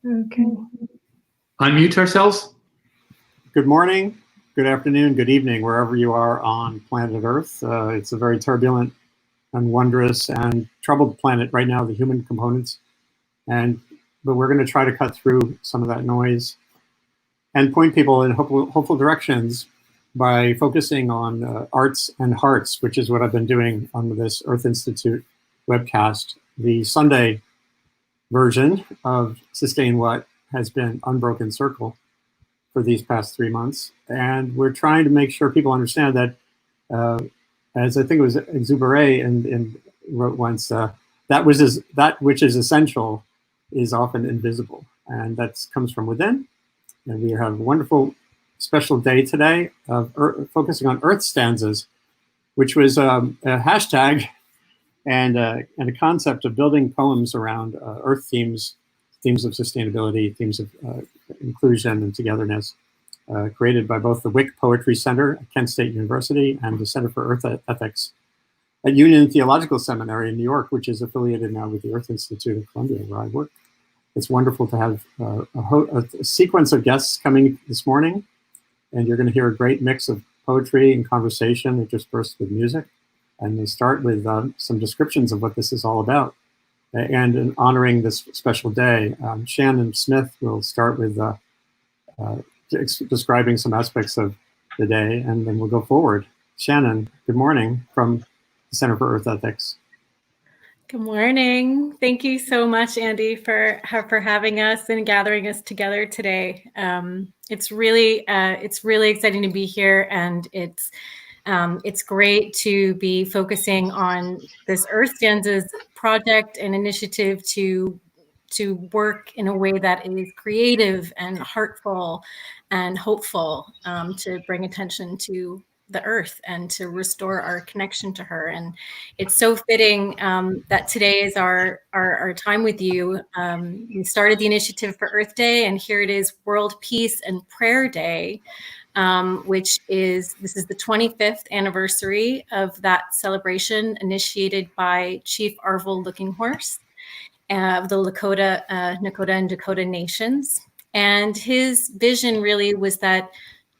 Okay. Unmute ourselves. Good morning, good afternoon, good evening, wherever you are on planet Earth. It's a very turbulent and wondrous and troubled planet right now, the human components. But we're going to try to cut through some of that noise and point people in hopeful directions by focusing on arts and hearts, which is what I've been doing on this Earth Institute webcast. The Sunday version of Sustain What has been Unbroken Circle for these past 3 months. And we're trying to make sure people understand that, as I think it was Exuberé and wrote once, that which is essential is often invisible. And that comes from within. And we have a wonderful special day today of focusing on Earth Stanzas, which was a hashtag and a concept of building poems around Earth themes of sustainability, themes of inclusion and togetherness, created by both the Wick Poetry Center at Kent State University and the Center for Earth Ethics at Union Theological Seminary in New York, which is affiliated now with the Earth Institute of Columbia, where I work. It's wonderful to have a sequence of guests coming this morning, and you're going to hear a great mix of poetry and conversation interspersed with music. And we'll start with some descriptions of what this is all about. And in honoring this special day, Shannon Smith will start with describing some aspects of the day, and then we'll go forward. Shannon, good morning from the Center for Earth Ethics. Good morning. Thank you so much, Andy, for having us and gathering us together today. It's really exciting to be here, and it's great to be focusing on this Earth Stanzas project and initiative to work in a way that is creative and heartful and hopeful, to bring attention to the earth and to restore our connection to her. And it's so fitting that today is our time with you. We started the initiative for Earth Day, and here it is, World Peace and Prayer Day, this is the 25th anniversary of that celebration, initiated by Chief Arvil Looking Horse of the Nakota and Dakota nations. And his vision really was that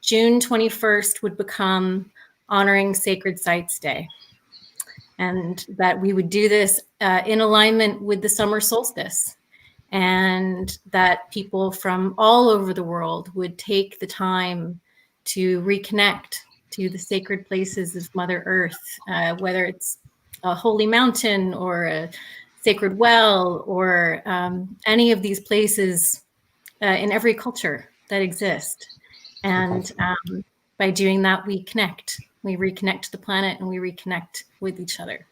June 21st would become Honoring Sacred Sites Day, and that we would do this in alignment with the summer solstice, and that people from all over the world would take the time to reconnect to the sacred places of Mother Earth, whether it's a holy mountain or a sacred well or any of these places in every culture that exist. And by doing that, we reconnect to the planet, and we reconnect with each other.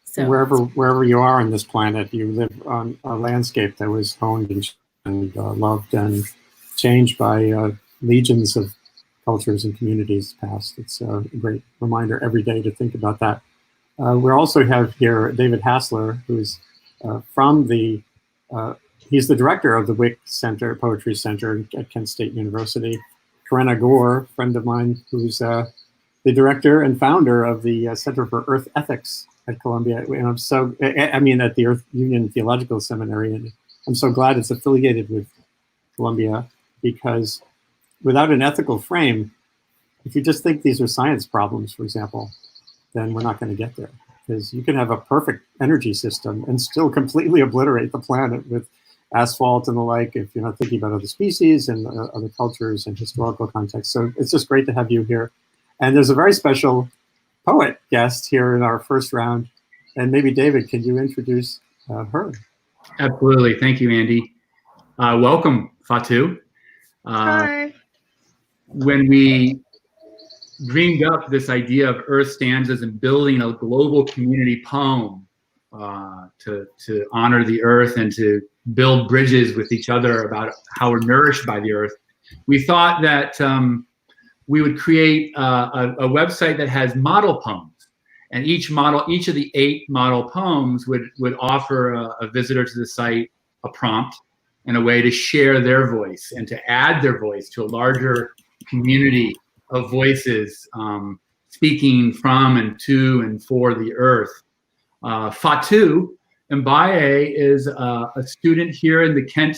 So wherever you are on this planet, you live on a landscape that was honed and loved and changed by legions of cultures and communities past. It's a great reminder every day to think about that. We also have here David Hassler, who's he's the director of the Wick Center, Poetry Center at Kent State University. Karenna Gore, friend of mine, who's the director and founder of the Center for Earth Ethics at Columbia. And at the Earth Union Theological Seminary. And I'm so glad it's affiliated with Columbia, because without an ethical frame, if you just think these are science problems, for example, then we're not going to get there. Because you can have a perfect energy system and still completely obliterate the planet with asphalt and the like, if you're not thinking about other species and other cultures and historical context. So it's just great to have you here. And there's a very special poet guest here in our first round. And maybe David, can you introduce her? Absolutely. Thank you, Andy. Welcome, Fatou. Hi. When we dreamed up this idea of Earth Stanzas and building a global community poem to honor the earth and to build bridges with each other about how we're nourished by the earth, we thought that we would create a website that has model poems, and each of the 8 model poems would offer a visitor to the site a prompt and a way to share their voice and to add their voice to a larger community of voices speaking from and to and for the earth. Fatou M'Baye is a student here in the Kent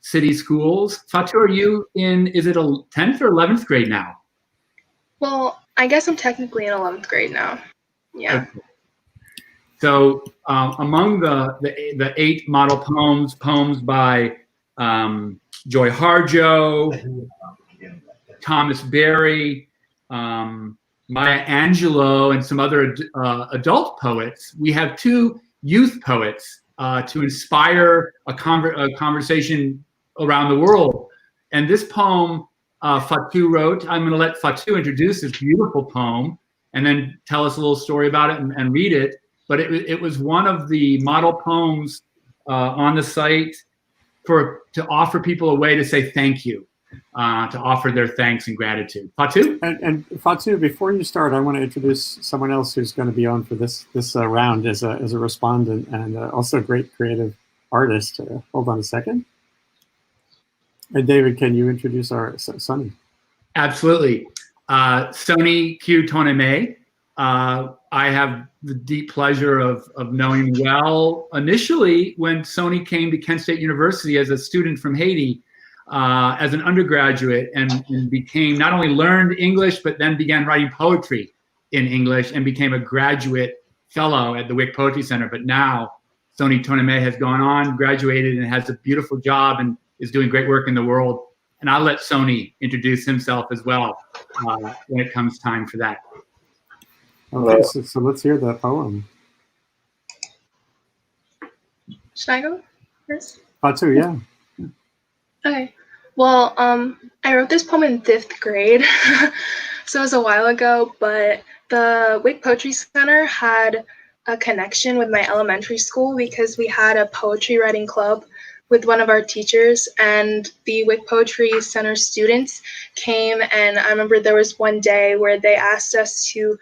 city schools. Fatou, are you in, is it a 10th or 11th grade now? Well, I guess I'm technically in 11th grade now. Yeah. Okay. So among the 8 model poems by Joy Harjo, Thomas Berry, Maya Angelou, and some other adult poets, we have 2 youth poets to inspire a conversation around the world. And this poem Fatou wrote, I'm going to let Fatou introduce this beautiful poem and then tell us a little story about it and read it. But it was one of the model poems on the site to offer people a way to say thank you, to offer their thanks and gratitude. Fatou? And Fatou, before you start, I want to introduce someone else who's going to be on for this round as a respondent and also a great creative artist. Hold on a second. And David, can you introduce our Sony? Absolutely. Sony Ton-Aime. I have the deep pleasure of knowing well. Initially, when Sony came to Kent State University as a student from Haiti, as an undergraduate, and became, not only learned English, but then began writing poetry in English and became a graduate fellow at the Wick Poetry Center. But now Sony Ton-Aime has gone on, graduated, and has a beautiful job and is doing great work in the world. And I'll let Sony introduce himself as well when it comes time for that. Okay, so let's hear the poem. Should I go first? Fatou, yeah. Okay. Well, I wrote this poem in 5th grade, so it was a while ago, but the Wick Poetry Center had a connection with my elementary school because we had a poetry writing club with one of our teachers, and the Wick Poetry Center students came, and I remember there was one day where they asked us to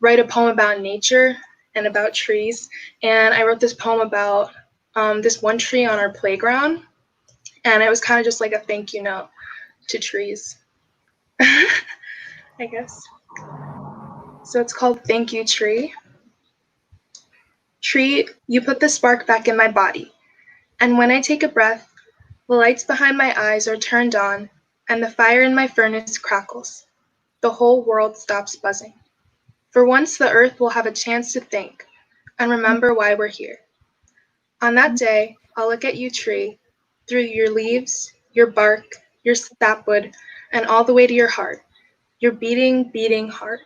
write a poem about nature and about trees, and I wrote this poem about this one tree on our playground, and it was kind of just like a thank you note to trees, I guess. So it's called Thank You, Tree. Tree, you put the spark back in my body, and when I take a breath, the lights behind my eyes are turned on, and the fire in my furnace crackles. The whole world stops buzzing. For once, the earth will have a chance to think and remember why we're here. On that day, I'll look at you, tree, through your leaves, your bark, your sapwood, and all the way to your heart, your beating, beating heart,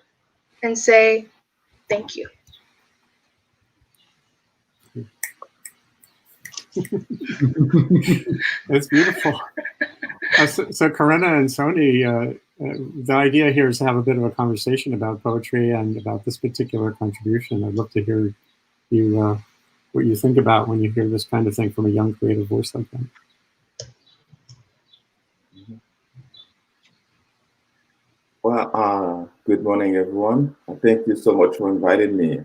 and say, thank you. It's beautiful. So Karenna and Sony, the idea here is to have a bit of a conversation about poetry and about this particular contribution. I'd love to hear you what you think about when you hear this kind of thing from a young creative voice like that. Well, good morning, everyone. Thank you so much for inviting me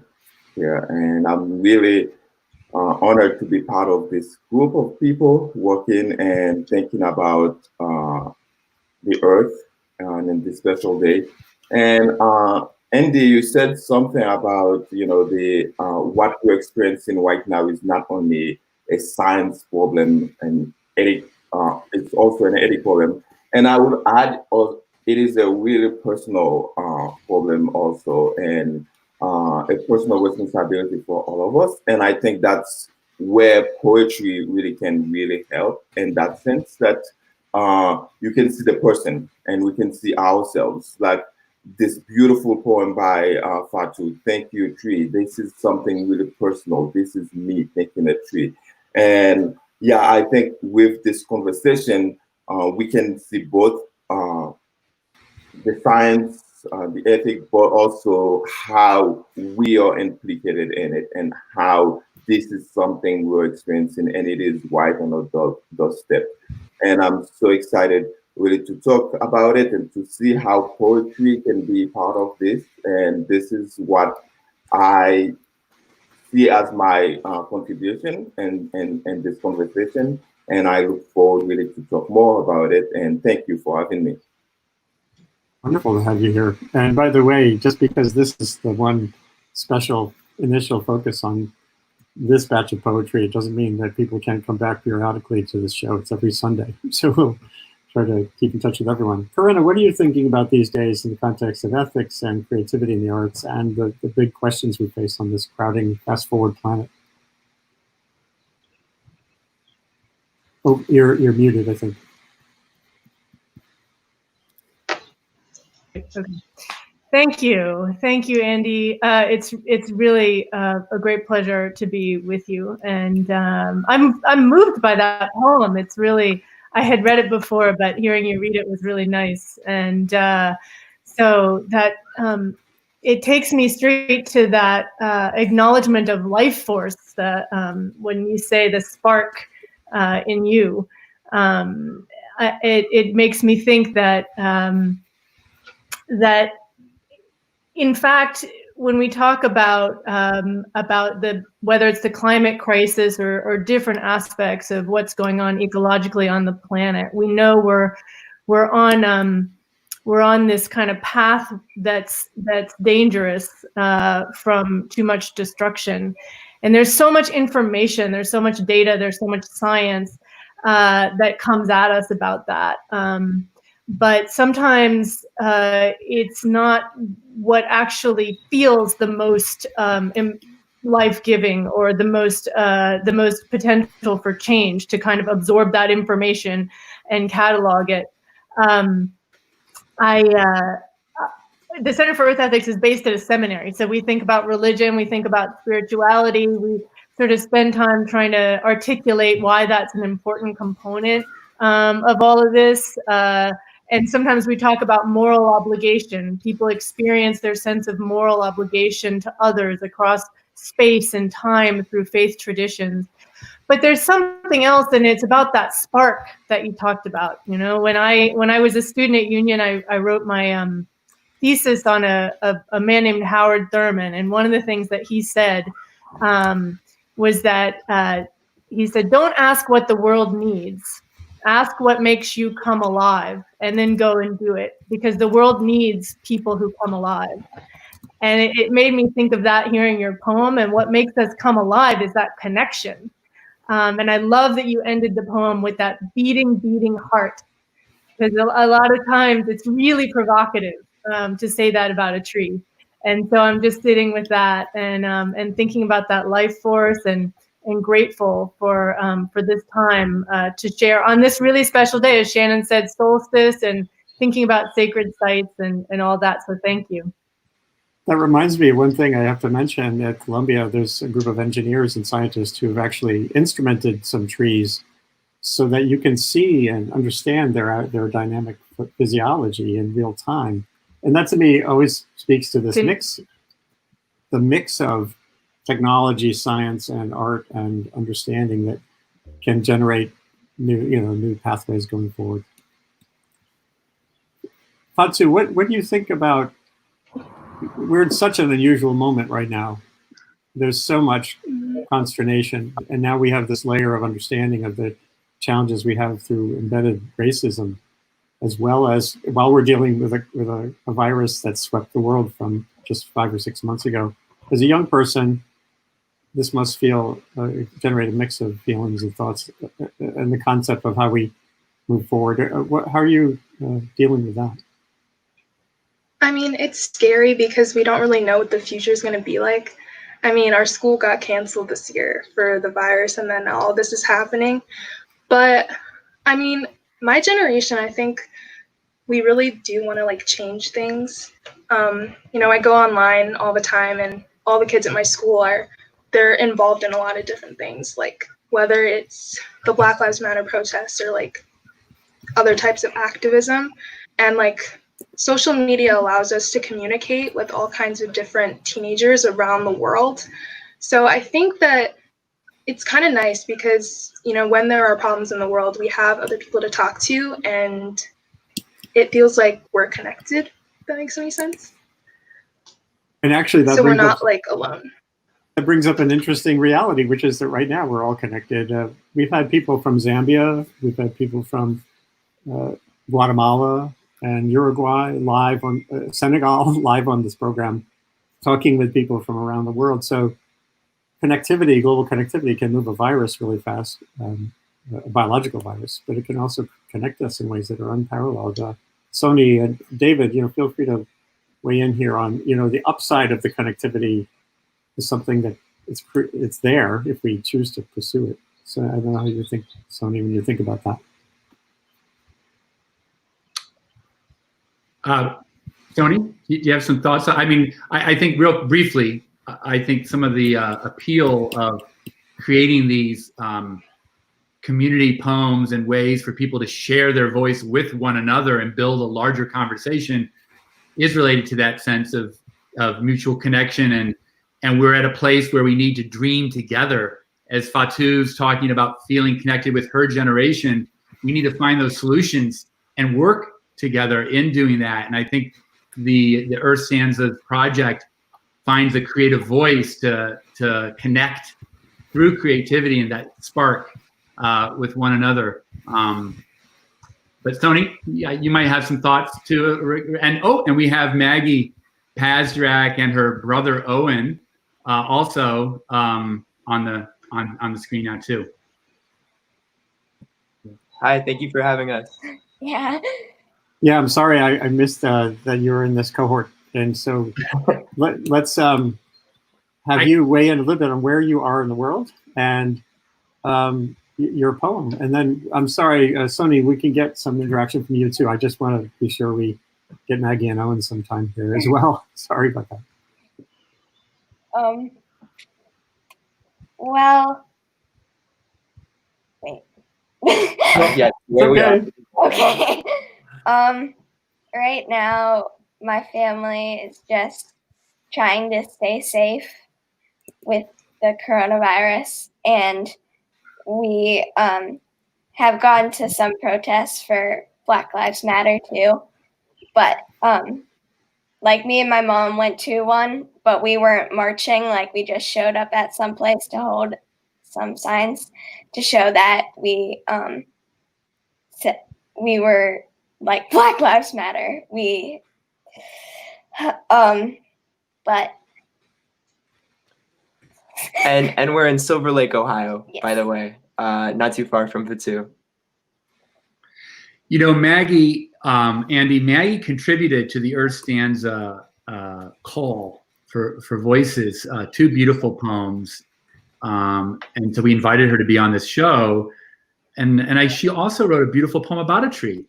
here, and I'm really honored to be part of this group of people working and thinking about the earth in this special day. And Andy, you said something about, you know, the what we're experiencing right now is not only a science problem and it's also an ethic problem. And I would add, it is a really personal problem also, and a personal responsibility for all of us. And I think that's where poetry really can really help in that sense, that you can see the person and we can see ourselves. Like this beautiful poem by Fatou, Thank You, Tree. This is something really personal. This is me thanking a tree. And yeah, I think with this conversation, we can see both the science, the ethic, but also how we are implicated in it and how this is something we're experiencing and it is right on our doorstep. And I'm so excited really to talk about it and to see how poetry can be part of this. And this is what I see as my contribution in this conversation. And I look forward really to talk more about it. And thank you for having me. Wonderful to have you here. And by the way, just because this is the one special initial focus on this batch of poetry, it doesn't mean that people can't come back periodically to this show. It's every Sunday. So we'll try to keep in touch with everyone. Karenna, what are you thinking about these days in the context of ethics and creativity in the arts and the big questions we face on this crowding, fast-forward planet? Oh, you're muted, I think. Okay. Thank you, Andy. It's really a great pleasure to be with you, and I'm moved by that poem. It's really, I had read it before, but hearing you read it was really nice, and so that it takes me straight to that acknowledgement of life force. That when you say the spark in you, it makes me think that that. In fact, when we talk about whether it's the climate crisis or different aspects of what's going on ecologically on the planet, we know we're on this kind of path that's dangerous from too much destruction. And there's so much information, there's so much data, there's so much science that comes at us about that. But sometimes it's not what actually feels the most life-giving or the most potential for change to kind of absorb that information and catalog it. The Center for Earth Ethics is based at a seminary, so we think about religion, we think about spirituality, we sort of spend time trying to articulate why that's an important component of all of this. And sometimes we talk about moral obligation. People experience their sense of moral obligation to others across space and time through faith traditions. But there's something else, and it's about that spark that you talked about. You know, when I was a student at Union, I wrote my thesis on a man named Howard Thurman, and one of the things that he said was that he said, "Don't ask what the world needs. Ask what makes you come alive, and then go and do it, because the world needs people who come alive." And it made me think of that hearing your poem, and what makes us come alive is that connection. And I love that you ended the poem with that beating heart, because a lot of times it's really provocative to say that about a tree. And so I'm just sitting with that and thinking about that life force and grateful for this time to share on this really special day, as Shannon said, solstice, and thinking about sacred sites and all that. So thank you. That reminds me of one thing I have to mention. At Columbia, there's a group of engineers and scientists who have actually instrumented some trees so that you can see and understand their dynamic physiology in real time. And that to me always speaks to this the mix of technology, science, and art and understanding that can generate new pathways going forward. Fatou, what do you think about? We're in such an unusual moment right now. There's so much consternation, and now we have this layer of understanding of the challenges we have through embedded racism, as well as while we're dealing with a virus that swept the world from just 5 or 6 months ago. As a young person, this must generate a mix of feelings and thoughts, and the concept of how we move forward. How are you dealing with that? I mean, it's scary because we don't really know what the future is going to be like. I mean, our school got canceled this year for the virus, and then all this is happening. But I mean, my generation, I think we really do want to like change things. I go online all the time, and all the kids at my school they're involved in a lot of different things, like whether it's the Black Lives Matter protests or like other types of activism. And like social media allows us to communicate with all kinds of different teenagers around the world. So I think that it's kind of nice because, when there are problems in the world, we have other people to talk to, and it feels like we're connected, if that makes any sense. And actually, so we're not like alone. That brings up an interesting reality, which is that right now we're all connected. We've had people from Zambia, we've had people from Guatemala and Uruguay live on Senegal live on this program, talking with people from around the world. So connectivity, global connectivity, can move a virus really fast, a biological virus, but it can also connect us in ways that are unparalleled. Sony and David, feel free to weigh in here on, the upside of the connectivity is something that it's there if we choose to pursue it. So I don't know how you think, Sony, when you think about that. Tony, do you have some thoughts? I mean, I think real briefly, I think some of the appeal of creating these community poems and ways for people to share their voice with one another and build a larger conversation is related to that sense of mutual connection. And we're at a place where we need to dream together. As Fatou's talking about feeling connected with her generation, we need to find those solutions and work together in doing that. And I think the Earth Stanzas project finds a creative voice to connect through creativity and that spark with one another. But Tony, you might have some thoughts too. And we have Maggie Pazdrak and her brother Owen also on the screen now too. Hi, thank you for having us. Yeah. Yeah, I'm sorry I missed that you were in this cohort, and so let's have you weigh in a little bit on where you are in the world and your poem, and then I'm sorry, Sony, we can get some interaction from you too. I just want to be sure we get Maggie and Owen some time here as well. Sorry about that. Well, wait. Yes, where we are. Okay. Right now, my family is just trying to stay safe with the coronavirus, and we have gone to some protests for Black Lives Matter too. But like me and my mom went to one, but we weren't marching. Like we just showed up at some place to hold some signs to show that we were like Black Lives Matter. But And we're in Silver Lake, Ohio, yes. by the way, not too far from Fatou. Maggie, Andy, Maggie contributed to the Earth Stanza call for voices, 2 beautiful poems. And so we invited her to be on this show. And she also wrote a beautiful poem about a tree,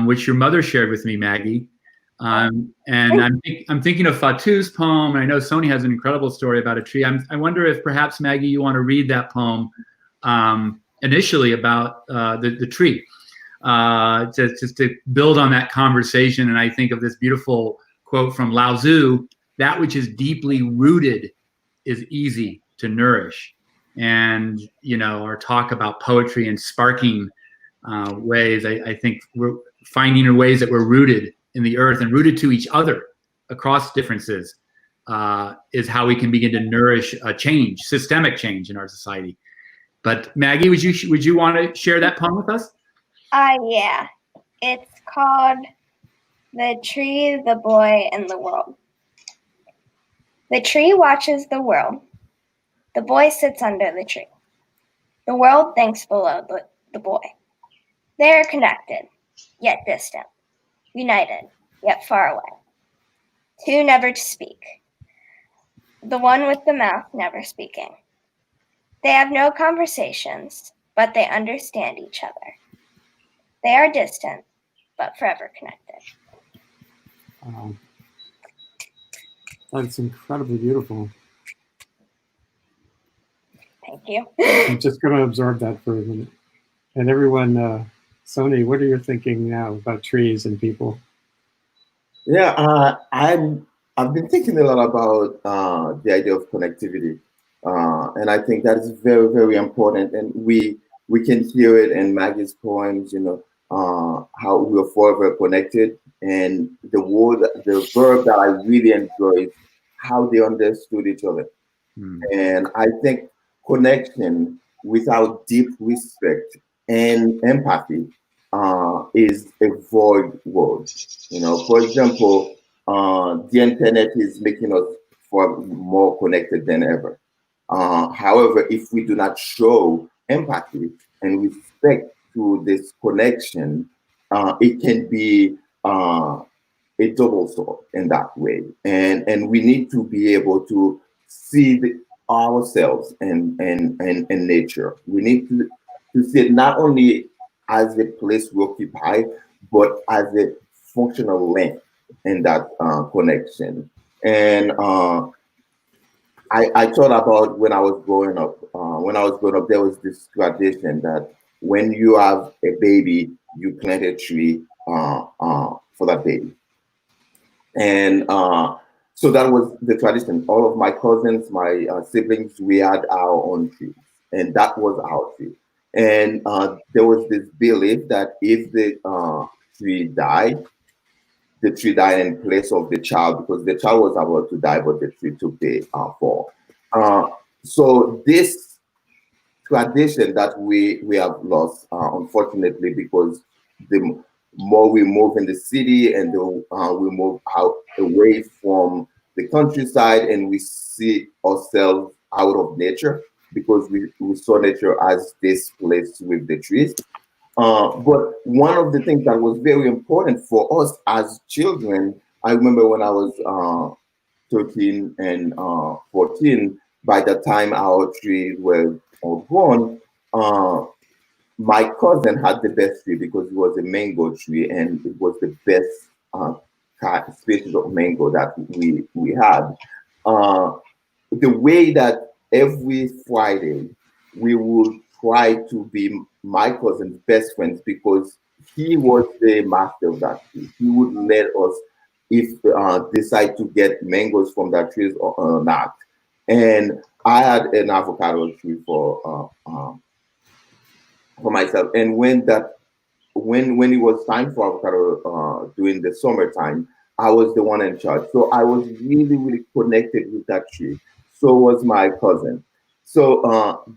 which your mother shared with me, Maggie. And I'm thinking of Fatou's poem, and I know Sony has an incredible story about a tree. I wonder if perhaps, Maggie, you want to read that poem initially about the tree, just to build on that conversation. And I think of this beautiful quote from Lao Tzu: "That which is deeply rooted is easy to nourish." And our talk about poetry and sparking ways, I think we're finding ways that we're rooted in the earth and rooted to each other across differences is how we can begin to nourish a change, systemic change in our society. But Maggie, would you want to share that poem with us? Yeah. It's called The Tree, the Boy, and the World. The tree watches the world. The boy sits under the tree. The world thinks below the boy. They are connected, yet distant. United, yet far away. 2 never to speak. The one with the mouth never speaking. They have no conversations, but they understand each other. They are distant, but forever connected. That's incredibly beautiful. Thank you. I'm just going to absorb that for a minute. And everyone, Sony, what are you thinking now about trees and people? Yeah, I've been thinking a lot about the idea of connectivity, and I think that is very, very important. And we can hear it in Maggie's poems, how we are forever connected. And the verb that I really enjoy is how they understood each other. And I think connection without deep respect and empathy is a void word. For example, the internet is making us more connected than ever. However, if we do not show empathy and respect to this connection, it can be a double sword in that way. And we need to be able to see ourselves and nature. We need to see it not only as a place we occupy, but as a functional link in that connection. And I thought about when I was growing up. There was this tradition that when you have a baby, you plant a tree for that baby. And so that was the tradition. All of my cousins, my siblings, we had our own trees, and that was our tree. And there was this belief that if the tree died in place of the child, because the child was about to die, but the tree took the fall. So this tradition that we have lost, unfortunately, because the more we move in the city and we move out away from the countryside and we see ourselves out of nature, because we saw nature as this place with the trees. But one of the things that was very important for us as children, I remember when I was 13 and 14, by the time our trees were all grown, my cousin had the best tree because it was a mango tree, and it was the best species of mango that we had. The way that every Friday we would try to be my cousin's best friends, because he was the master of that tree. He would let us, if decide to get mangoes from that trees or not. And I had an avocado tree for myself. And when it was time for avocado during the summertime, I was the one in charge. So I was really, really connected with that tree. So was my cousin. So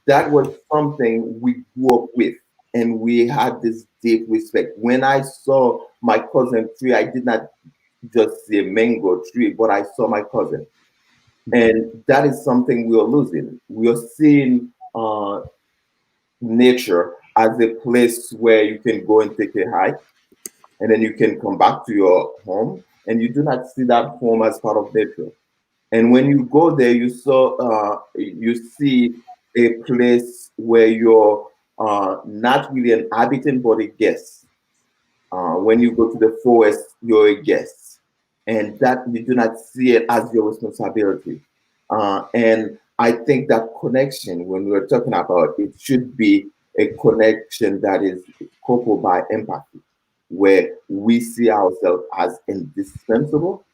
that was something we grew up with, and we had this deep respect. When I saw my cousin tree, I did not just see a mango tree, but I saw my cousin. And that is something we are losing. We are seeing nature as a place where you can go and take a hike, and then you can come back to your home, and you do not see that home as part of nature. And when you go there, you see a place where you're not really an inhabitant, but a guest. When you go to the forest, you're a guest, and that you do not see it as your responsibility. And I think that connection, when we're talking about it, should be a connection that is coupled by empathy, where we see ourselves as indispensable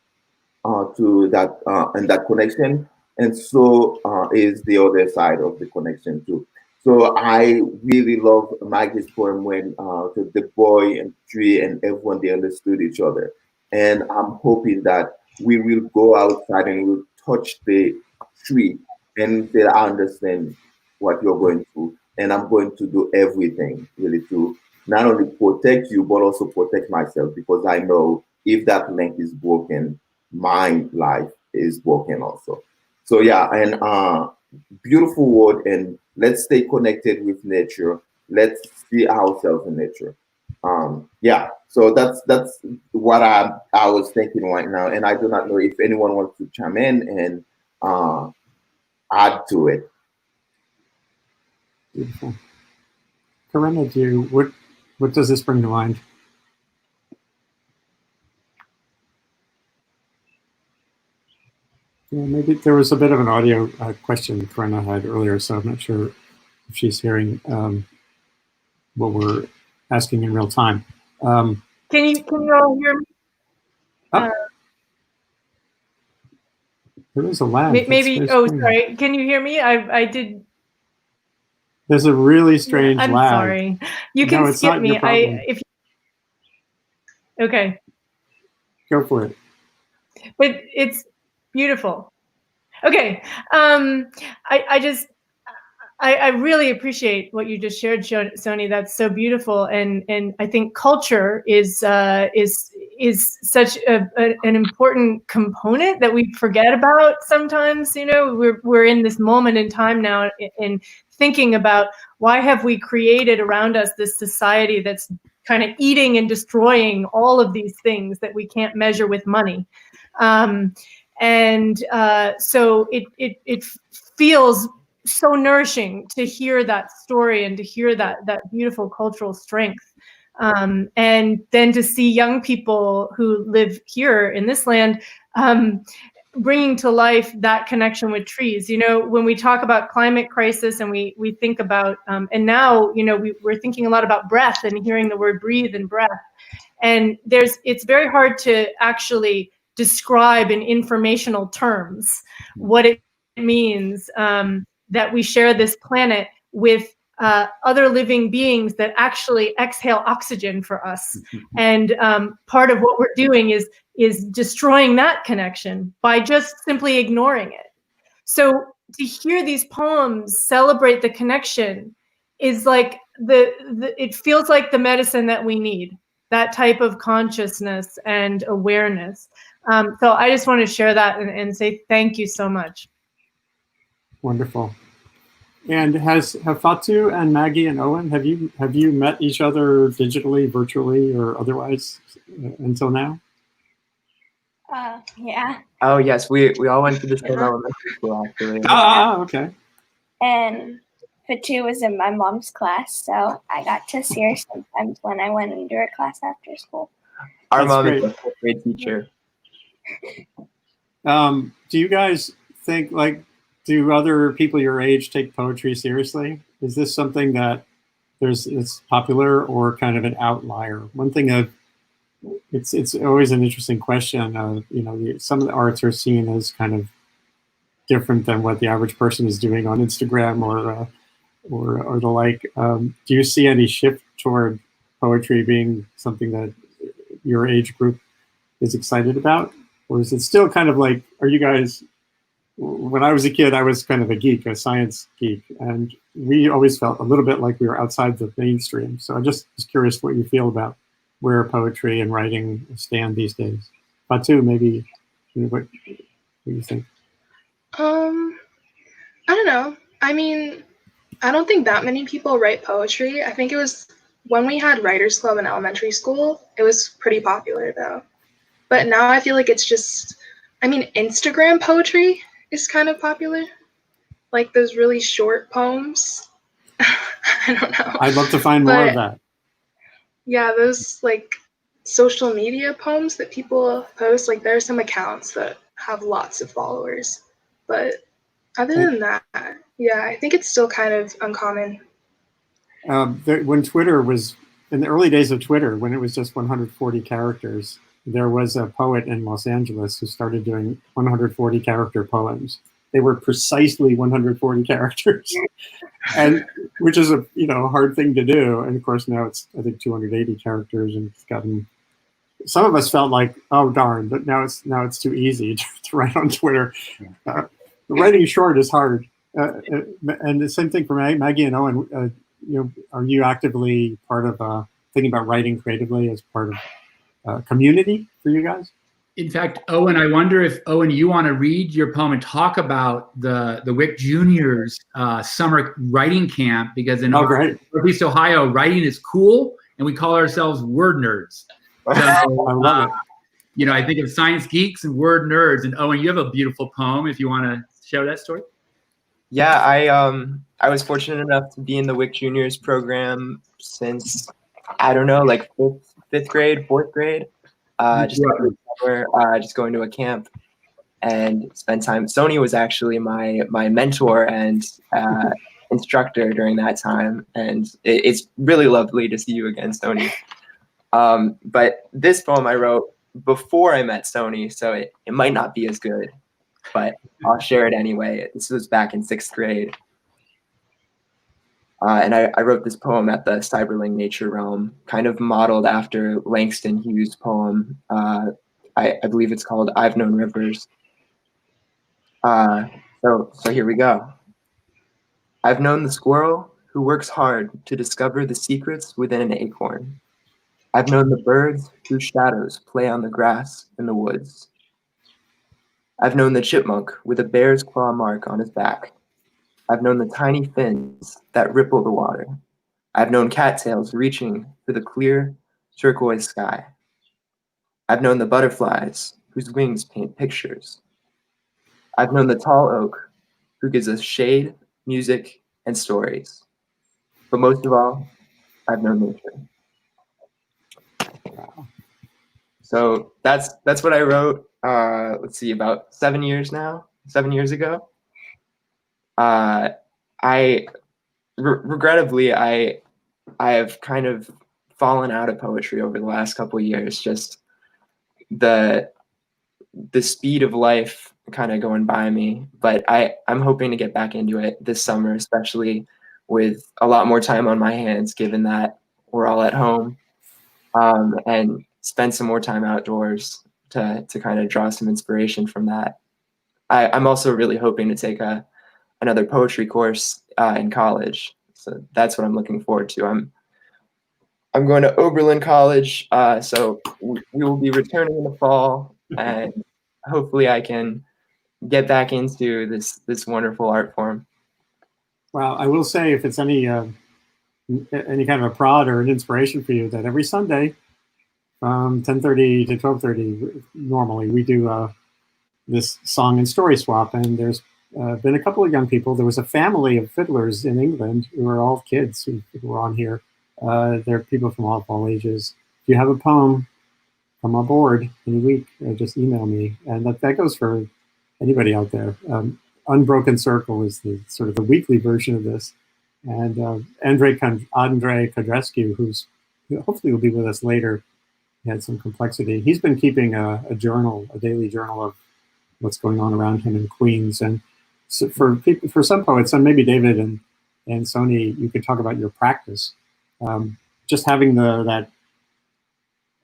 to that and that connection, and so is the other side of the connection too. So I really love Maggie's poem when the boy and tree and everyone, they understood each other. And I'm hoping that we will go outside and we'll touch the tree and say, I understand what you're going through, and I'm going to do everything really to not only protect you, but also protect myself, because I know if that link is broken, my life is broken also. So yeah, and beautiful word, and let's stay connected with nature. Let's see ourselves in nature. Yeah, so that's what I was thinking right now, and I do not know if anyone wants to chime in and add to it. Beautiful. Karenna, what does this bring to mind? Yeah, maybe there was a bit of an audio question Karenna had earlier, so I'm not sure if she's hearing what we're asking in real time. Can you all hear me? There is a lag. Maybe. Oh, sorry. Can you hear me? I did. There's a really strange lag. I'm sorry. You can skip me. Okay. Go for it. But it's beautiful. Okay. I really appreciate what you just shared, Sony. That's so beautiful, and I think culture is is such an important component that we forget about sometimes. You know, we're in this moment in time now in thinking about why have we created around us this society that's kind of eating and destroying all of these things that we can't measure with money. So it feels so nourishing to hear that story and to hear that beautiful cultural strength. And then to see young people who live here in this land bringing to life that connection with trees. You know, when we talk about climate crisis and we think about, and now, you know, we're thinking a lot about breath and hearing the word breathe and breath. And it's very hard to actually describe in informational terms what it means that we share this planet with other living beings that actually exhale oxygen for us. And part of what we're doing is destroying that connection by just simply ignoring it. So to hear these poems celebrate the connection is like it feels like the medicine that we need, that type of consciousness and awareness. So I just want to share that and say thank you so much. Wonderful. And have Fatou and Maggie and Owen, have you met each other digitally, virtually, or otherwise until now? Yeah. Oh yes, we all went to the same elementary school actually. Ah, okay. And Fatou was in my mom's class, so I got to see her sometimes when I went into her class after school. Our That's mom great. is a fifth grade teacher. Do you guys think, like, do other people your age take poetry seriously? Is this something that it's popular or kind of an outlier? One thing of it's always an interesting question. You know, some of the arts are seen as kind of different than what the average person is doing on Instagram or the like. Do you see any shift toward poetry being something that your age group is excited about? Or is it still kind of like, are you guys, when I was a kid, I was kind of a geek, a science geek, and we always felt a little bit like we were outside the mainstream. So I'm just curious what you feel about where poetry and writing stand these days. Fatou, maybe, what do you think? I don't know. I mean, I don't think that many people write poetry. I think it was when we had Writers Club in elementary school, it was pretty popular though. But now I feel like it's just, I mean, Instagram poetry is kind of popular. Like those really short poems. I don't know. I'd love to find more of that. Yeah, those like social media poems that people post, like there are some accounts that have lots of followers. But other than that, yeah, I think it's still kind of uncommon. When Twitter was, in the early days of Twitter, when it was just 140 characters, there was a poet in Los Angeles who started doing 140 character poems. They were precisely 140 characters, and which is a hard thing to do. And of course now it's, I think, 280 characters, and it's gotten. Some of us felt like, oh darn, but now it's too easy to write on Twitter. Writing short is hard, and the same thing for Maggie and Owen. Are you actively part of thinking about writing creatively as part of community for you guys? In fact, Owen, I wonder if, Owen, you want to read your poem and talk about the Wick Juniors summer writing camp, because in Northeast Ohio, writing is cool, and we call ourselves word nerds. So, I love it. I think of science geeks and word nerds. And Owen, you have a beautiful poem if you want to share that story. Yeah, I was fortunate enough to be in the Wick Juniors program since, I don't know, like fifth grade, fourth grade. Just going to a camp and spend time. Sony was actually my mentor and instructor during that time, and it's really lovely to see you again, Sony. But this poem I wrote before I met Sony, so it might not be as good, but I'll share it anyway. This was back in 6th grade. And I wrote this poem at the Cyberling Nature Realm, kind of modeled after Langston Hughes' poem. I believe it's called I've Known Rivers. So here we go. I've known the squirrel who works hard to discover the secrets within an acorn. I've known the birds whose shadows play on the grass in the woods. I've known the chipmunk with a bear's claw mark on his back. I've known the tiny fins that ripple the water. I've known cattails reaching for the clear turquoise sky. I've known the butterflies whose wings paint pictures. I've known the tall oak who gives us shade, music, and stories. But most of all, I've known nature. So that's what I wrote, let's see, about 7 years ago. Regrettably, I have kind of fallen out of poetry over the last couple of years. Just the speed of life kind of going by me. But I'm hoping to get back into it this summer, especially with a lot more time on my hands, given that we're all at home, and spend some more time outdoors to kind of draw some inspiration from that. I'm also really hoping to take another poetry course in college. So that's what I'm looking forward to. I'm going to Oberlin College, so we will be returning in the fall, and hopefully I can get back into this wonderful art form. Well, I will say, if it's any kind of a prod or an inspiration for you, that every Sunday from 10:30 to 12:30, normally we do this song and story swap, and there's been a couple of young people. There was a family of fiddlers in England who are all kids who were on here. There are people from all ages. If you have a poem, come aboard any week, just email me. And that goes for anybody out there. Unbroken Circle is the sort of the weekly version of this. And Andrei Codrescu, who's hopefully will be with us later, he had some complexity. He's been keeping a daily journal of what's going on around him in Queens. And so for some poets, and maybe David and Sony, you could talk about your practice. Just having that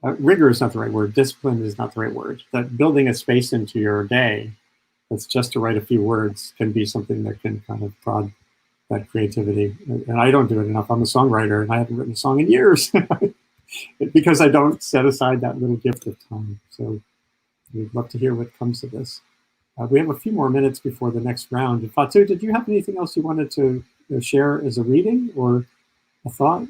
rigor is not the right word. Discipline is not the right word. That building a space into your day that's just to write a few words can be something that can kind of prod that creativity. And I don't do it enough. I'm a songwriter, and I haven't written a song in years because I don't set aside that little gift of time. So we'd love to hear what comes of this. We have a few more minutes before the next round. Fatou, did you have anything else you wanted to share as a reading or a thought?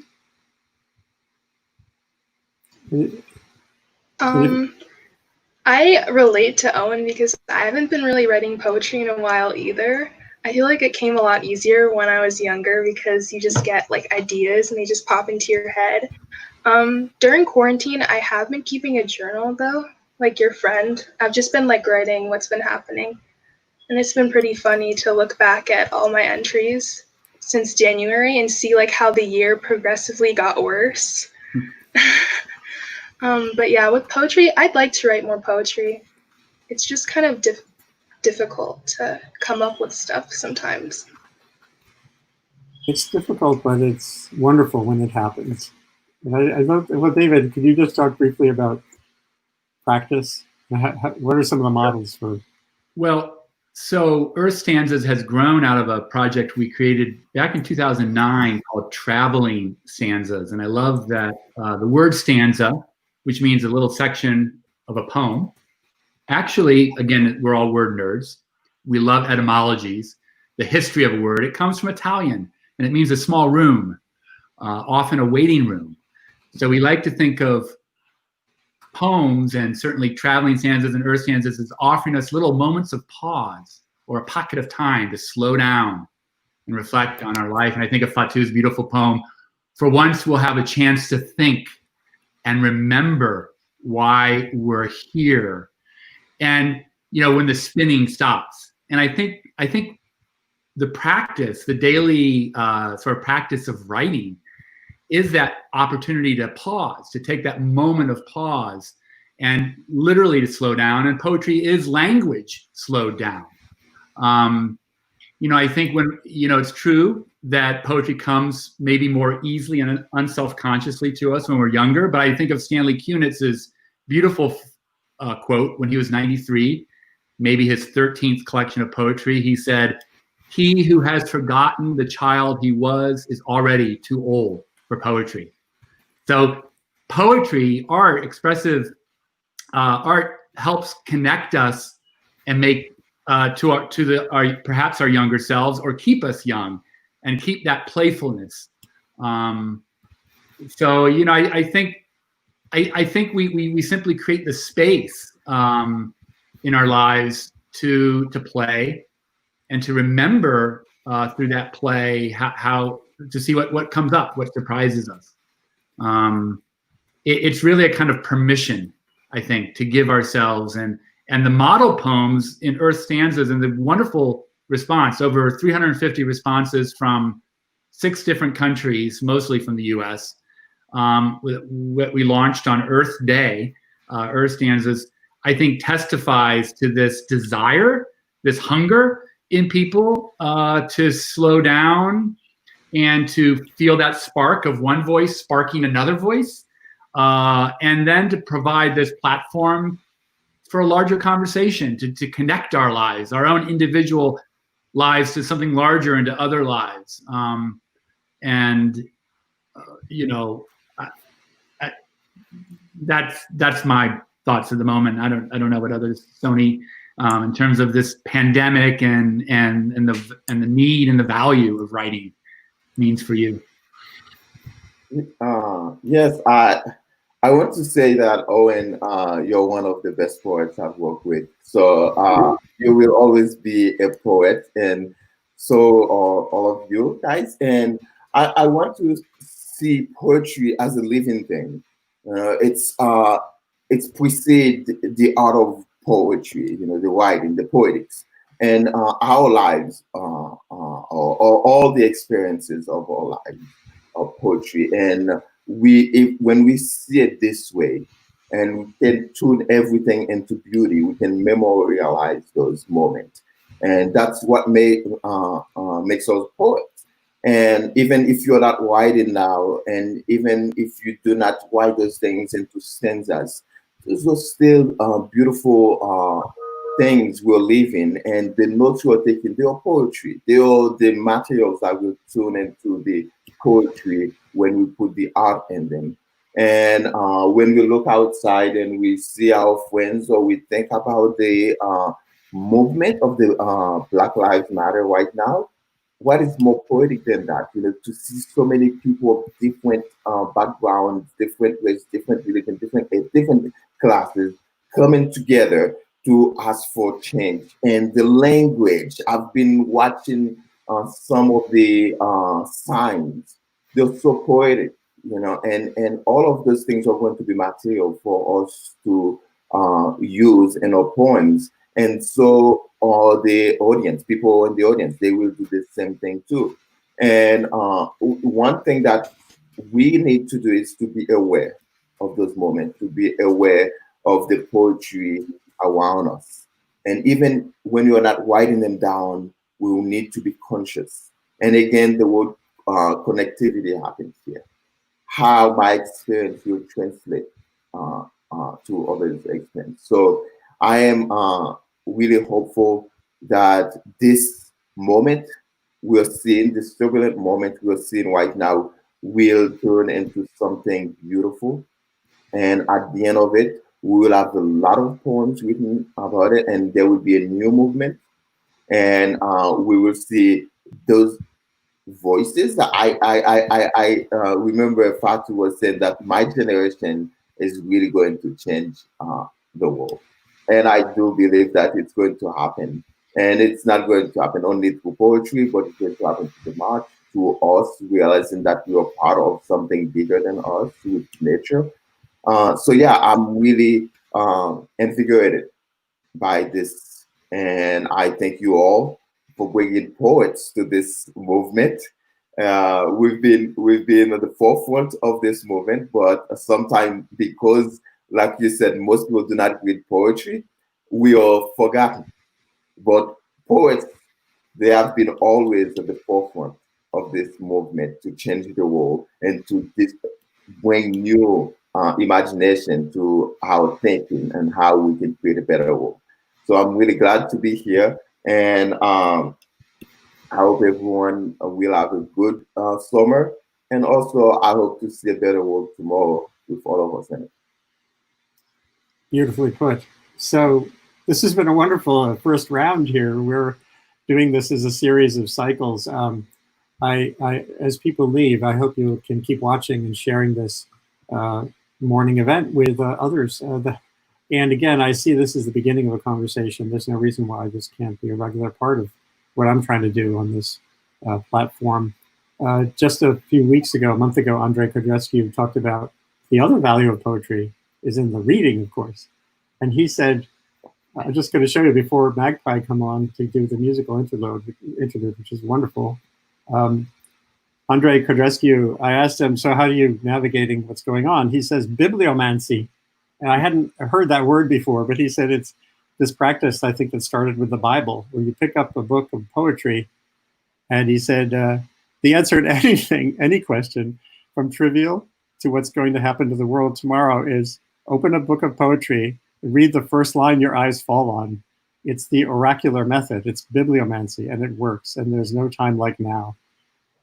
I relate to Owen because I haven't been really writing poetry in a while either. I feel like it came a lot easier when I was younger because you just get like ideas and they just pop into your head. During quarantine, I have been keeping a journal though, like your friend. I've just been like writing what's been happening. And it's been pretty funny to look back at all my entries since January and see like how the year progressively got worse. But yeah, with poetry, I'd like to write more poetry. It's just kind of difficult to come up with stuff sometimes. It's difficult, but it's wonderful when it happens. Well, David, could you just talk briefly about practice? What are some of the models for? Well, so Earth Stanzas has grown out of a project we created back in 2009 called Traveling Stanzas. And I love that the word stanza, which means a little section of a poem. Actually, again, we're all word nerds. We love etymologies, the history of a word. It comes from Italian, and it means a small room, often a waiting room. So we like to think of poems, and certainly Traveling Stanzas and Earth Stanzas, as offering us little moments of pause or a pocket of time to slow down and reflect on our life. And I think of Fatou's beautiful poem, "For once we'll have a chance to think and remember why we're here." And when the spinning stops. And I think the practice, the daily sort of practice of writing, is that opportunity to pause, to take that moment of pause, and literally to slow down. And poetry is language slowed down. I think when it's true that poetry comes maybe more easily and unselfconsciously to us when we're younger. But I think of Stanley Kunitz's beautiful quote when he was 93, maybe his 13th collection of poetry. He said, "He who has forgotten the child he was is already too old for poetry." So poetry, art, expressive art helps connect us and make perhaps our younger selves, or keep us young and keep that playfulness. So, you know, I think we simply create the space in our lives to play and to remember through that play how to see what comes up, what surprises us. It's really a kind of permission, I think, to give ourselves, and the model poems in Earth Stanzas, and the wonderful response, over 350 responses from 6 different countries, mostly from the US, what we launched on Earth Day, Earth Stanzas, I think testifies to this desire, this hunger in people to slow down and to feel that spark of one voice sparking another voice, and then to provide this platform for a larger conversation, to connect our lives, our own individual lives, to something larger and to other lives. You know, that's my thoughts at the moment. I don't know what others, Sony, in terms of this pandemic and the need and the value of writing means for you. Yes, I want to say that, Owen, you're one of the best poets I've worked with. So you will always be a poet, and so all of you guys. And I want to see poetry as a living thing. It's precede the art of poetry, you know, the writing, the poetics, and our lives, or all the experiences of our lives of poetry. And when we see it this way, and we can tune everything into beauty, we can memorialize those moments, and that's what makes us poets. And even if you're not writing now, and even if you do not write those things into stanzas, those are still beautiful things we're living, and the notes we're taking, they are poetry. They are the materials that will tune into the poetry when we put the art in them. And when we look outside and we see our friends, or we think about the movement of the Black Lives Matter right now, what is more poetic than that? You know, to see so many people of different backgrounds, different race, different religion, different classes coming together to ask for change. And the language, I've been watching some of the signs. They're so poetic, you know, and all of those things are going to be material for us to use in our poems. And so the audience, people in the audience, they will do the same thing too. And one thing that we need to do is to be aware of those moments, to be aware of the poetry around us. And even when you're not writing them down, we will need to be conscious. And again, the word connectivity happens here. How my experience will translate to others' experience. So I am really hopeful that this moment we're seeing, this turbulent moment we're seeing right now, will turn into something beautiful. And at the end of it, we will have a lot of poems written about it, and there will be a new movement. And we will see those voices. I remember Fatou was saying that my generation is really going to change the world. And I do believe that it's going to happen. And it's not going to happen only through poetry, but it's going to happen through the march, through us realizing that we are part of something bigger than us, with nature. So yeah, I'm really invigorated by this. And I thank you all for bringing poets to this movement. We've been at the forefront of this movement, but sometimes, because, like you said, most people do not read poetry, we are forgotten. But poets, they have been always at the forefront of this movement to change the world and to bring new imagination to our thinking and how we can create a better world. So I'm really glad to be here, and I hope everyone will have a good summer. And also, I hope to see a better world tomorrow. with all of us in it. Beautifully put. So this has been a wonderful first round here. We're doing this as a series of cycles. As people leave, I hope you can keep watching and sharing this morning event with others. And again, I see this as the beginning of a conversation. There's no reason why this can't be a regular part of what I'm trying to do on this platform. Just a few weeks ago, a month ago, Andrei Codrescu talked about the other value of poetry is in the reading, of course. And he said, I'm just going to show you before Magpie come on to do the musical interlude, which is wonderful. Andrei Codrescu, I asked him, so how are you navigating what's going on? He says, bibliomancy. And I hadn't heard that word before, but he said it's this practice, I think, that started with the Bible, where you pick up a book of poetry. And he said, the answer to anything, any question, from trivial to what's going to happen to the world tomorrow is open a book of poetry, read the first line your eyes fall on. It's the oracular method. It's bibliomancy, and it works. And there's no time like now.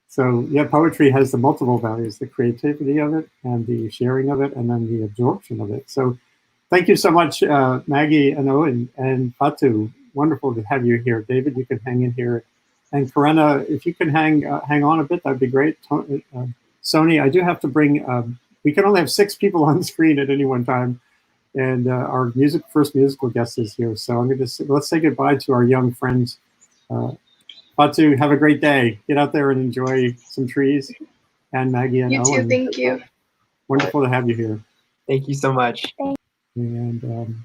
So yeah, poetry has the multiple values, the creativity of it and the sharing of it and then the absorption of it. So thank you so much, Maggie and Owen and Fatou. Wonderful to have you here. David, you can hang in here. And Karenna, if you can hang on a bit, that'd be great. Sony, I do have to bring, we can only have 6 people on screen at any one time. And our first musical guest is here. So I'm going to let's say goodbye to our young friends. Fatou, have a great day. Get out there and enjoy some trees. And Maggie and You Owen. too, thank you. Wonderful to have you here. Thank you so much. And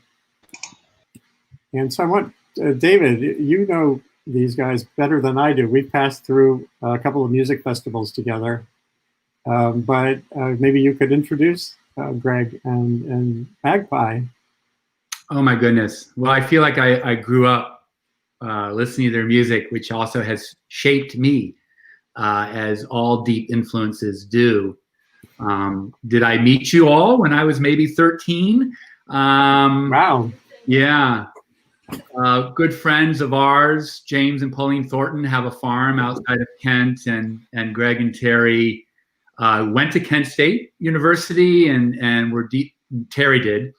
so I want, David, you know these guys better than I do. We've passed through a couple of music festivals together. But maybe you could introduce Greg and Magpie. Oh my goodness. Well, I feel like I grew up listening to their music, which also has shaped me, as all deep influences do. Did I meet you all when I was maybe 13? Wow. Yeah. Good friends of ours, James and Pauline Thornton, have a farm outside of Kent, and Greg and Terry went to Kent State University and were Terry did.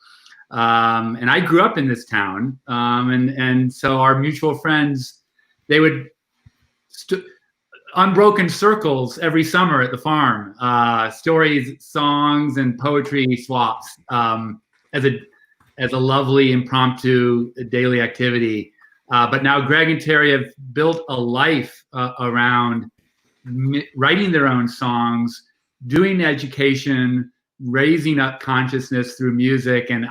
And I grew up in this town, and so our mutual friends, they would unbroken circles every summer at the farm, stories, songs, and poetry swaps as a lovely impromptu daily activity. But now Greg and Terry have built a life around writing their own songs, doing education, raising up consciousness through music, and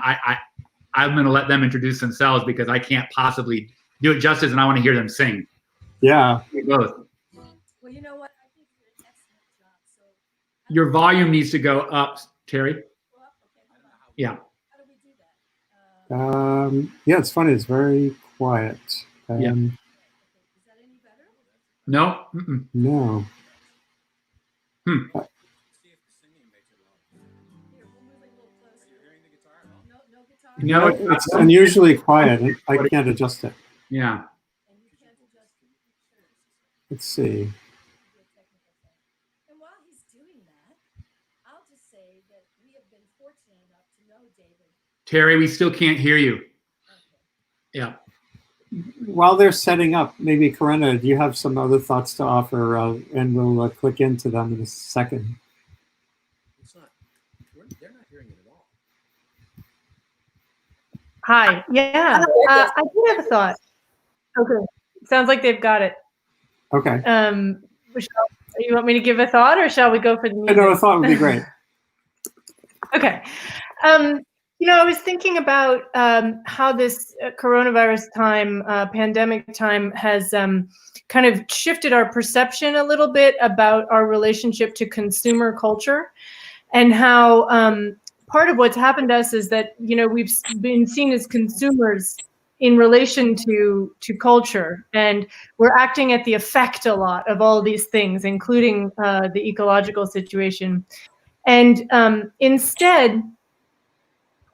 I'm going to let them introduce themselves because I can't possibly do it justice, and I want to hear them sing. Yeah. Both. Well, you know what? I think you did an excellent job. So your volume needs to go up, Terry. Go up? Okay, hold on. Yeah. How do we do that? Yeah, it's funny. It's very quiet. Yeah. Is that any better? No. Mm-mm. No. No, It's unusually quiet. I can't adjust it. Yeah. Let's see. And while he's doing that, I'll just say that we have been fortunate enough to know David. Terry, we still can't hear you. Okay. Yeah. While they're setting up, maybe Karenna, do you have some other thoughts to offer? And we'll click into them in a second. They're not hearing it at all. Hi. Yeah. I do have a thought. Okay. Sounds like they've got it. Okay. You want me to give a thought, or shall we go for the music? No, a thought would be great. Okay. You know, I was thinking about how this coronavirus time, pandemic time, has kind of shifted our perception a little bit about our relationship to consumer culture, and how part of what's happened to us is that, you know, we've been seen as consumers in relation to culture, and we're acting at the effect a lot of all of these things, including the ecological situation. And instead,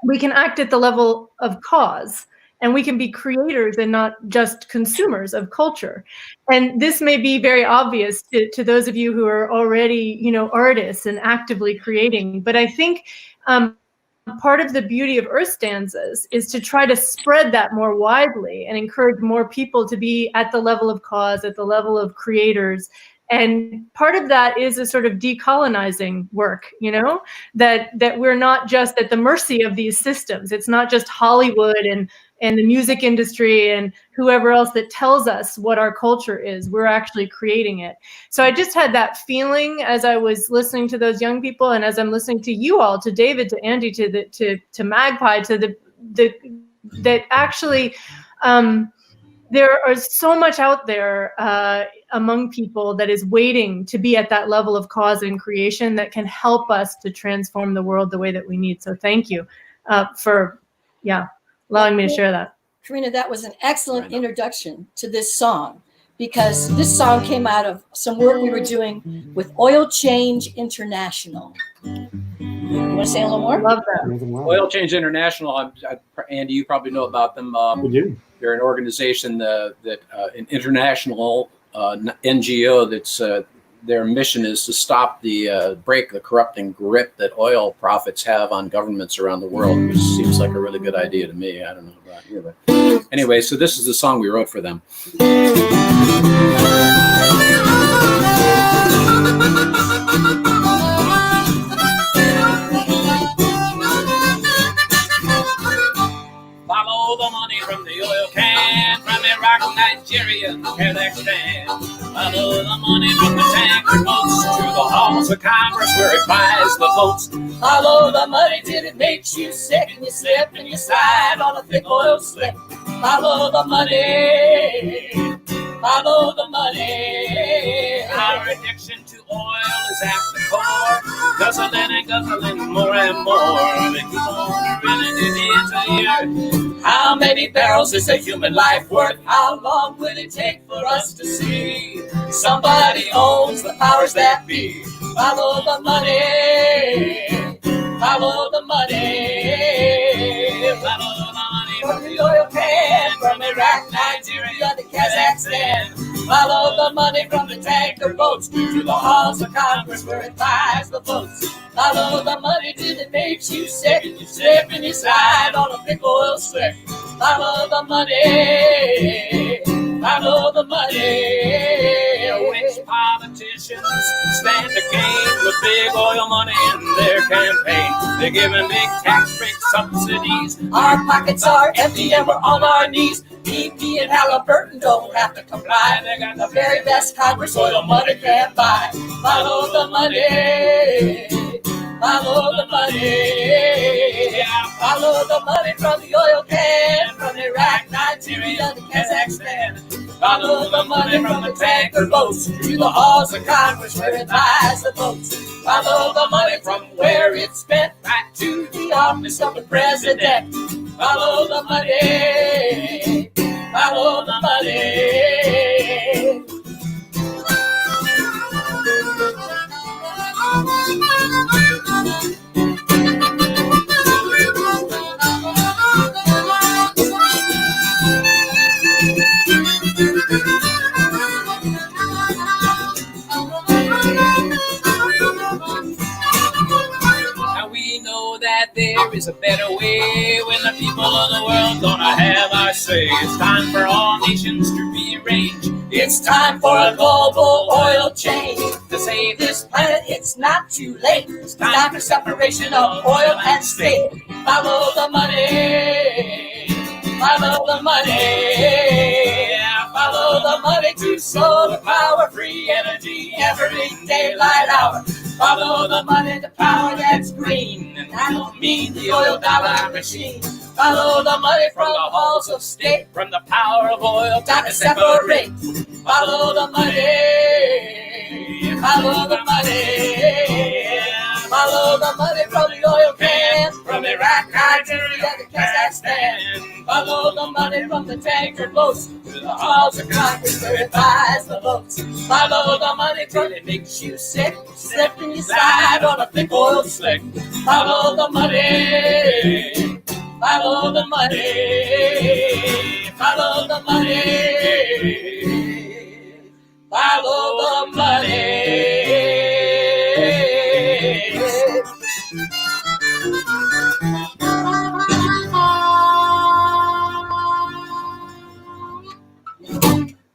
we can act at the level of cause, and we can be creators and not just consumers of culture. And this may be very obvious to those of you who are already, you know, artists and actively creating. But I think Part of the beauty of Earth Stanzas is to try to spread that more widely and encourage more people to be at the level of cause, at the level of creators. And part of that is a sort of decolonizing work, you know, that we're not just at the mercy of these systems. It's not just Hollywood and the music industry and whoever else that tells us what our culture is. We're actually creating it. So I just had that feeling as I was listening to those young people, and as I'm listening to you all, to David, to Andy, to Magpie, to that actually there is so much out there among people that is waiting to be at that level of cause and creation that can help us to transform the world the way that we need. So thank you for allowing me to share that. Karenna, that was an excellent introduction to this song, because this song came out of some work we were doing with Oil Change International. You want to say a little more? Love that. Oil Change International, Andy, you probably know about them. We do. They're an organization an international NGO that's their mission is to stop break the corrupting grip that oil profits have on governments around the world, which seems like a really good idea to me. I don't know about you, but anyway, so this is the song we wrote for them. Follow the money from the oil can, from Iraq, Nigeria, Kazakhstan. Follow the money from the tanker boats to the halls of Congress where it buys the votes. Follow the money till it makes you sick and you slip and you slide on a thick oil slick. Follow the money. Follow the money. Our addiction to oil is at the core. Guzzling and guzzling more and more. They keep on drilling it into the earth. How many barrels is a human life worth? How long will it take for us to see? Somebody owns the powers that be. Follow the money. Follow the money. Follow the money from the oil can, from Iraq, Nigeria, to Kazakhstan. Follow the money from the tanker boats to the halls of Congress where it buys the votes. Follow the money till it makes you sick and you slip and you slide on a big oil slick. Follow the money. Follow the money. Which politicians stand to gain with big oil money in their campaign? They're giving big tax break subsidies. Our pockets are empty and we're on our knees. BP and Halliburton don't have to comply. They got the very best Congress oil money can buy. Follow the money. Follow the money. Yeah, follow the money from the oil can, from Iraq, Nigeria, to Kazakhstan. Follow the money from the tanker boats to the halls of Congress where it buys the votes. Follow the money from where it's spent back to the office of the president. Follow the money. Follow the money. That there is a better way when the people of the world gonna have our say. It's time for all nations to rearrange. It's time for a global oil change. To save this planet, it's not too late. It's time for separation of oil and state. Follow the money. Follow the money. Follow the money to solar power, free energy every daylight hour. Follow the money to power that's green, and I don't mean the oil dollar machine. Follow the money from the halls of state, from the power of oil, time to separate. Follow the money. Follow the money. Follow the money from the oil can, from Iraq, Nigeria, to Kazakhstan. Follow the money from the tanker boats to the halls of Congress where it buys the votes. Follow the money till it makes you sick, slip and you slide on a thick oil slick. Follow the money. Follow the money. Follow the money. Follow the money.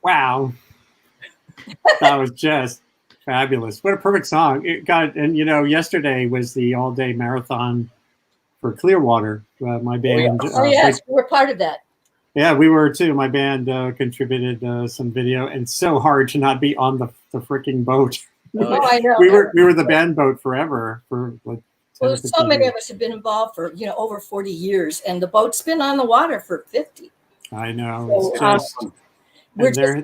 Wow. That was just fabulous. What a perfect song. It got, and yesterday was the all-day marathon for Clearwater. My band. Oh yes, we're part of that. Yeah, we were too. My band contributed some video, and it's so hard to not be on the freaking boat. Oh, I know. We were the band boat forever for like. Well, so many of us have been involved for over 40 years, and the boat's been on the water for 50. I know. So, It's just. we're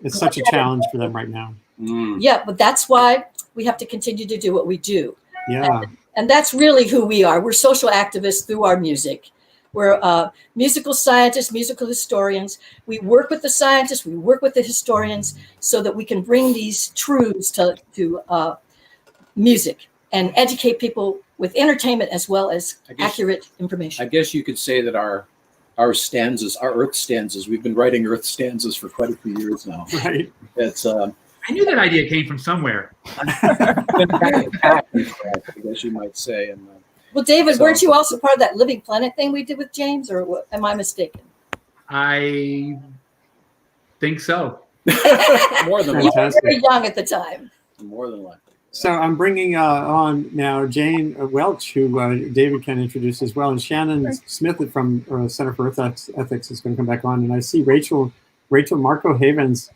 it's such a challenge for them right now. Yeah, but that's why we have to continue to do what we do. Yeah. And that's really who we are. We're social activists through our music. We're musical scientists, musical historians. We work with the scientists, we work with the historians so that we can bring these truths to music and educate people with entertainment as well as accurate information. I guess you could say that our stanzas, our Earth stanzas, we've been writing Earth stanzas for quite a few years now. Right. It's I knew that idea came from somewhere. I guess you might say. And well, David, weren't you also part of that Living Planet thing we did with James, or what, am I mistaken? I think so. More than You were very young at the time. More than likely. So I'm bringing on now Jane Welch, who David can introduce as well, and Shannon Smith from Center for Earth Ethics is going to come back on, and I see Rachel Marco Havens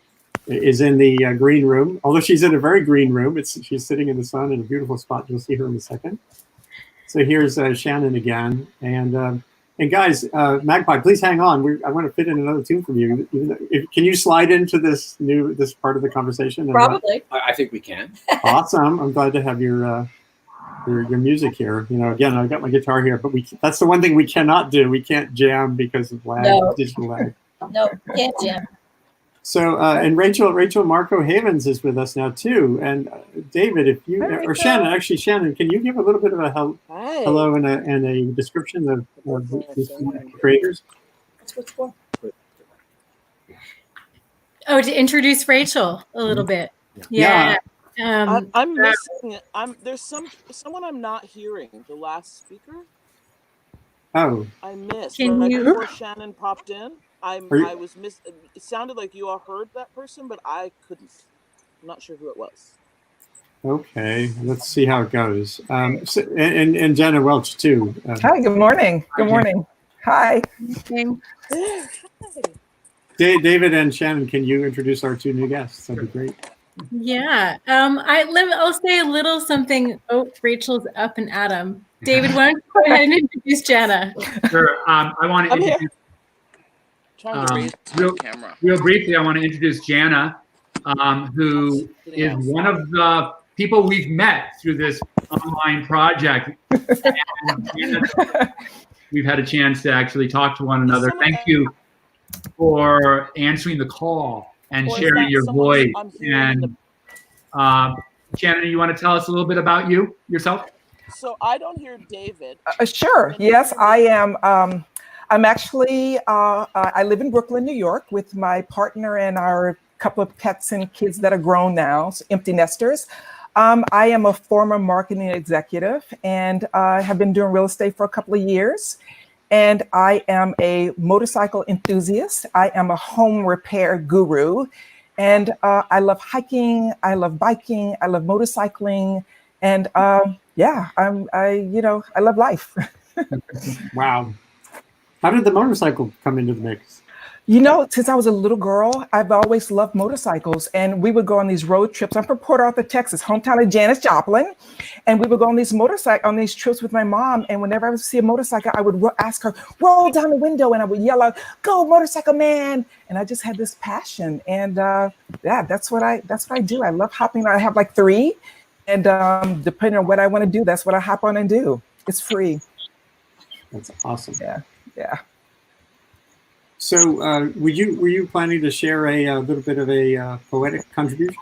is in the green room, although she's in a very green room. She's sitting in the sun in a beautiful spot. You'll see her in a second. So here's Shannon again, and guys, Magpie, please hang on. I want to fit in another tune from you. Can you slide into this part of the conversation? Probably. I think we can. Awesome. I'm glad to have your music here. Again, I've got my guitar here, but that's the one thing we cannot do. We can't jam because of lag, digital lag. No, can't jam. So, and Rachel Marco Havens is with us now too. And David, if you, or Shannon, can you give a little bit of a hello and a description of these creators? That's what's for. Oh, to introduce Rachel a little bit. Yeah. I'm missing it. There's someone I'm not hearing. The last speaker. Oh. I missed. Before Shannon popped in. I was it sounded like you all heard that person, but I couldn't. I'm not sure who it was. Okay, let's see how it goes. So, and Jenna Welch too. Hi, good morning. Good morning. Hi. David and Shannon, can you introduce our two new guests? That'd be great. Yeah. I'll say a little something. Oh, Rachel's up and at 'em. David, why don't you go ahead and introduce Jenna? Sure. I want to introduce. Real briefly, I want to introduce Jana, who is one of the people we've met through this online project. We've had a chance to actually talk to one another. Thank you for answering the call and sharing your voice. And Shannon, you want to tell us a little bit about yourself? So I don't hear David. Sure. Yes, I am. I'm actually, I live in Brooklyn, New York with my partner and our couple of pets and kids that are grown now, so empty nesters. I am a former marketing executive and have been doing real estate for a couple of years. And I am a motorcycle enthusiast. I am a home repair guru. And I love hiking, I love biking, I love motorcycling. And I love life. Wow. How did the motorcycle come into the mix? Since I was a little girl, I've always loved motorcycles, and we would go on these road trips. I'm from Port Arthur, Texas, hometown of Janis Joplin, and we would go on these trips with my mom. And whenever I would see a motorcycle, I would ask her, roll down the window, and I would yell out, "Go, motorcycle man!" And I just had this passion, and that's what I do. I love hopping. I have like 3, and depending on what I want to do, that's what I hop on and do. It's free. That's awesome. Yeah. So, were you planning to share a little bit of a poetic contribution?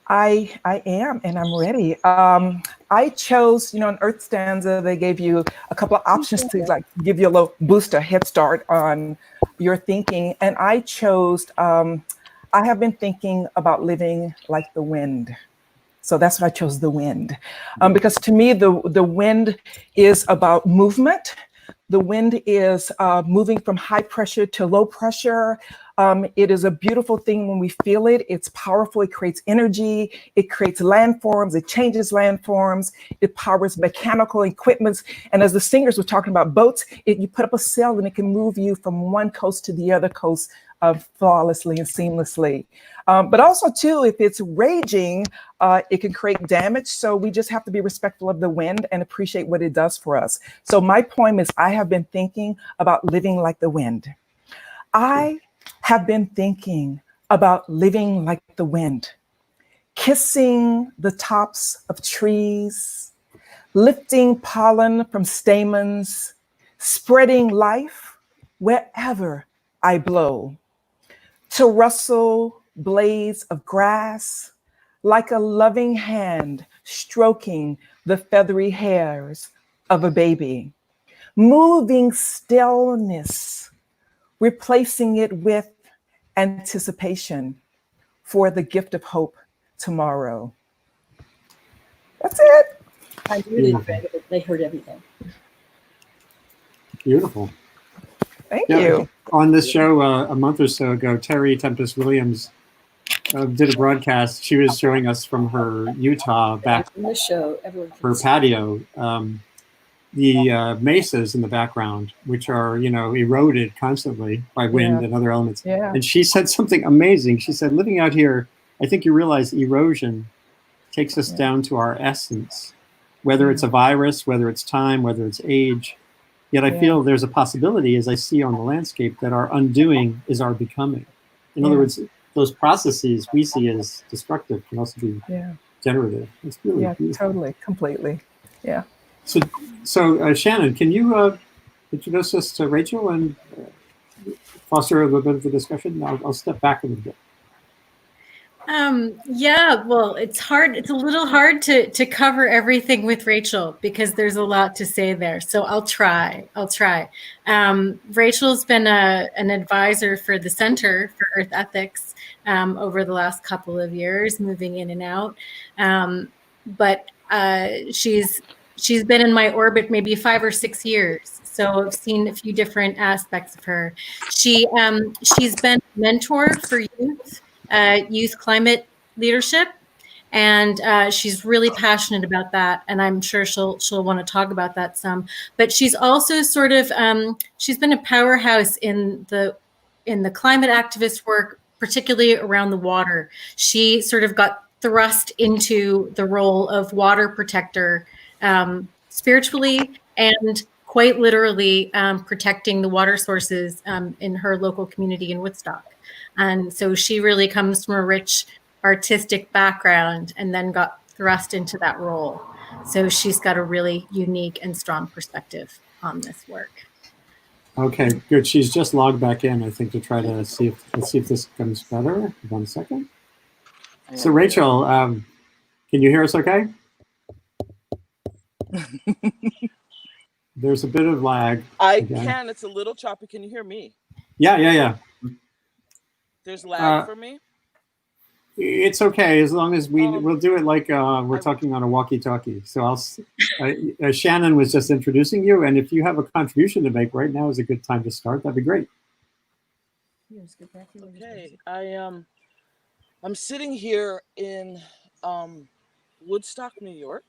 I am, and I'm ready. I chose, an Earth stanza. They gave you a couple of options to give you a little boost, a head start on your thinking, and I chose. I have been thinking about living like the wind. So that's what I chose, the wind. Because to me, the wind is about movement. The wind is moving from high pressure to low pressure. It is a beautiful thing when we feel it. It's powerful. It creates energy. It creates landforms. It changes landforms. It powers mechanical equipment. And as the singers were talking about boats, you put up a sail and it can move you from one coast to the other coast flawlessly and seamlessly. But also, too, if it's raging, it can create damage. So we just have to be respectful of the wind and appreciate what it does for us. So my poem is, I have been thinking about living like the wind. I have been thinking about living like the wind, kissing the tops of trees, lifting pollen from stamens, spreading life wherever I blow, to rustle blades of grass like a loving hand stroking the feathery hairs of a baby, moving stillness, replacing it with anticipation for the gift of hope tomorrow. That's it. I muted, but they heard everything. Beautiful. Thank you. On this show a month or so ago, Terry Tempest Williams did a broadcast. She was showing us from her Utah back in this show, her patio, the mesas in the background, which are, eroded constantly by wind and other elements. Yeah. And she said something amazing. She said, living out here, I think you realize erosion takes us down to our essence, whether it's a virus, whether it's time, whether it's age. Yet I feel there's a possibility, as I see on the landscape, that our undoing is our becoming. In other words, those processes we see as destructive can also be generative. It's really beautiful. Totally, completely. Yeah. So Shannon, can you introduce us to Rachel and foster a little bit of the discussion? I'll step back a little bit. Yeah, well, it's hard. It's a little hard to cover everything with Rachel because there's a lot to say there. So I'll try. Rachel's been an advisor for the Center for Earth Ethics over the last couple of years, moving in and out. But she's been in my orbit maybe 5 or 6 years. So I've seen a few different aspects of her. She's been a mentor for youth climate leadership, and she's really passionate about that. And I'm sure she'll want to talk about that some. But she's also sort of she's been a powerhouse in the climate activist work, particularly around the water. She sort of got thrust into the role of water protector, spiritually and quite literally protecting the water sources in her local community in Woodstock. And so she really comes from a rich artistic background and then got thrust into that role. So she's got a really unique and strong perspective on this work. Okay, good. She's just logged back in, I think, to try to see if this comes better. 1 second. So Rachel, can you hear us okay? There's a bit of lag. I can. It's a little choppy. Can you hear me? Yeah. There's lag for me? It's okay, as long as we'll do it like we're talking on a walkie-talkie. So Shannon was just introducing you, and if you have a contribution to make, right now is a good time to start. That'd be great. Okay, I'm sitting here in Woodstock, New York.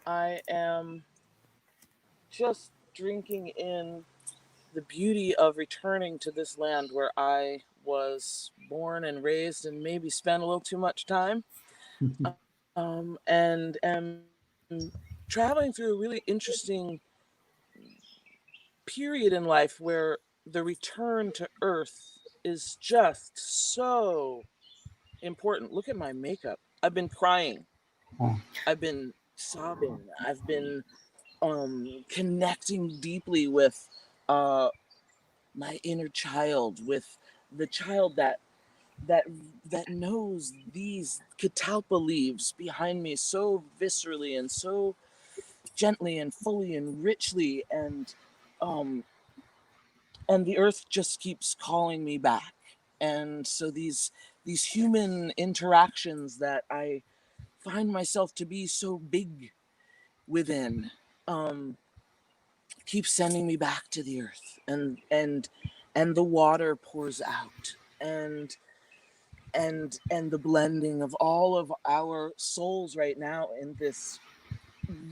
I am just drinking in the beauty of returning to this land where I was born and raised and maybe spent a little too much time, and am traveling through a really interesting period in life where the return to Earth is just so important. Look at my makeup. I've been crying. I've been sobbing. I've been connecting deeply with my inner child, with the child that knows these catalpa leaves behind me so viscerally and so gently and fully and richly, and the earth just keeps calling me back. And so these human interactions that I find myself to be so big within, keeps sending me back to the earth, and the water pours out, and the blending of all of our souls right now in this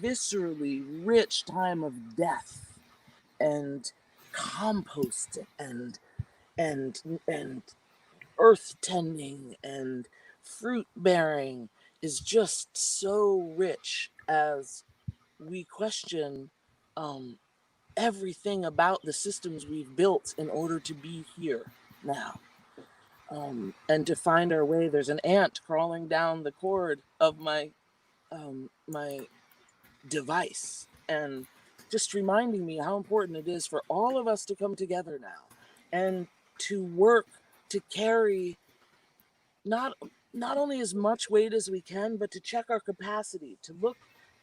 viscerally rich time of death and compost and earth tending and fruit bearing is just so rich as we question everything about the systems we've built in order to be here now, and to find our way. There's an ant crawling down the cord of my my device, and just reminding me how important it is for all of us to come together now and to work to carry not only as much weight as we can, but to check our capacity, to look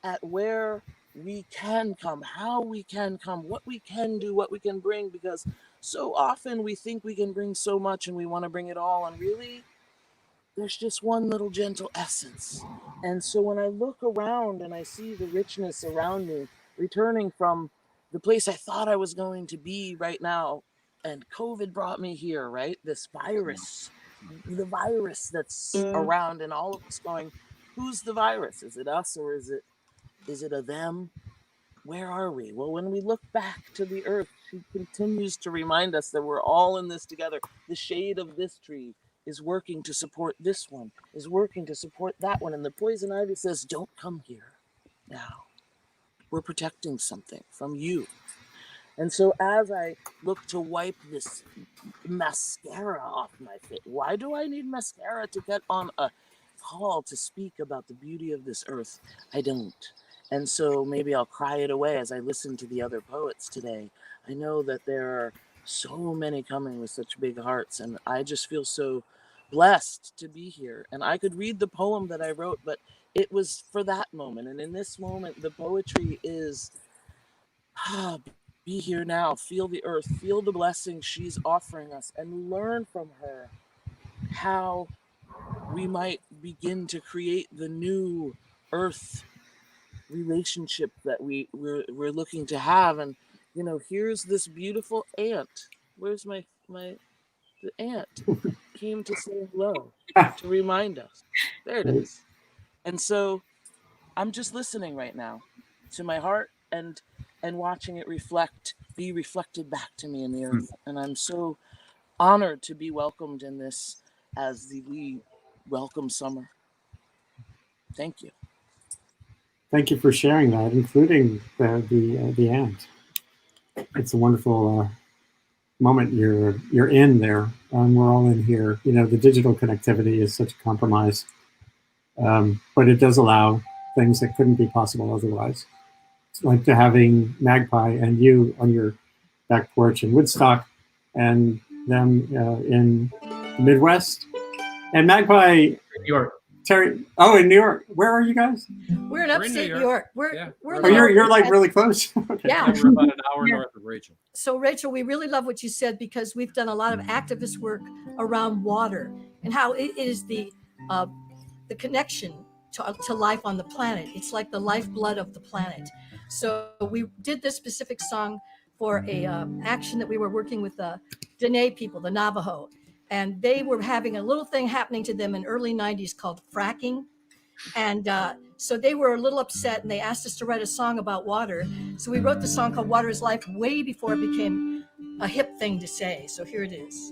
at where we can come, how we can come, what we can do, what we can bring, because so often we think we can bring so much and we want to bring it all, and really there's just one little gentle essence. And so when I look around and I see the richness around me, returning from the place I thought I was going to be right now, and COVID brought me here, right? This virus, the virus that's around, and all of us going, who's the virus? Is it us, or is it a them? Where are we? Well, when we look back to the earth, she continues to remind us that we're all in this together. The shade of this tree is working to support this one, is working to support that one. And the poison ivy says, don't come here now. We're protecting something from you. And so as I look to wipe this mascara off my face, why do I need mascara to get on a call to speak about the beauty of this earth? I don't. And so maybe I'll cry it away as I listen to the other poets today. I know that there are so many coming with such big hearts, and I just feel so blessed to be here. And I could read the poem that I wrote, but it was for that moment. And in this moment, the poetry is, be here now, feel the earth, feel the blessing she's offering us, and learn from her how we might begin to create the new earth relationship that we're looking to have. And you know, here's this beautiful ant. Where's the ant came to say hello, to remind us. There it is. And so I'm just listening right now to my heart and watching it be reflected back to me in the earth. And I'm so honored to be welcomed in this as we welcome summer. Thank you. Thank you for sharing that, including the ant. It's a wonderful moment you're in there, and we're all in here. You know, the digital connectivity is such a compromise, but it does allow things that couldn't be possible otherwise. It's like to having Magpie and you on your back porch in Woodstock, and them in the Midwest, and Magpie. New York. Terry, in New York. Where are you guys? We're in upstate New York. We're you're like really close. Okay. Yeah, we're about an hour north of Rachel. So Rachel, we really love what you said, because we've done a lot of activist work around water and how it is the connection to life on the planet. It's like the lifeblood of the planet. So we did this specific song for a action that we were working with the Dene people, the Navajo. And they were having a little thing happening to them in early 90s called fracking. And so they were a little upset, and they asked us to write a song about water. So we wrote the song called Water is Life way before it became a hip thing to say. So here it is.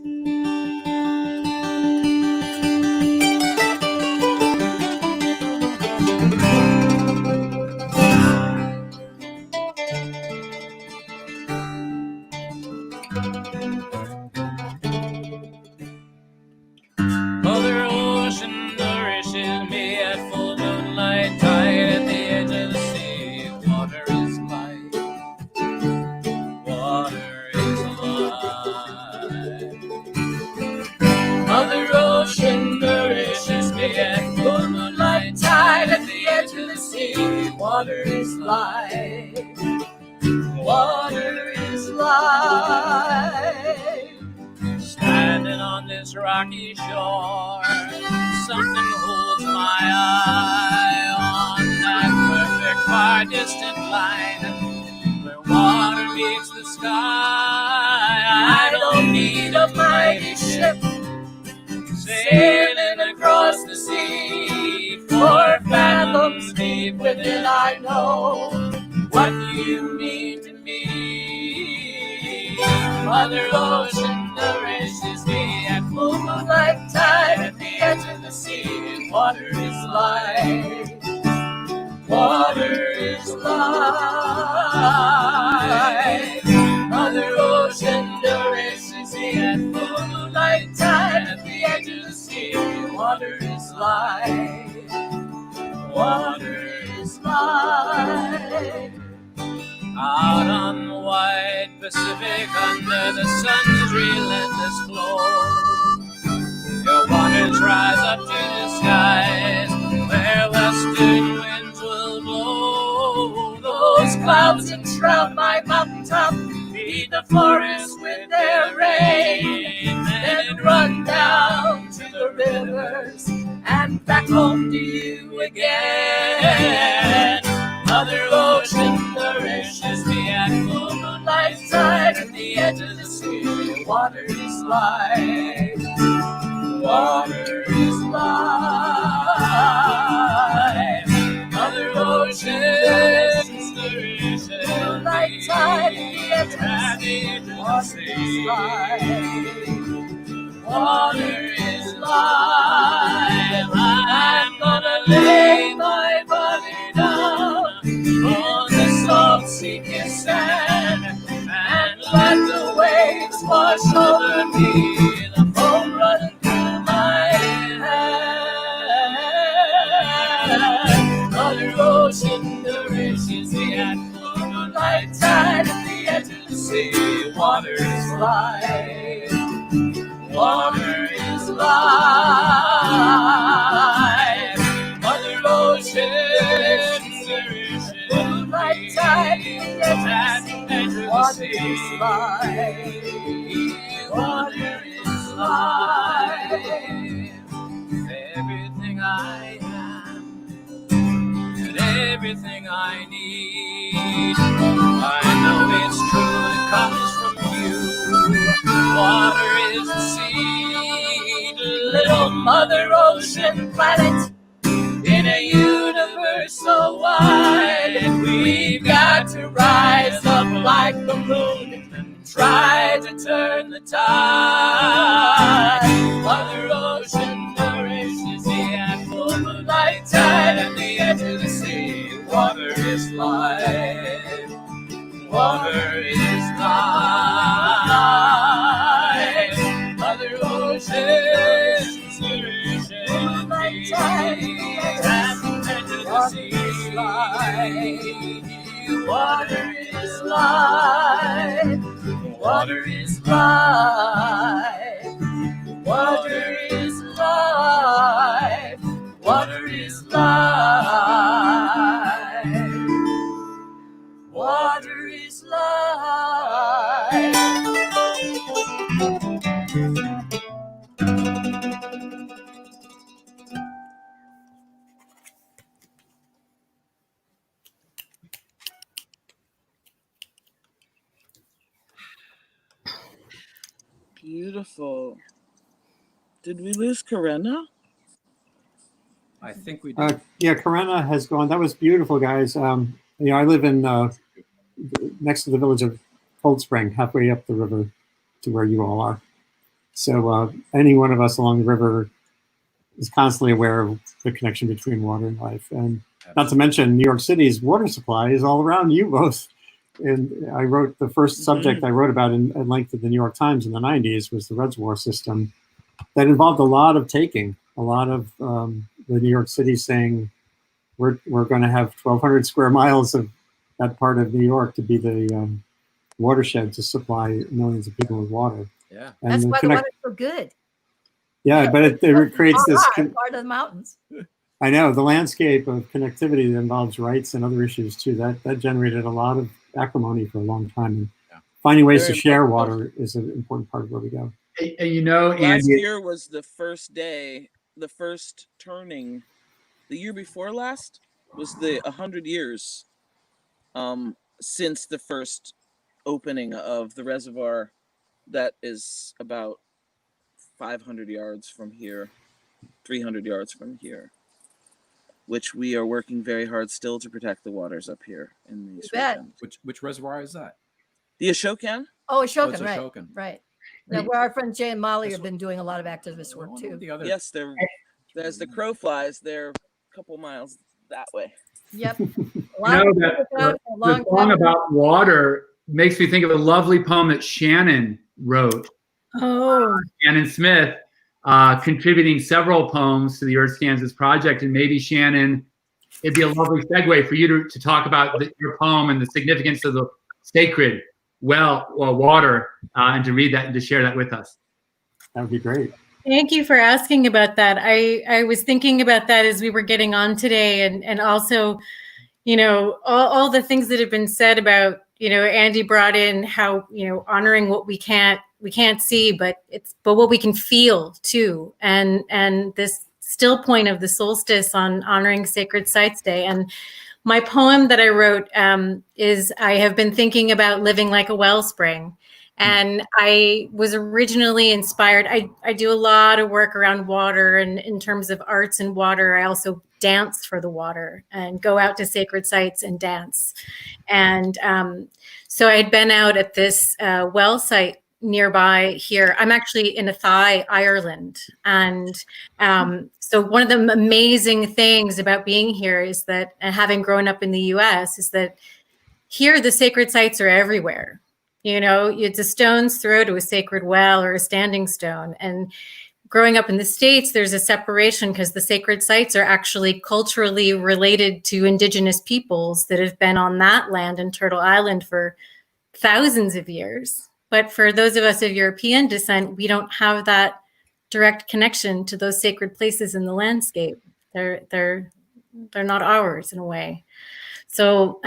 Mother Ocean nourishes me at full moonlight tide at the edge of the sea. Water is life. Water is life. Mother Ocean nourishes me at full moonlight tide at the edge of the sea. Water is life. Water is life. Standing on this rocky shore, something holds my eye. far distant line where water meets the sky. I don't need a mighty ship sailing across the sea. 4 fathoms deep within I know what you mean to me. Mother Ocean nourishes me at full moonlight tide at the edge of the sea. Water is life. Water is life. Mother Ocean nourishes me at full moonlight tide at the edge of the sea. Water is life. Water is life. Out on the wide Pacific, under the sun's relentless glow, your waters rise up to the skies, where western winds will blow. Those clouds enshroud my mountaintop, feed the forest with their rain, then run down to the rivers and back home to you again. Mother Ocean nourishes me at full moonlight tide at the edge of the sea. Water is life. Water is life. Mother Ocean nourishes me moonlight tide at the edge of the sea. Water is life. I'm gonna lay my body down on the salt sea sand and let the waves wash over me, the foam running through my hand. Mother Ocean nourishes me at full moonlight tide at the edge of the sea. Water is life. Water is life. Mother Ocean nourishes moonlight tide at the edge of the sea. Water is life. Everything I am and everything I need, I know it's true, it comes from you. Water is the seed, little Mother Ocean planet in a universe so wide. We've got to rise up like the moon and try to turn the tide. Mother Ocean nourishes me at full moonlight tide at the edge of the sea. Water is life. Water is life. Mother Ocean nourishes me at the edge of the sea. Water is life. Water is life. Water is life. Water is life. Water is life. Beautiful. Did we lose Karenna? I think we did. Yeah, Karenna has gone. That was beautiful, guys. I live in next to the village of Cold Spring, halfway up the river to where you all are. So any one of us along the river is constantly aware of the connection between water and life. And not to mention, New York City's water supply is all around you both. And I wrote the first subject I wrote about at length in the New York Times in the 90s was the reservoir system that involved a lot of taking, a lot of the New York City saying, we're going to have 1,200 square miles of that part of New York to be the watershed to supply millions of people with water. Yeah, and that's why the water's so good. Yeah, but it creates this part of the mountains. I know the landscape of connectivity that involves rights and other issues too. That generated a lot of acrimony for a long time. And finding ways to share water is an important part of where we go. And you know, last Andy, year was the first day, the first turning. The year before last was the 100 years since the first opening of the reservoir that is about 500 yards from here, 300 yards from here, which we are working very hard still to protect the waters up here in these regions. Which reservoir is that? The Ashokan? Oh, Ashokan, it's right. Ashokan. Right. Yeah, where our friend Jay and Molly have been doing a lot of activist work too. Yes, they're as the crow flies, they're a couple miles that way. Yep. You know that the song about water makes me think of a lovely poem that Shannon wrote. Oh. Shannon Smith, contributing several poems to the Earth Stanzas project. And maybe, Shannon, it'd be a lovely segue for you to talk about your poem and the significance of the sacred water, and to read that and to share that with us. That would be great. Thank you for asking about that. I was thinking about that as we were getting on today, and also, you know, all the things that have been said about, you know, Andy brought in how, you know, honoring what we can't see, but what we can feel too, and this still point of the solstice on honoring Sacred Sites Day. And my poem that I wrote is I have been thinking about living like a wellspring. And I was originally inspired. I do a lot of work around water, and in terms of arts and water, I also dance for the water and go out to sacred sites and dance. And so I had been out at this well site nearby here. I'm actually in Athy, Ireland. And so one of the amazing things about being here is that, and having grown up in the US, is that here the sacred sites are everywhere. You know, it's a stone's throw to a sacred well or a standing stone. And growing up in the States, there's a separation because the sacred sites are actually culturally related to indigenous peoples that have been on that land in Turtle Island for thousands of years. But for those of us of European descent, we don't have that direct connection to those sacred places in the landscape. They're not ours in a way. So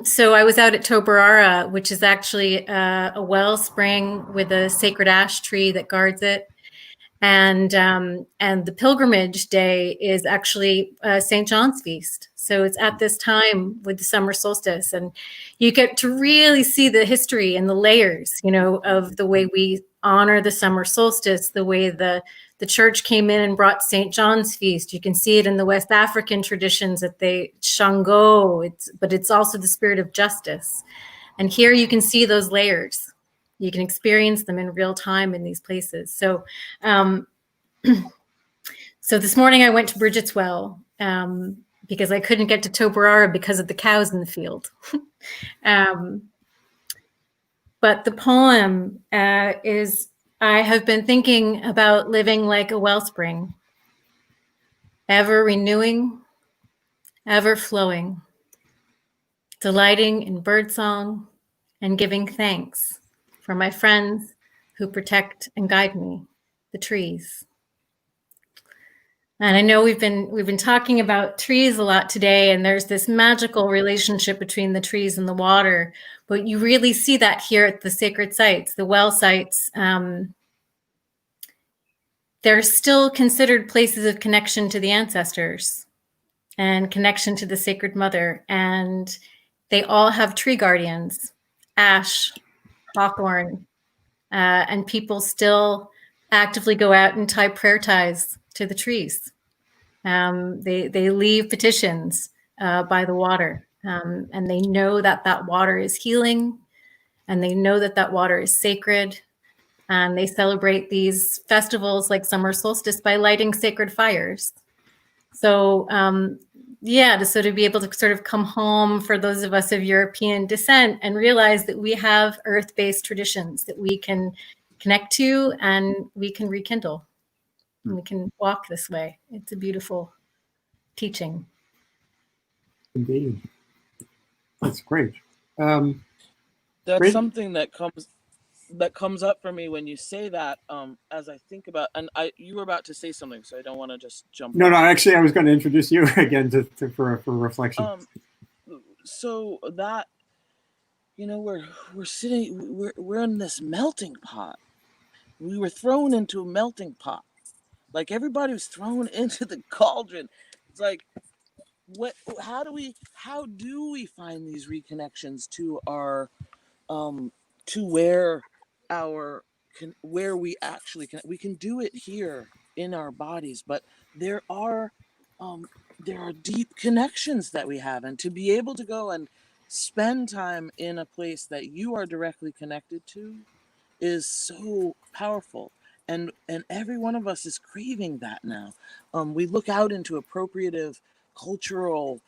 so I was out at Tobarara, which is actually a wellspring with a sacred ash tree that guards it. And the pilgrimage day is actually St. John's feast. So it's at this time with the summer solstice, and you get to really see the history and the layers, you know, of the way we honor the summer solstice, the way the church came in and brought St. John's feast. You can see it in the West African traditions that they Shango, but it's also the spirit of justice. And here you can see those layers. You can experience them in real time in these places. So, so this morning I went to Bridget's Well because I couldn't get to Tobarara because of the cows in the field. But the poem is, I have been thinking about living like a wellspring, ever renewing, ever flowing, delighting in birdsong and giving thanks for my friends who protect and guide me, the trees. And I know we've been talking about trees a lot today, and there's this magical relationship between the trees and the water, but you really see that here at the sacred sites, the well sites. They're still considered places of connection to the ancestors and connection to the Sacred Mother. And they all have tree guardians, ash, hawthorn, and people still actively go out and tie prayer ties to the trees. They leave petitions by the water, and they know that that water is healing, and they know that that water is sacred. And they celebrate these festivals like summer solstice by lighting sacred fires. So so to be able to sort of come home for those of us of European descent and realize that we have earth-based traditions that we can connect to and we can rekindle. And we can walk this way. It's a beautiful teaching. Indeed. That's great. That's great. something that comes up for me when you say that, as I think about, and you were about to say something, so I don't want to just jump. No, actually, I was going to introduce you again for reflection. So that, you know, we're sitting, we're in this melting pot. We were thrown into a melting pot, like everybody was thrown into the cauldron. It's like how do we find these reconnections to our to where we actually can? We can do it here in our bodies, but there are deep connections that we have, and to be able to go and spend time in a place that you are directly connected to is so powerful. And every one of us is craving that now. We look out into appropriative cultural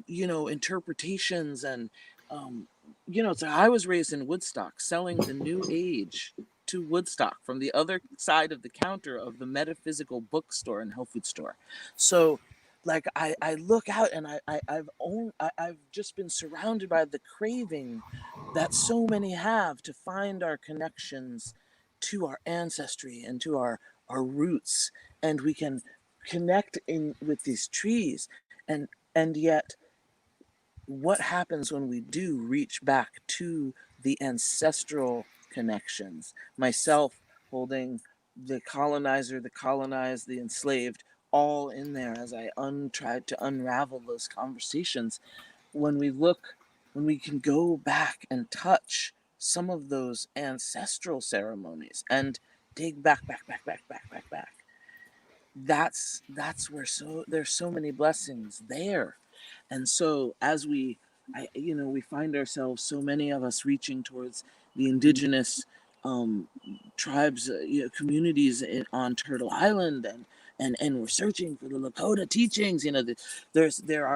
interpretations, and so I was raised in Woodstock, selling the new age to Woodstock from the other side of the counter of the metaphysical bookstore and health food store. So like I look out, and I've just been surrounded by the craving that so many have to find our connections to our ancestry and to our roots, and we can connect in with these trees, and yet what happens when we do reach back to the ancestral connections? Myself holding the colonizer, the colonized, the enslaved, all in there as I tried to unravel those conversations. When we can go back and touch some of those ancestral ceremonies and dig back, that's where there's so many blessings there. And so as we find ourselves, so many of us, reaching towards the indigenous tribes, communities on Turtle Island, and we're searching for the Lakota teachings. There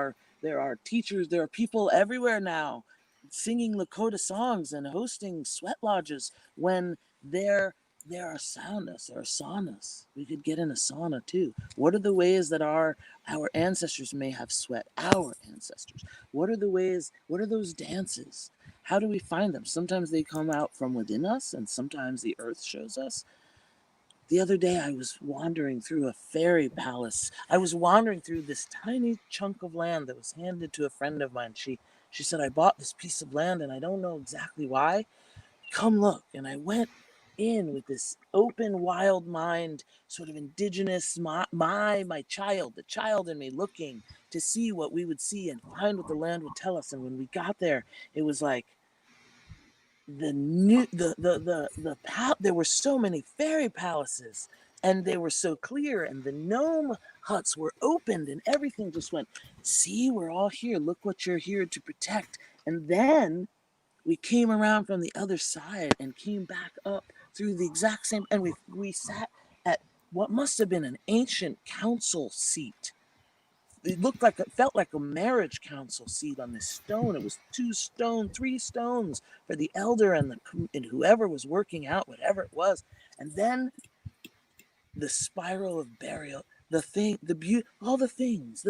are teachers, there are people everywhere now singing Lakota songs and hosting sweat lodges when there are saunas, there are saunas. We could get in a sauna too. What are the ways that our ancestors may have sweat? Our ancestors. What are those dances? How do we find them? Sometimes they come out from within us, and sometimes the earth shows us. The other day I was wandering through a fairy palace. I was wandering through this tiny chunk of land that was handed to a friend of mine. She said, I bought this piece of land and I don't know exactly why. Come look. And I went in with this open, wild mind, sort of indigenous, my child, the child in me, looking to see what we would see and find what the land would tell us. And when we got there, it was like there were so many fairy palaces, and they were so clear, and the gnome huts were opened, and everything just went, see, we're all here. Look what you're here to protect. And then we came around from the other side and came back up through the exact same, and we sat at what must have been an ancient council seat. It felt like a marriage council seat on this stone. It was 3 stones for the elder and whoever was working out whatever it was. And then the spiral of burial, all the things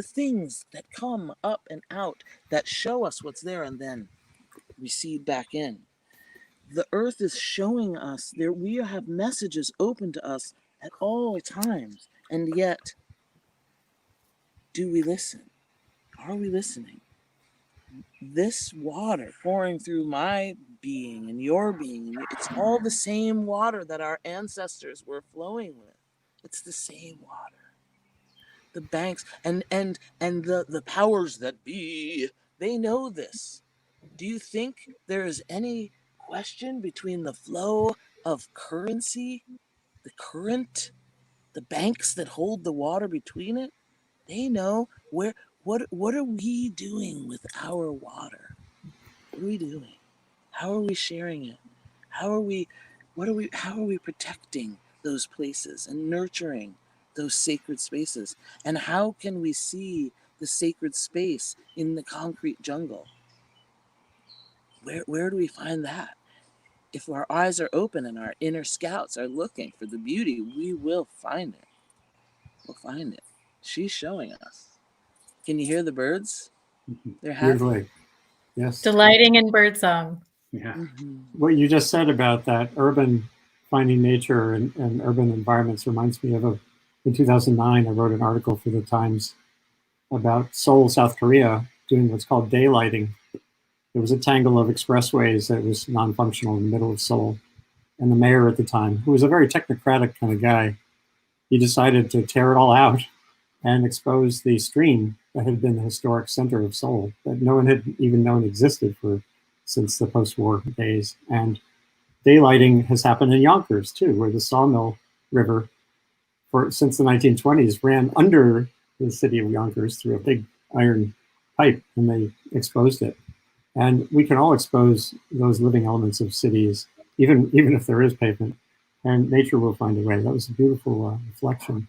that come up and out that show us what's there and then recede back in. The earth is showing us there. We have messages open to us at all times, and yet, do we listen? Are we listening? This water pouring through my being and your being, it's all the same water that our ancestors were flowing with. It's the same water. The banks and the powers that be, they know this. Do you think there is any question between the flow of currency, the current, the banks that hold the water between it? They know what are we doing with our water? What are we doing? How are we sharing it? How are we protecting those places and nurturing those sacred spaces? And how can we see the sacred space in the concrete jungle? Where do we find that? If our eyes are open and our inner scouts are looking for the beauty, we will find it. We'll find it. She's showing us. Can you hear the birds? They're happy. Beautifully. Yes. Delighting in birdsong. Yeah. What you just said about that urban finding nature and urban environments reminds me of in 2009, I wrote an article for the Times about Seoul, South Korea, doing what's called daylighting. There was a tangle of expressways that was non-functional in the middle of Seoul. And the mayor at the time, who was a very technocratic kind of guy, he decided to tear it all out and exposed the stream that had been the historic center of Seoul that no one had even known existed since the post-war days. And daylighting has happened in Yonkers too, where the Sawmill River since the 1920s ran under the city of Yonkers through a big iron pipe, and they exposed it. And we can all expose those living elements of cities, even if there is pavement, and nature will find a way. That was a beautiful reflection.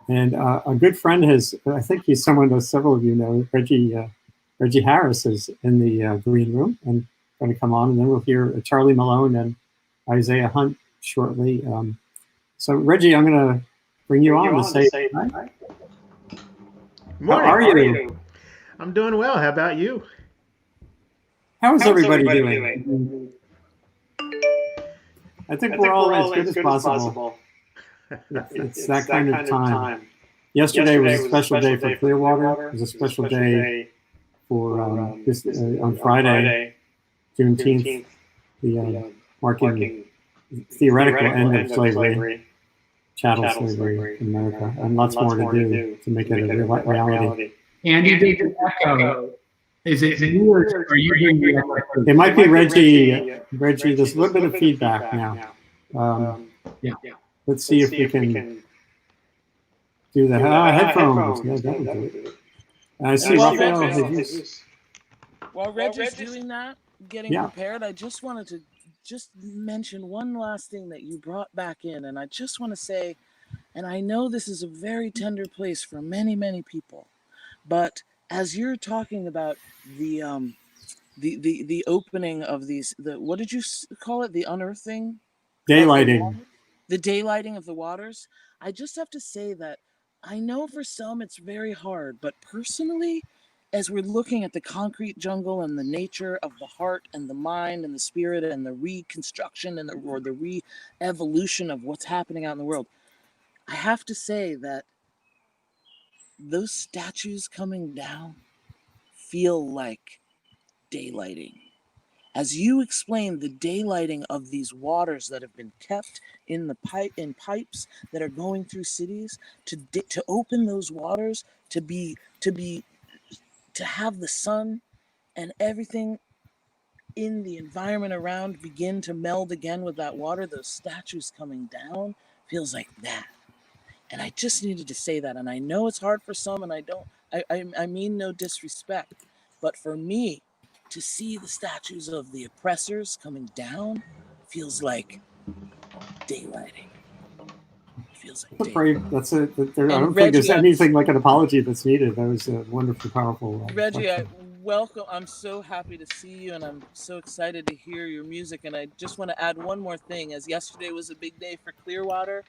And a good friend I think he's someone that several of you know, Reggie Harris is in the green room and going to come on, and then we'll hear Charlie Malone and Isaiah Hunt shortly. So Reggie, I'm going to bring you on to say hi. How are you? I'm doing well. How about you? How's everybody doing? I think we're all as good as possible. It's that kind of time. Yesterday was a special day for Clearwater. It was a special day for on Friday, Juneteenth, the marking theoretical end of slavery, chattel slavery in America, and lots more to do to make it a real reality. Andy, there's an echo. Is it you or are you doing the echo? It might be Reggie. Reggie, there's a little bit of feedback now. Yeah. Let's see if we can do the headphones. Yeah, that would do it. I see Raphael. While Reggie's doing that, getting prepared, I just wanted to mention one last thing that you brought back in, and I just want to say, and I know this is a very tender place for many, many people, but as you're talking about the opening of these, what did you call it? The unearthing? Daylighting. The daylighting of the waters. I just have to say that I know for some it's very hard, but personally, as we're looking at the concrete jungle and the nature of the heart and the mind and the spirit and the reconstruction and the re-evolution of what's happening out in the world, I have to say that those statues coming down feel like daylighting. As you explain the daylighting of these waters that have been kept in pipes that are going through cities, to open those waters, to have the sun and everything in the environment around begin to meld again with that water, those statues coming down feels like that. And I just needed to say that. And I know it's hard for some, and I mean no disrespect, but for me, to see the statues of the oppressors coming down feels like daylighting. Feels like daylighting. I don't think there's anything like an apology that's needed. That was a wonderfully powerful. Reggie, welcome. I'm so happy to see you, and I'm so excited to hear your music. And I just want to add one more thing. As yesterday was a big day for Clearwater,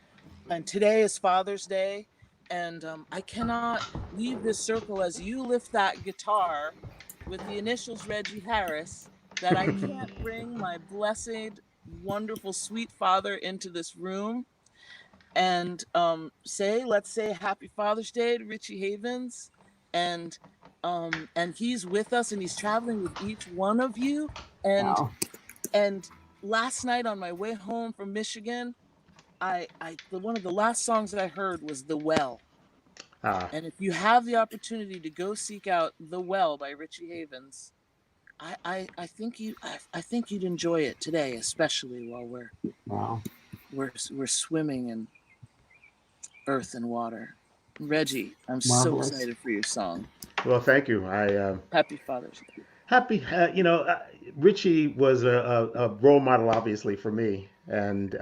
and today is Father's Day, and I cannot leave this circle as you lift that guitar with the initials Reggie Harris, that I can't bring my blessed, wonderful, sweet father into this room and let's say Happy Father's Day to Richie Havens, and he's with us and he's traveling with each one of you. And wow. And last night on my way home from Michigan, one of the last songs that I heard was The Well. And if you have the opportunity to go seek out The Well by Richie Havens, I think you'd enjoy it today, especially while we're swimming in earth and water. Reggie, I'm Marvelous. So excited for your song. Well, thank you. Happy Father's Day. Happy, Richie was a role model, obviously, for me, and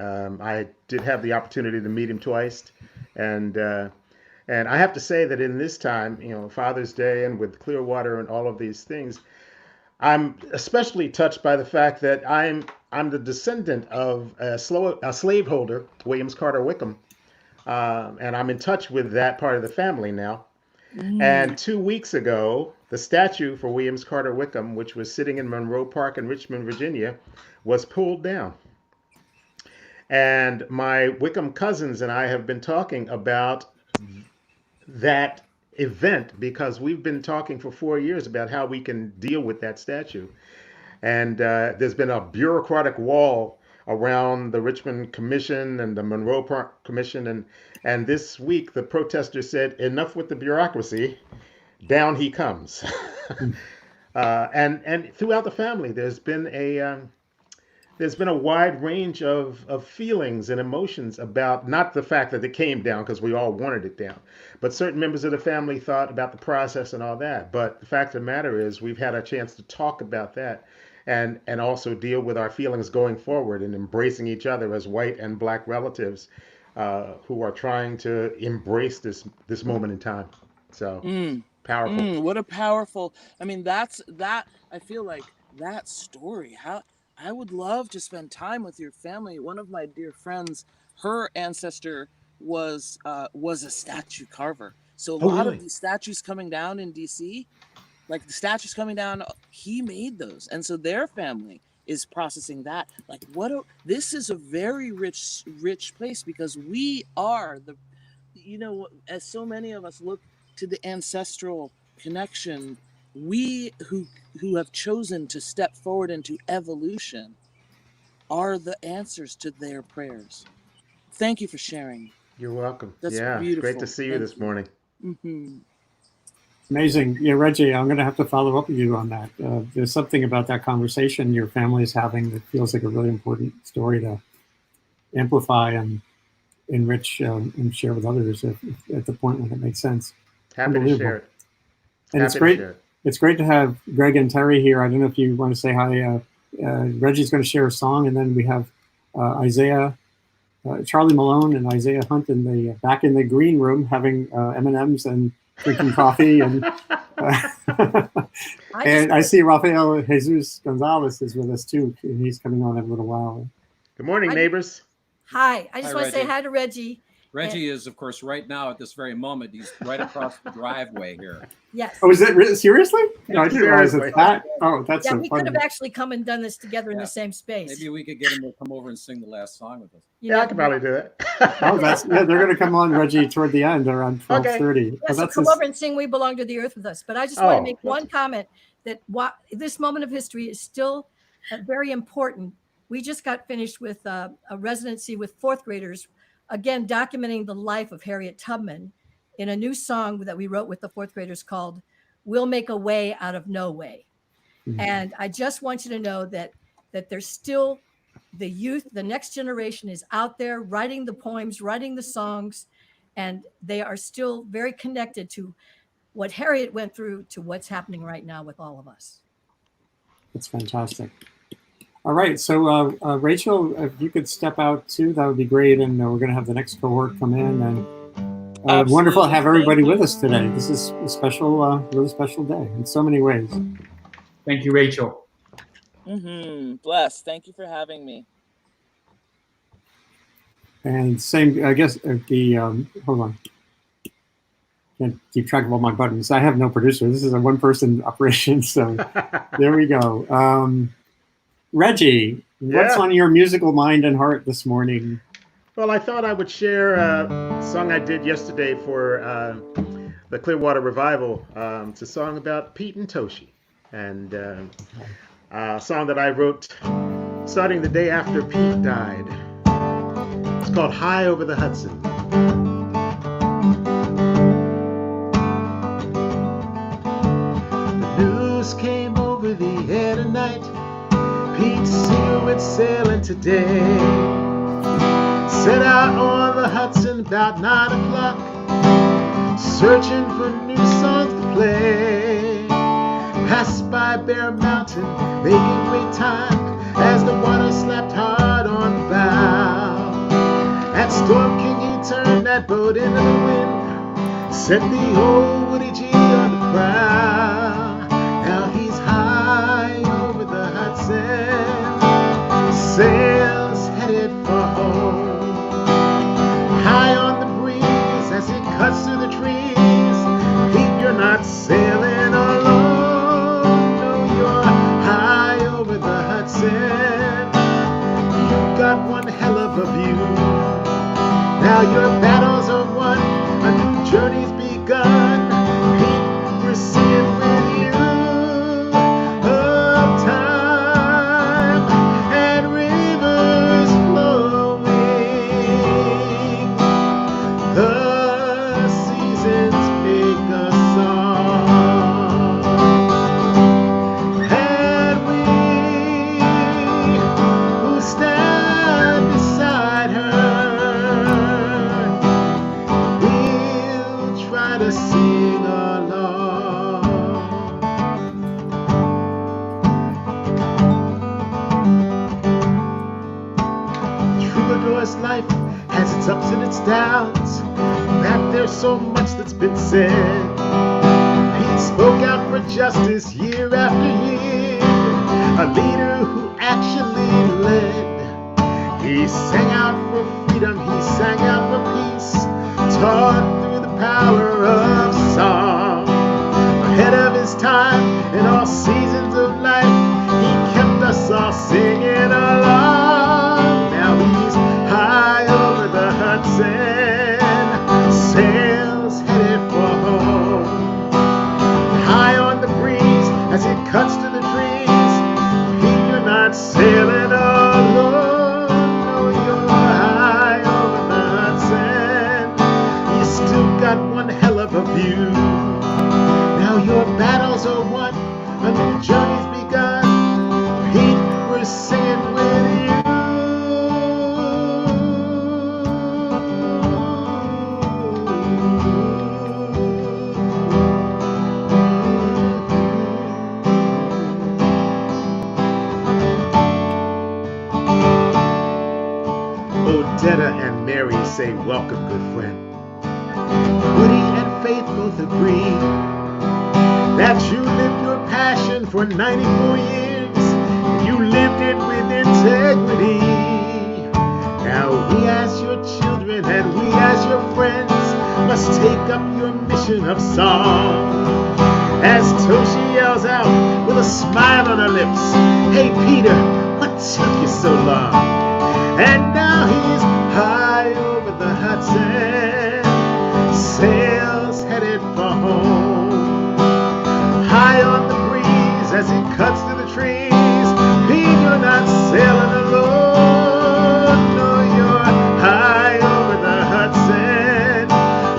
I did have the opportunity to meet him twice, and I have to say that in this time, Father's Day and with Clearwater and all of these things, I'm especially touched by the fact that I'm the descendant of a slaveholder, Williams Carter Wickham, and I'm in touch with that part of the family now. And 2 weeks ago, the statue for Williams Carter Wickham, which was sitting in Monroe Park in Richmond, Virginia, was pulled down. And my Wickham cousins and I have been talking about that event because we've been talking for 4 years about how we can deal with that statue. And there's been a bureaucratic wall around the Richmond Commission and the Monroe Commission. And this week, the protesters said, enough with the bureaucracy, down he comes. And throughout the family, there's been a wide range of feelings and emotions about not the fact that it came down, because we all wanted it down, but certain members of the family thought about the process and all that. But the fact of the matter is, we've had a chance to talk about that and also deal with our feelings going forward and embracing each other as white and black relatives who are trying to embrace this moment in time. So powerful. What a powerful, I mean, I feel like that story, I would love to spend time with your family. One of my dear friends, her ancestor was a statue carver. So a lot of these statues coming down in DC, like the statues coming down, he made those. And so their family is processing that. Like, this is a very rich place, because we are as so many of us look to the ancestral connection, we who have chosen to step forward into evolution are the answers to their prayers. Thank you for sharing. You're welcome. That's It's beautiful. great to see you this morning. Mm-hmm. Amazing. Yeah, Reggie, I'm going to have to follow up with you on that. There's something about that conversation your family is having that feels like a really important story to amplify and enrich and share with others at the point when it makes sense. Happy to share it. And it's great. It's great to have Greg and Terry here. I don't know if you want to say hi. Reggie's going to share a song, and then we have Isaiah, Charlie Malone, and Isaiah Hunt back in the green room having M&Ms and drinking coffee. And and I see Rafael Jesus Gonzalez is with us too, and he's coming on in a little while. Good morning, neighbors. Hi, I just want to say hi to Reggie. Reggie is, of course, right now at this very moment. He's right across the driveway here. Yes. Oh, is it seriously? No, I didn't realize it's that. Oh, that's so we funny. could have actually come and done this together in the same space. Maybe we could get him to come over and sing the last song with us. I could probably do it. Oh, they're going to come on, Reggie, toward the end around 12:30. Yes, so come over and sing "We Belong to the Earth" with us. But I just want to make one comment that this moment of history is still very important. We just got finished with a residency with fourth graders, again, documenting the life of Harriet Tubman in a new song that we wrote with the fourth graders called "We'll Make a Way Out of No Way." Mm-hmm. And I just want you to know that there's still the youth, the next generation is out there writing the poems, writing the songs, and they are still very connected to what Harriet went through, to what's happening right now with all of us. That's fantastic. All right, so Rachel, if you could step out too, that would be great. And we're going to have the next cohort come in. And wonderful to have everybody with us today. This is a special, really special day in so many ways. Thank you, Rachel. Blessed. Thank you for having me. And same, I guess, hold on. Can't keep track of all my buttons. I have no producer. This is a one-person operation, so there we go. Reggie, what's on your musical mind and heart this morning? Well, I thought I would share a song I did yesterday for the Clearwater Revival. It's a song about Pete and Toshi, and a song that I wrote starting the day after Pete died. It's called High Over the Hudson. The news came over the air tonight. Pete's seal went sailing today. Set out on the Hudson about 9 o'clock, searching for new songs to play. Passed by Bear Mountain, making great time as the water slapped hard on the bow. At Storm King he turned that boat into the wind, set the old Woody G on the prow. Now he's high over the Hudson, sails headed for home. High on the breeze as it cuts through the trees. Pete, you're not sailing alone. No, you're high over the Hudson. You've got one hell of a view. Now your battles are won, a new journey's begun. Pete, we're singing with you of time and rivers this life has its ups and its downs, that there's so much that's been said. He spoke out for justice year after year, a leader who actually led. He sang out for freedom, he sang out for peace, taught through the power of song. Ahead of his time in all seasons of life, he kept us all singing along. Now he's high over the Hudson, sails headed for home. High on the breeze as it cuts to the trees, you're not sailing alone. No, you're high over the Hudson. You still got one hell of a view. Now your battles are won, a new journey's begun. Pete, we're singing with you. Odetta and Mary say, welcome, good friend. Woody and Faith both agree that you lived your passion for 94 years, and you lived it with integrity. Now we as your children and we as your friends must take up your mission of song. As Toshi yells out with a smile on her lips, hey Peter, what took you so long? And now he's high over the Hudson, sails headed for home. High on the breeze as he cuts through the trees, Pete, you're not sailing alone. No, you're high over the Hudson.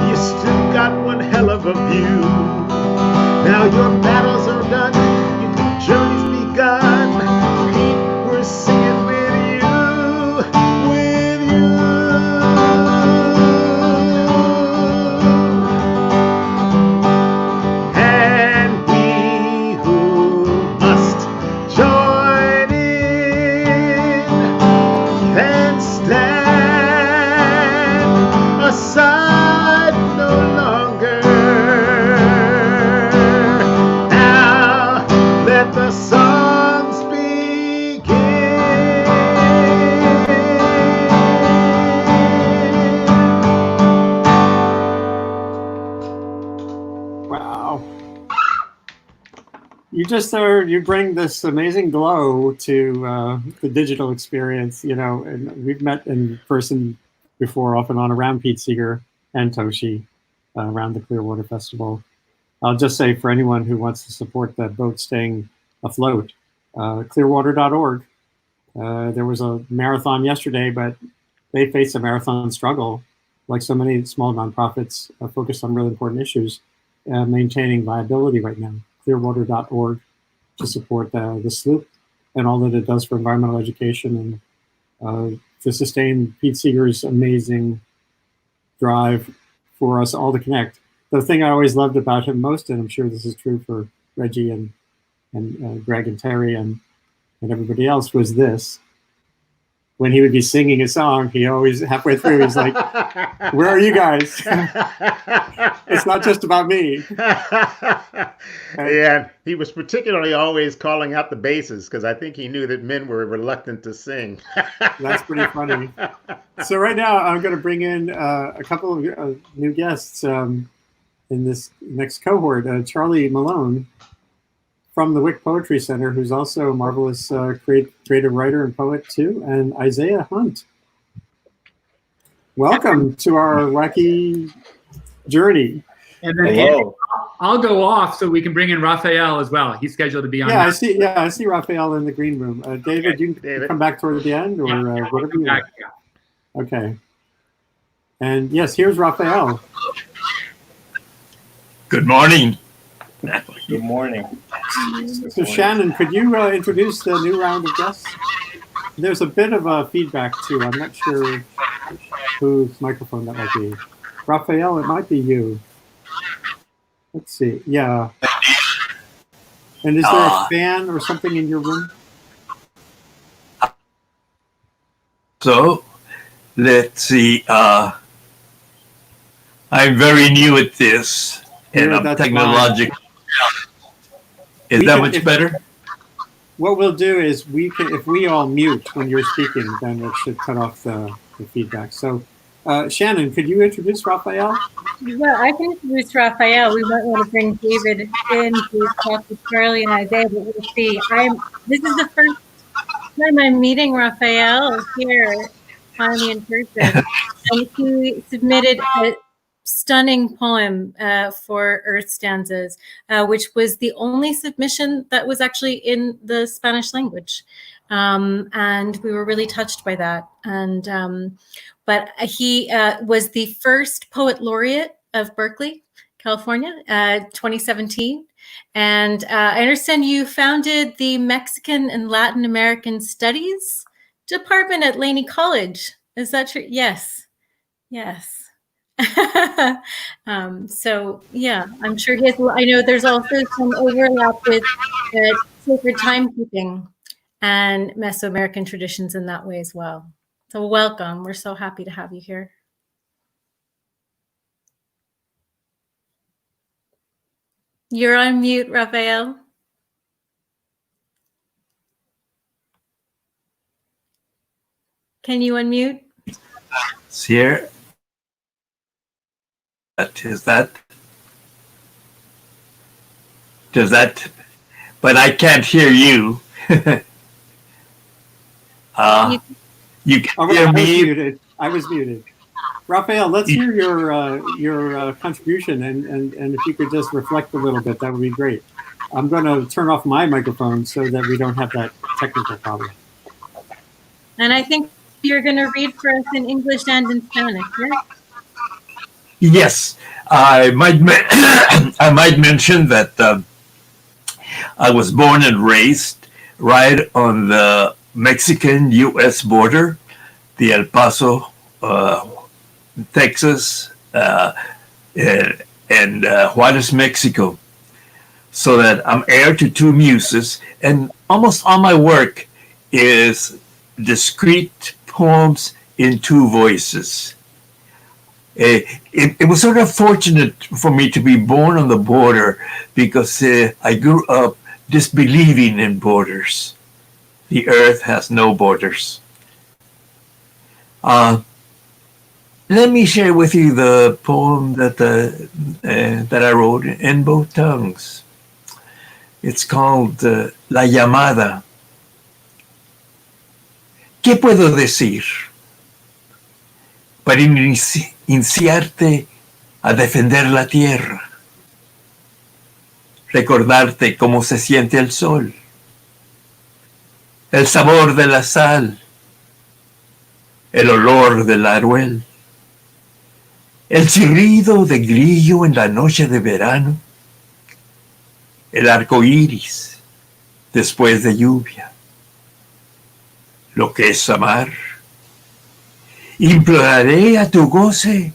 You still got one hell of a view. Now your battles are done, your new journey's begun. Pete, we're singing with you, with you. And we who must join in can stand aside no longer. Now let the songs begin. Wow. You bring this amazing glow to the digital experience, you know, and we've met in person before, off and on, around Pete Seeger and Toshi, around the Clearwater Festival. I'll just say, for anyone who wants to support that boat staying afloat, clearwater.org. There was a marathon yesterday, but they face a marathon struggle, like so many small nonprofits focused on really important issues, maintaining viability right now. Clearwater.org to support the sloop and all that it does for environmental education and to sustain Pete Seeger's amazing drive for us all to connect. The thing I always loved about him most, and I'm sure this is true for Reggie and Greg and Terry and everybody else, was this. When he would be singing a song, he always, halfway through, he's like, where are you guys? It's not just about me. Yeah, he was particularly always calling out the basses, because I think he knew that men were reluctant to sing. That's pretty funny. So right now, I'm going to bring in a couple of new guests in this next cohort. Charlie Malone from the Wick Poetry Center, who's also a marvelous creative writer and poet too, and Isaiah Hunt. Welcome to our wacky journey. And then Andy, I'll go off so we can bring in Raphael as well. He's scheduled to be on. I see Raphael in the green room. David, you can come back toward the end, or whatever you want. Okay. And yes, here's Raphael. Good morning. Good morning. So Shannon, could you introduce the new round of guests? There's a bit of feedback too. I'm not sure whose microphone that might be. Raphael, it might be you. Let's see. Yeah. And is there a fan or something in your room? So, Let's see. I'm very new at this, and Yeah, I'm that's technological. Is We that can- much if- better? What we'll do is if we all mute when you're speaking, then it should cut off the feedback. So, Shannon, could you introduce Raphael? Well, I can introduce Raphael. We might want to bring David in to talk with Charlie and Isaiah, but we'll see. This is the first time I'm meeting Raphael here finally in person. And he submitted a stunning poem for Earth Stanzas, which was the only submission that was actually in the Spanish language. And we were really touched by that. And but he was the first poet laureate of Berkeley, California, 2017. And I understand you founded the Mexican and Latin American Studies Department at Laney College. Is that true? Yes. Yes. So yeah, I'm sure he has. I know there's also some overlap with sacred timekeeping and Mesoamerican traditions in that way as well. So welcome. We're so happy to have you here. You're on mute, Raphael. Can you unmute? It's here. Does that? But I can't hear you. You can hear me. I was muted. Raphael, let's hear your contribution, and if you could just reflect a little bit, that would be great. I'm going to turn off my microphone so that we don't have that technical problem. And I think you're going to read for us in English and in Spanish, right? Yes, I might mention that I was born and raised right on the Mexican-U.S. border, the El Paso, Texas, and Juarez, Mexico. So that I'm heir to two muses, and almost all my work is discrete poems in two voices. It was sort of fortunate for me to be born on the border because I grew up disbelieving in borders. The earth has no borders. Let me share with you the poem that I wrote in both tongues. It's called La Llamada. ¿Qué puedo decir para iniciarte a defender la tierra? Recordarte cómo se siente el sol, el sabor de la sal, el olor del aruel, el chirrido de grillo en la noche de verano, el arco iris después de lluvia, lo que es amar. Imploraré a tu goce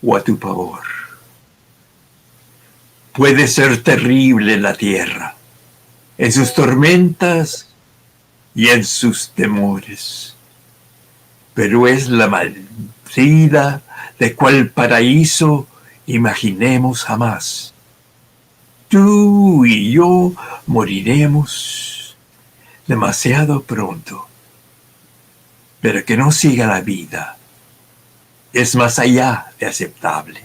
o a tu pavor. Puede ser terrible la tierra, en sus tormentas y en sus temores, pero es la maldita de cual paraíso imaginemos jamás. Tú y yo moriremos demasiado pronto, pero que no siga la vida es más allá de aceptable.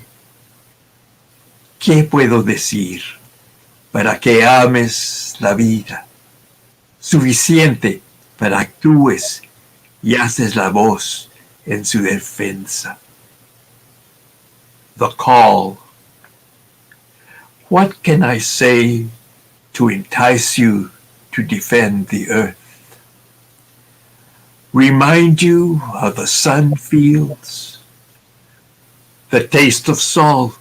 ¿Qué puedo decir para que ames la vida? Suficiente para que actúes y haces la voz en su defensa. The call. What can I say to entice you to defend the earth? Remind you how the sun feels, the taste of salt,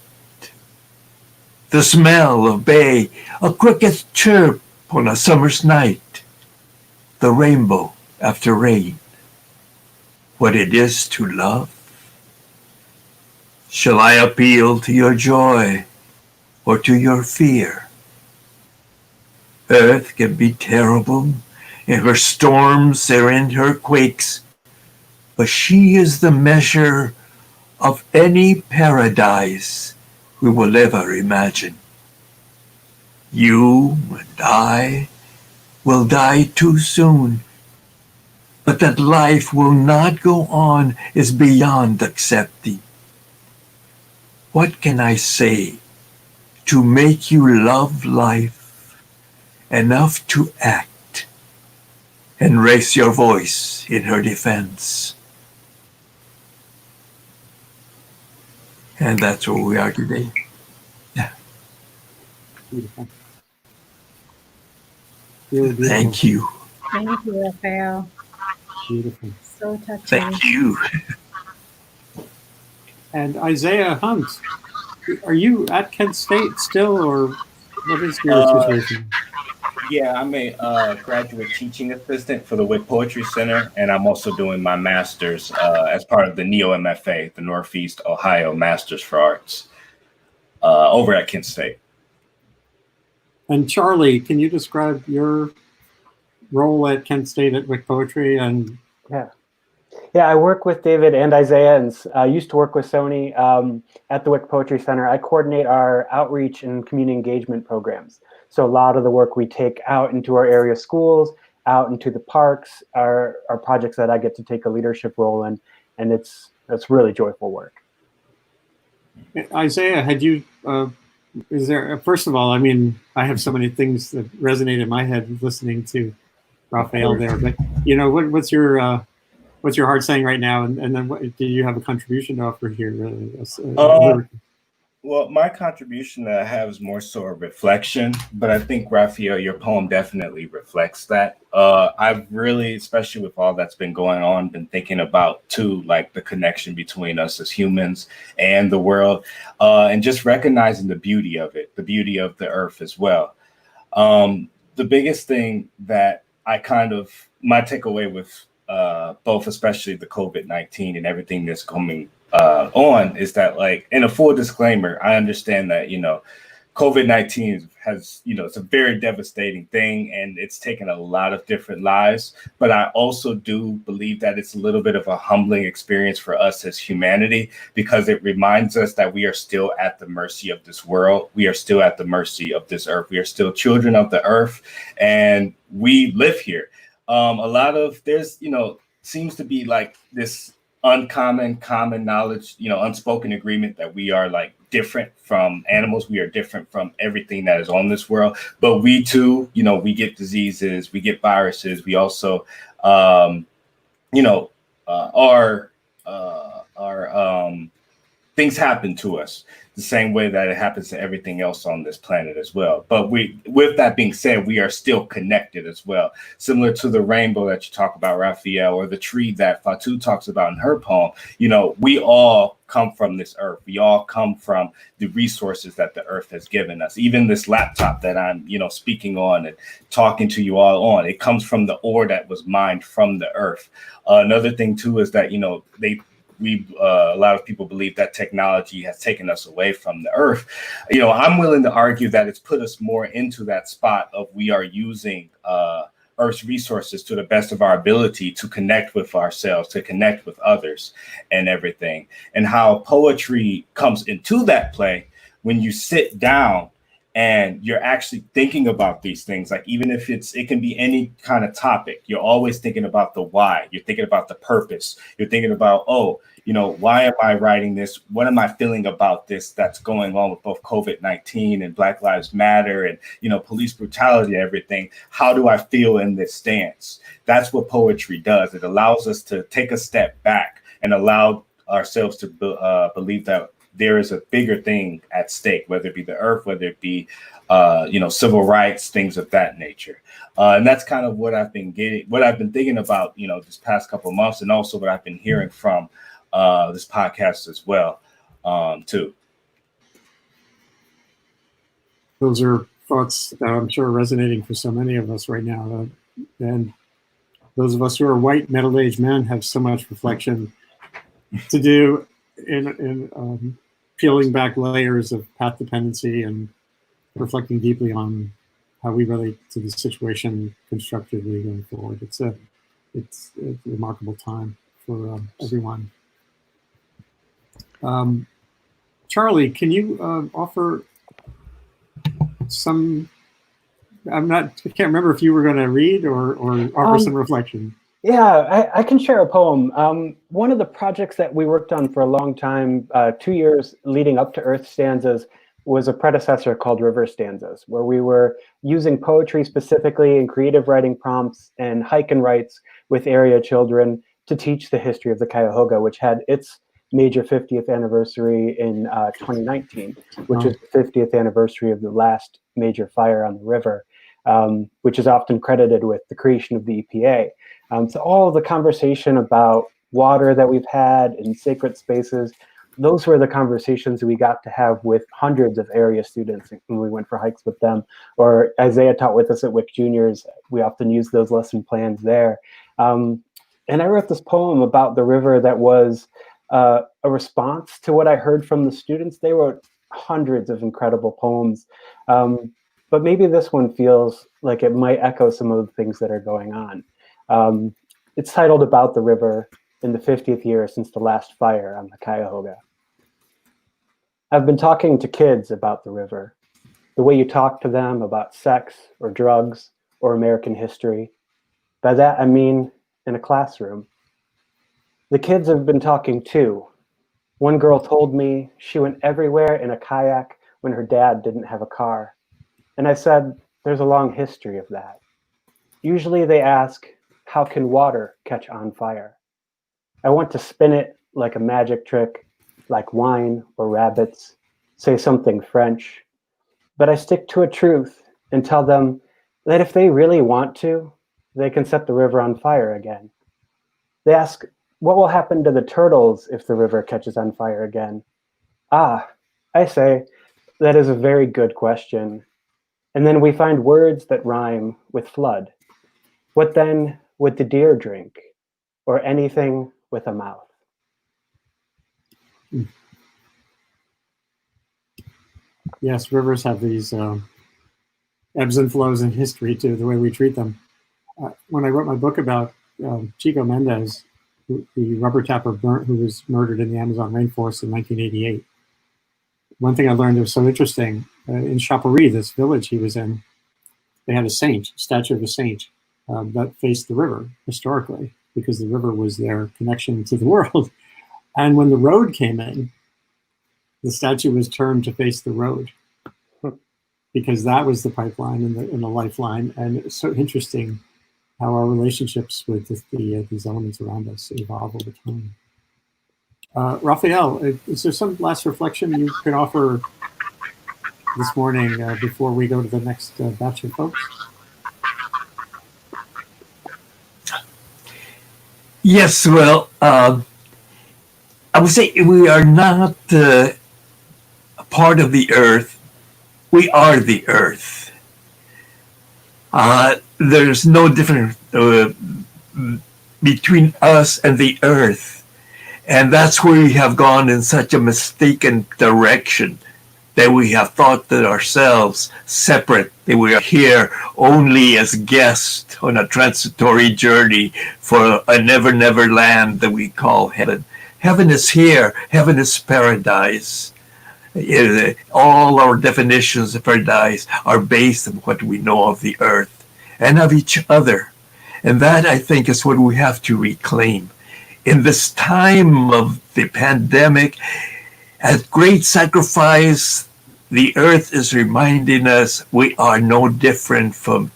the smell of bay, a cricket's chirp on a summer's night, the rainbow after rain, what it is to love? Shall I appeal to your joy or to your fear? Earth can be terrible in her storms or in her quakes, but she is the measure of any paradise we will ever imagine. You and I will die too soon, but that life will not go on is beyond accepting. What can I say to make you love life enough to act and raise your voice in her defense? And that's where we are today. Beautiful. Really beautiful. Thank you. Thank you, Raphael. Beautiful. So touching. Thank you. And Isaiah Hunt, are you at Kent State still, or what is your situation? Yeah, I'm a graduate teaching assistant for the Wick Poetry Center, and I'm also doing my master's as part of the NEO-MFA, the Northeast Ohio Masters for Arts, over at Kent State. And Charlie, can you describe your role at Kent State at Wick Poetry? And Yeah, I work with David and Isaiah, and I used to work with Sony at the Wick Poetry Center. I coordinate our outreach and community engagement programs. So a lot of the work we take out into our area schools, out into the parks, are projects that I get to take a leadership role in, and it's really joyful work. Isaiah, had you, is there, first of all, I mean, I have so many things that resonate in my head listening to Raphael there, but you know, what's your heart saying right now? And then do you have a contribution to offer here? Well, my contribution that I have is more so a reflection, but I think, Raphael, your poem definitely reflects that. I've really, especially with all that's been going on, been thinking about, too, like the connection between us as humans and the world, and just recognizing the beauty of it, the beauty of the earth as well. The biggest thing that my takeaway with both, especially the COVID-19 and everything that's coming on, is that, like, in a full disclaimer, I understand that, you know, COVID-19 has, you know, it's a very devastating thing and it's taken a lot of different lives. But I also do believe that it's a little bit of a humbling experience for us as humanity, because it reminds us that we are still at the mercy of this world. We are still at the mercy of this earth. We are still children of the earth, and we live here. There's, you know, seems to be like this common knowledge, you know, unspoken agreement that we are like different from animals. We are different from everything that is on this world. But we too, you know, we get diseases, we get viruses. We also, you know, things happen to us the same way that it happens to everything else on this planet as well. But with that being said, we are still connected as well. Similar to the rainbow that you talk about, Raphael, or the tree that Fatou talks about in her poem. You know, we all come from this earth. We all come from the resources that the earth has given us. Even this laptop that I'm, you know, speaking on and talking to you all on, it comes from the ore that was mined from the earth. Another thing too is that, you know, a lot of people believe that technology has taken us away from the earth. You know, I'm willing to argue that it's put us more into that spot of we are using Earth's resources to the best of our ability to connect with ourselves, to connect with others and everything. And how poetry comes into that play when you sit down and you're actually thinking about these things. Like, even if it can be any kind of topic, you're always thinking about the why. You're thinking about the purpose. You're thinking about, oh, you know, why am I writing this? What am I feeling about this that's going on with both COVID-19 and Black Lives Matter and, you know, police brutality and everything? How do I feel in this stance? That's what poetry does. It allows us to take a step back and allow ourselves to believe that there is a bigger thing at stake, whether it be the earth, whether it be, you know, civil rights, things of that nature. And that's kind of what I've been thinking about, you know, this past couple of months, and also what I've been hearing from this podcast as well, too. Those are thoughts that I'm sure are resonating for so many of us right now. And those of us who are white middle-aged men have so much reflection to do in peeling back layers of path dependency and reflecting deeply on how we relate to the situation constructively going forward. It's a remarkable time for everyone. Charlie, can you offer some? I can't remember if you were going to read or offer some reflection. Yeah, I can share a poem. One of the projects that we worked on for a long time, 2 years leading up to Earth Stanzas, was a predecessor called River Stanzas, where we were using poetry specifically in creative writing prompts and hike and writes with area children to teach the history of the Cuyahoga, which had its major 50th anniversary in 2019, which is the 50th anniversary of the last major fire on the river, which is often credited with the creation of the EPA. So all of the conversation about water that we've had in sacred spaces, those were the conversations we got to have with hundreds of area students when we went for hikes with them, or Isaiah taught with us at Wick Juniors. We often use those lesson plans there. And I wrote this poem about the river that was a response to what I heard from the students. They wrote hundreds of incredible poems, but maybe this one feels like it might echo some of the things that are going on. It's titled About the River in the 50th year since the last fire on the Cuyahoga. I've been talking to kids about the river, the way you talk to them about sex or drugs or American history. By that, I mean in a classroom. The kids have been talking too. One girl told me she went everywhere in a kayak when her dad didn't have a car. And I said, there's a long history of that. Usually they ask, how can water catch on fire? I want to spin it like a magic trick, like wine or rabbits, say something French. But I stick to a truth and tell them that if they really want to, they can set the river on fire again. They ask, what will happen to the turtles if the river catches on fire again? Ah, I say, that is a very good question. And then we find words that rhyme with flood. What then would the deer drink, or anything with a mouth? Yes, rivers have these ebbs and flows in history too, the way we treat them. When I wrote my book about Chico Mendes, the rubber tapper who was murdered in the Amazon rainforest in 1988, one thing I learned that was so interesting, in Chapuri, this village he was in, they had a statue of a saint that faced the river historically, because the river was their connection to the world. And when the road came in, the statue was turned to face the road, because that was the pipeline and the lifeline. And it's so interesting how our relationships with these elements around us evolve over time. Raphael, is there some last reflection you could offer this morning before we go to the next batch of folks? Yes, well, I would say we are not a part of the earth. We are the earth. There's no difference between us and the earth. And that's where we have gone in such a mistaken direction, that we have thought that ourselves separate, that we are here only as guests on a transitory journey for a never, never land that we call heaven. Heaven is here. Heaven is paradise. All our definitions of paradise are based on what we know of the earth and of each other. And that, I think, is what we have to reclaim. In this time of the pandemic, at great sacrifice, the earth is reminding us we are no different from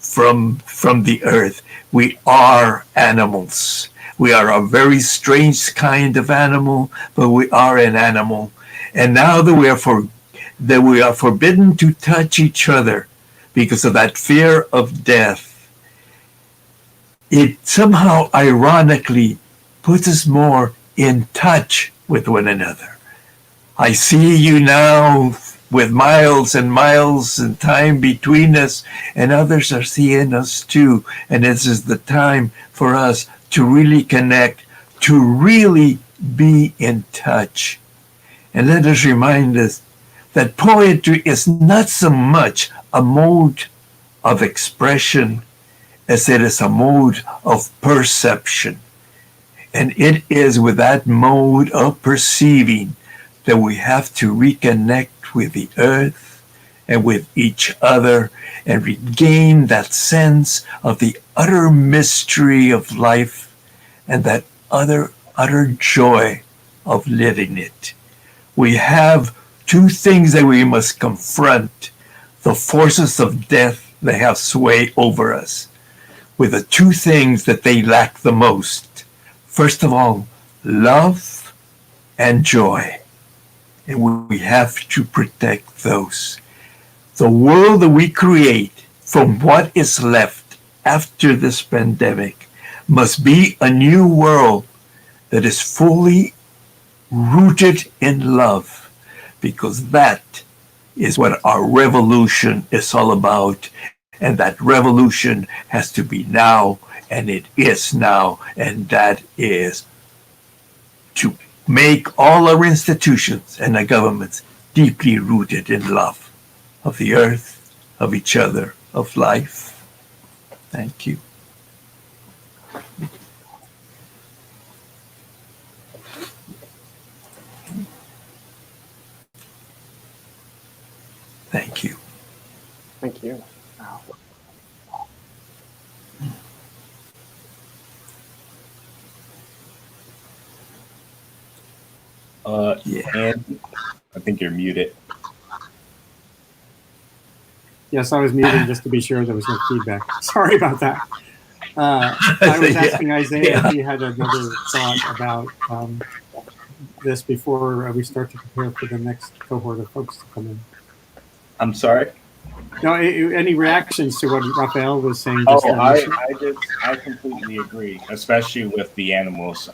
the earth. We are animals. We are a very strange kind of animal, but we are an animal. And now that we are forbidden to touch each other because of that fear of death, it somehow ironically puts us more in touch with one another. I see you now with miles and miles and time between us, and others are seeing us too. And this is the time for us to really connect, to really be in touch. And let us remind us that poetry is not so much a mode of expression as it is a mode of perception. And it is with that mode of perceiving that we have to reconnect with the earth and with each other and regain that sense of the utter mystery of life and that utter joy of living it. We have two things that we must confront: the forces of death that have sway over us, with the two things that they lack the most. First of all, love and joy. And we have to protect those. The world that we create from what is left after this pandemic must be a new world that is fully rooted in love, because that is what our revolution is all about. And that revolution has to be now, and it is now, and that is to make all our institutions and our governments deeply rooted in love of the earth, of each other, of life. Thank you. Thank you. Thank you. Wow. Andy, I think you're muted. Yes, I was muted just to be sure there was no feedback. Sorry about that. I was asking Isaiah if he had another thought about this before we start to prepare for the next cohort of folks to come in. I'm sorry? No, any reactions to what Raphael was saying? Just I completely agree, especially with the animals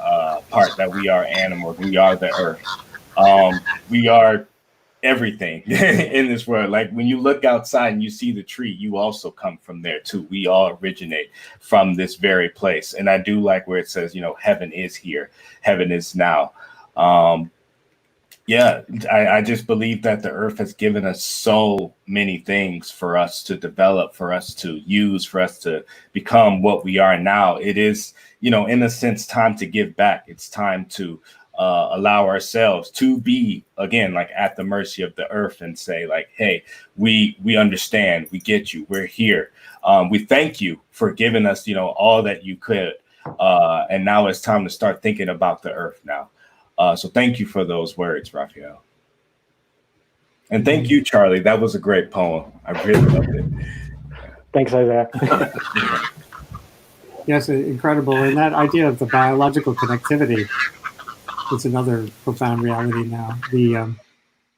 part, that we are animals, we are the earth. We are everything in this world. Like when you look outside and you see the tree, you also come from there too. We all originate from this very place. And I do like where it says, you know, heaven is here, heaven is now. Yeah, I just believe that the earth has given us so many things for us to develop, for us to use, for us to become what we are now. It is, you know, in a sense, time to give back. It's time to allow ourselves to be, again, like at the mercy of the earth and say like, hey, we understand, we get you, we're here. We thank you for giving us, you know, all that you could. And now it's time to start thinking about the earth now. So thank you for those words, Raphael. And thank you, Charlie. That was a great poem. I really loved it. Thanks, Isaiah. Yes, incredible. And that idea of the biological connectivity is another profound reality now.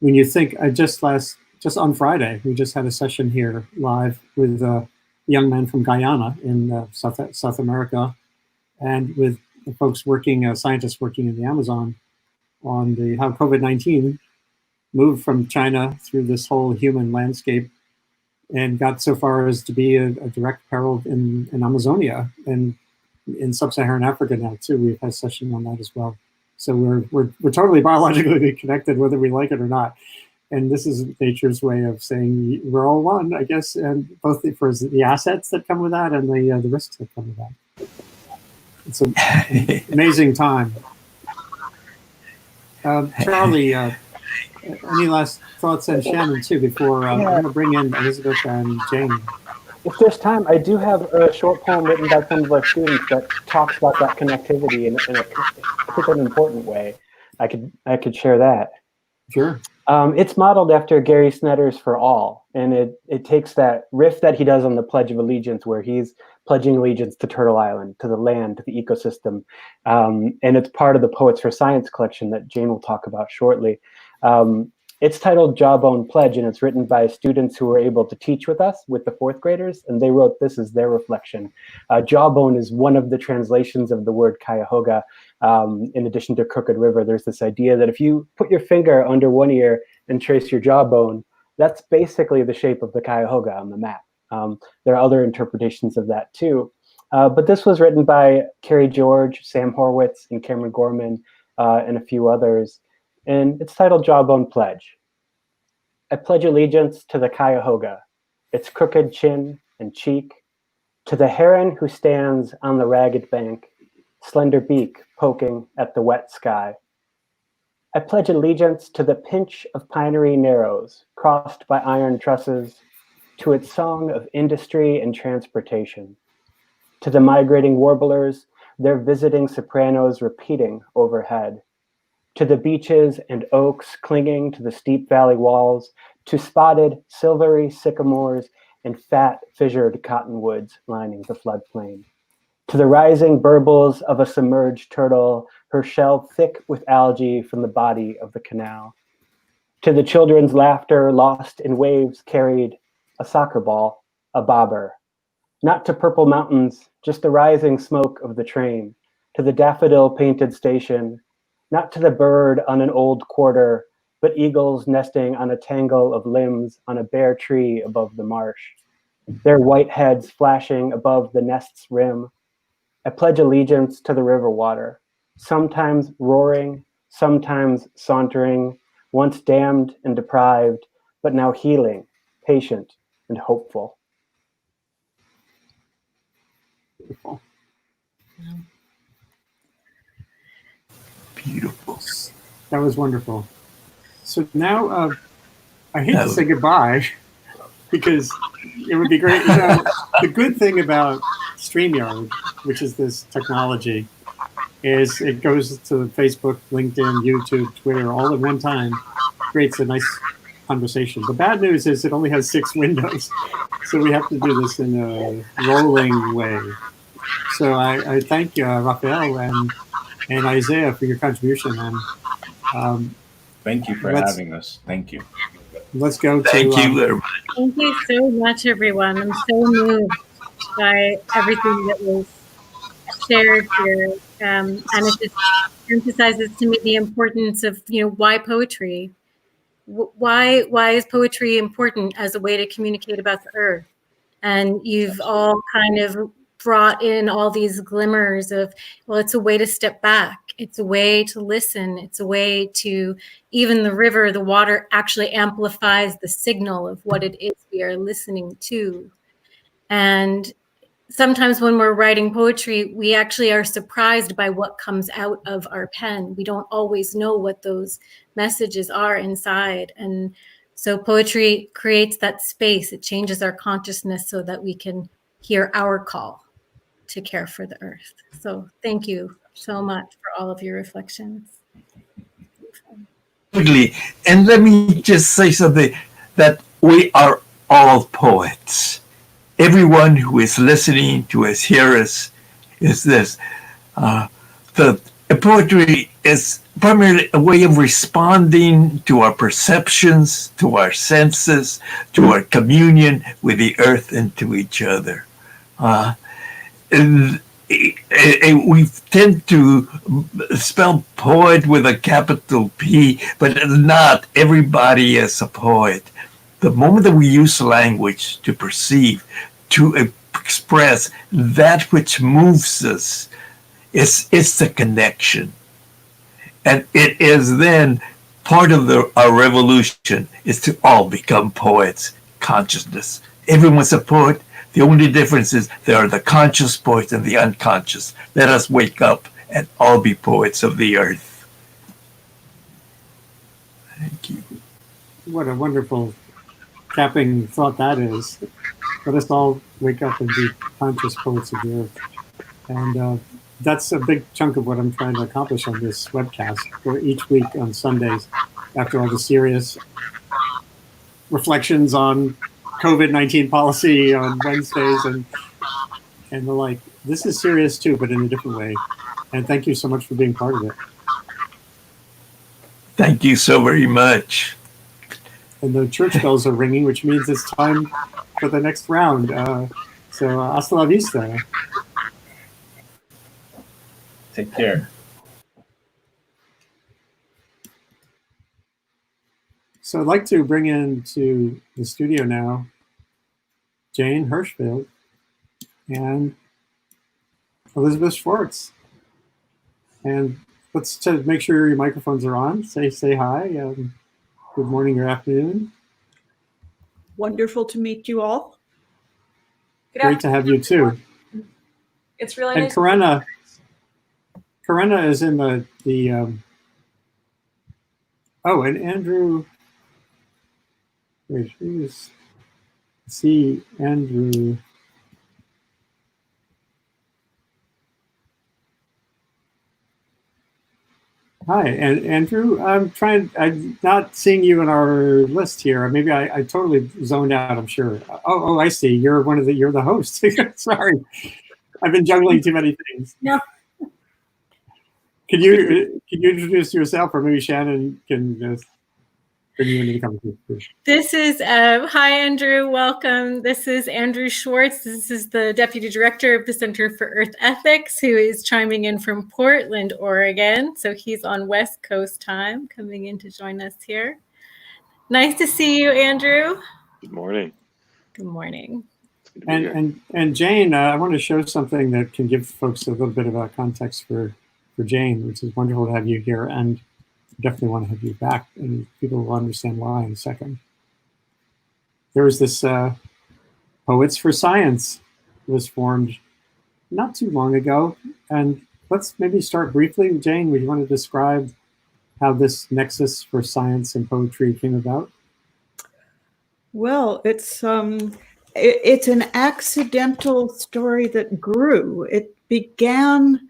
When you think, just on Friday, we just had a session here live with a young man from Guyana in South America, and with the folks working, scientists working in the Amazon, on how COVID-19 moved from China through this whole human landscape and got so far as to be a direct peril in Amazonia and in sub-Saharan Africa now too. We've had a session on that as well. So we're totally biologically connected, whether we like it or not. And this is nature's way of saying we're all one, I guess, and both for the assets that come with that and the risks that come with that. It's an amazing time. Charlie, any last thoughts, and Shannon too, before I'm going to bring in Elizabeth and Jane. If there's time, I do have a short poem written by some of our students that talks about that connectivity in an important way. I could share that. Sure. It's modeled after Gary Snyder's For All, and it takes that riff that he does on the Pledge of Allegiance, where he's pledging allegiance to Turtle Island, to the land, to the ecosystem. And it's part of the Poets for Science collection that Jane will talk about shortly. It's titled Jawbone Pledge, and it's written by students who were able to teach with us, with the fourth graders, and they wrote this as their reflection. Jawbone is one of the translations of the word Cuyahoga. In addition to Crooked River, there's this idea that if you put your finger under one ear and trace your jawbone, that's basically the shape of the Cuyahoga on the map. There are other interpretations of that too. But this was written by Carrie George, Sam Horwitz, and Cameron Gorman, and a few others. And it's titled Jawbone Pledge. I pledge allegiance to the Cuyahoga, its crooked chin and cheek, to the heron who stands on the ragged bank, slender beak poking at the wet sky. I pledge allegiance to the pinch of pinery narrows crossed by iron trusses, to its song of industry and transportation, to the migrating warblers, their visiting sopranos repeating overhead, to the beeches and oaks clinging to the steep valley walls, to spotted silvery sycamores and fat fissured cottonwoods lining the floodplain, to the rising burbles of a submerged turtle, her shell thick with algae from the body of the canal, to the children's laughter lost in waves carried, a soccer ball, a bobber, not to purple mountains, just the rising smoke of the train, to the daffodil painted station, not to the bird on an old quarter, but eagles nesting on a tangle of limbs on a bare tree above the marsh, their white heads flashing above the nest's rim. I pledge allegiance to the river water, sometimes roaring, sometimes sauntering, once dammed and deprived, but now healing, patient, and hopeful. Beautiful. Beautiful. That was wonderful. So now I hate to say goodbye because it would be great. You know, the good thing about StreamYard, which is this technology, is it goes to Facebook, LinkedIn, YouTube, Twitter, all at one time, creates a nice conversation. The bad news is it only has 6 windows, so we have to do this in a rolling way. So I thank you, Raphael and Isaiah, for your contribution. And thank you for having us. Thank you. Let's go to. Thank you, everybody. Thank you so much, everyone. I'm so moved by everything that was shared here, and it just emphasizes to me the importance of, you know, why poetry. Why is poetry important as a way to communicate about the earth? And you've all kind of brought in all these glimmers of, well, it's a way to step back. It's a way to listen. It's a way to, even the river, the water actually amplifies the signal of what it is we are listening to. And sometimes when we're writing poetry, we actually are surprised by what comes out of our pen. We don't always know what those messages are inside. And so poetry creates that space. It changes our consciousness so that we can hear our call to care for the earth. So thank you so much for all of your reflections. And let me just say something, that we are all poets. Everyone who is listening to us, hear us, is this. The poetry is primarily a way of responding to our perceptions, to our senses, to our communion with the earth and to each other. And we tend to spell poet with a capital P, but not everybody is a poet. The moment that we use language to perceive, to express that which moves us, it's the connection. And it is then part of our revolution is to all become poets, consciousness. Everyone's a poet. The only difference is there are the conscious poets and the unconscious. Let us wake up and all be poets of the earth. Thank you. What a wonderful capping thought that is. Let us all wake up and be conscious poets of the earth. And that's a big chunk of what I'm trying to accomplish on this webcast, where each week on Sundays, after all the serious reflections on COVID-19 policy on Wednesdays and the like, this is serious too, but in a different way. And thank you so much for being part of it. Thank you so very much. And the church bells are ringing, which means it's time for the next round. So hasta la vista. Take care. So I'd like to bring into the studio now Jane Hirschfield and Elizabeth Shvarts. And let's make sure your microphones are on. Say hi. Good morning or afternoon. Wonderful to meet you all. Great to have you too. It's really and nice. Karenna, Karenna is in oh, and Andrew, wait, who's, see, Andrew. Hi, and Andrew, I'm not seeing you in our list here. Maybe I totally zoned out, I'm sure. Oh, I see, you're the host. Sorry, I've been juggling too many things. No. Can you introduce yourself, or maybe Shannon can bring you into the conversation? This is, hi, Andrew, welcome. This is Andrew Shvarts. This is the Deputy Director of the Center for Earth Ethics, who is chiming in from Portland, Oregon. So he's on West Coast time, coming in to join us here. Nice to see you, Andrew. Good morning. Good morning. And Jane, I want to show something that can give folks a little bit of a context for Jane, which is wonderful to have you here, and definitely want to have you back, and people will understand why in a second. There was this Poets for Science was formed not too long ago, and let's maybe start briefly. Jane, would you want to describe how this nexus for science and poetry came about? Well, it's an accidental story that grew. It began,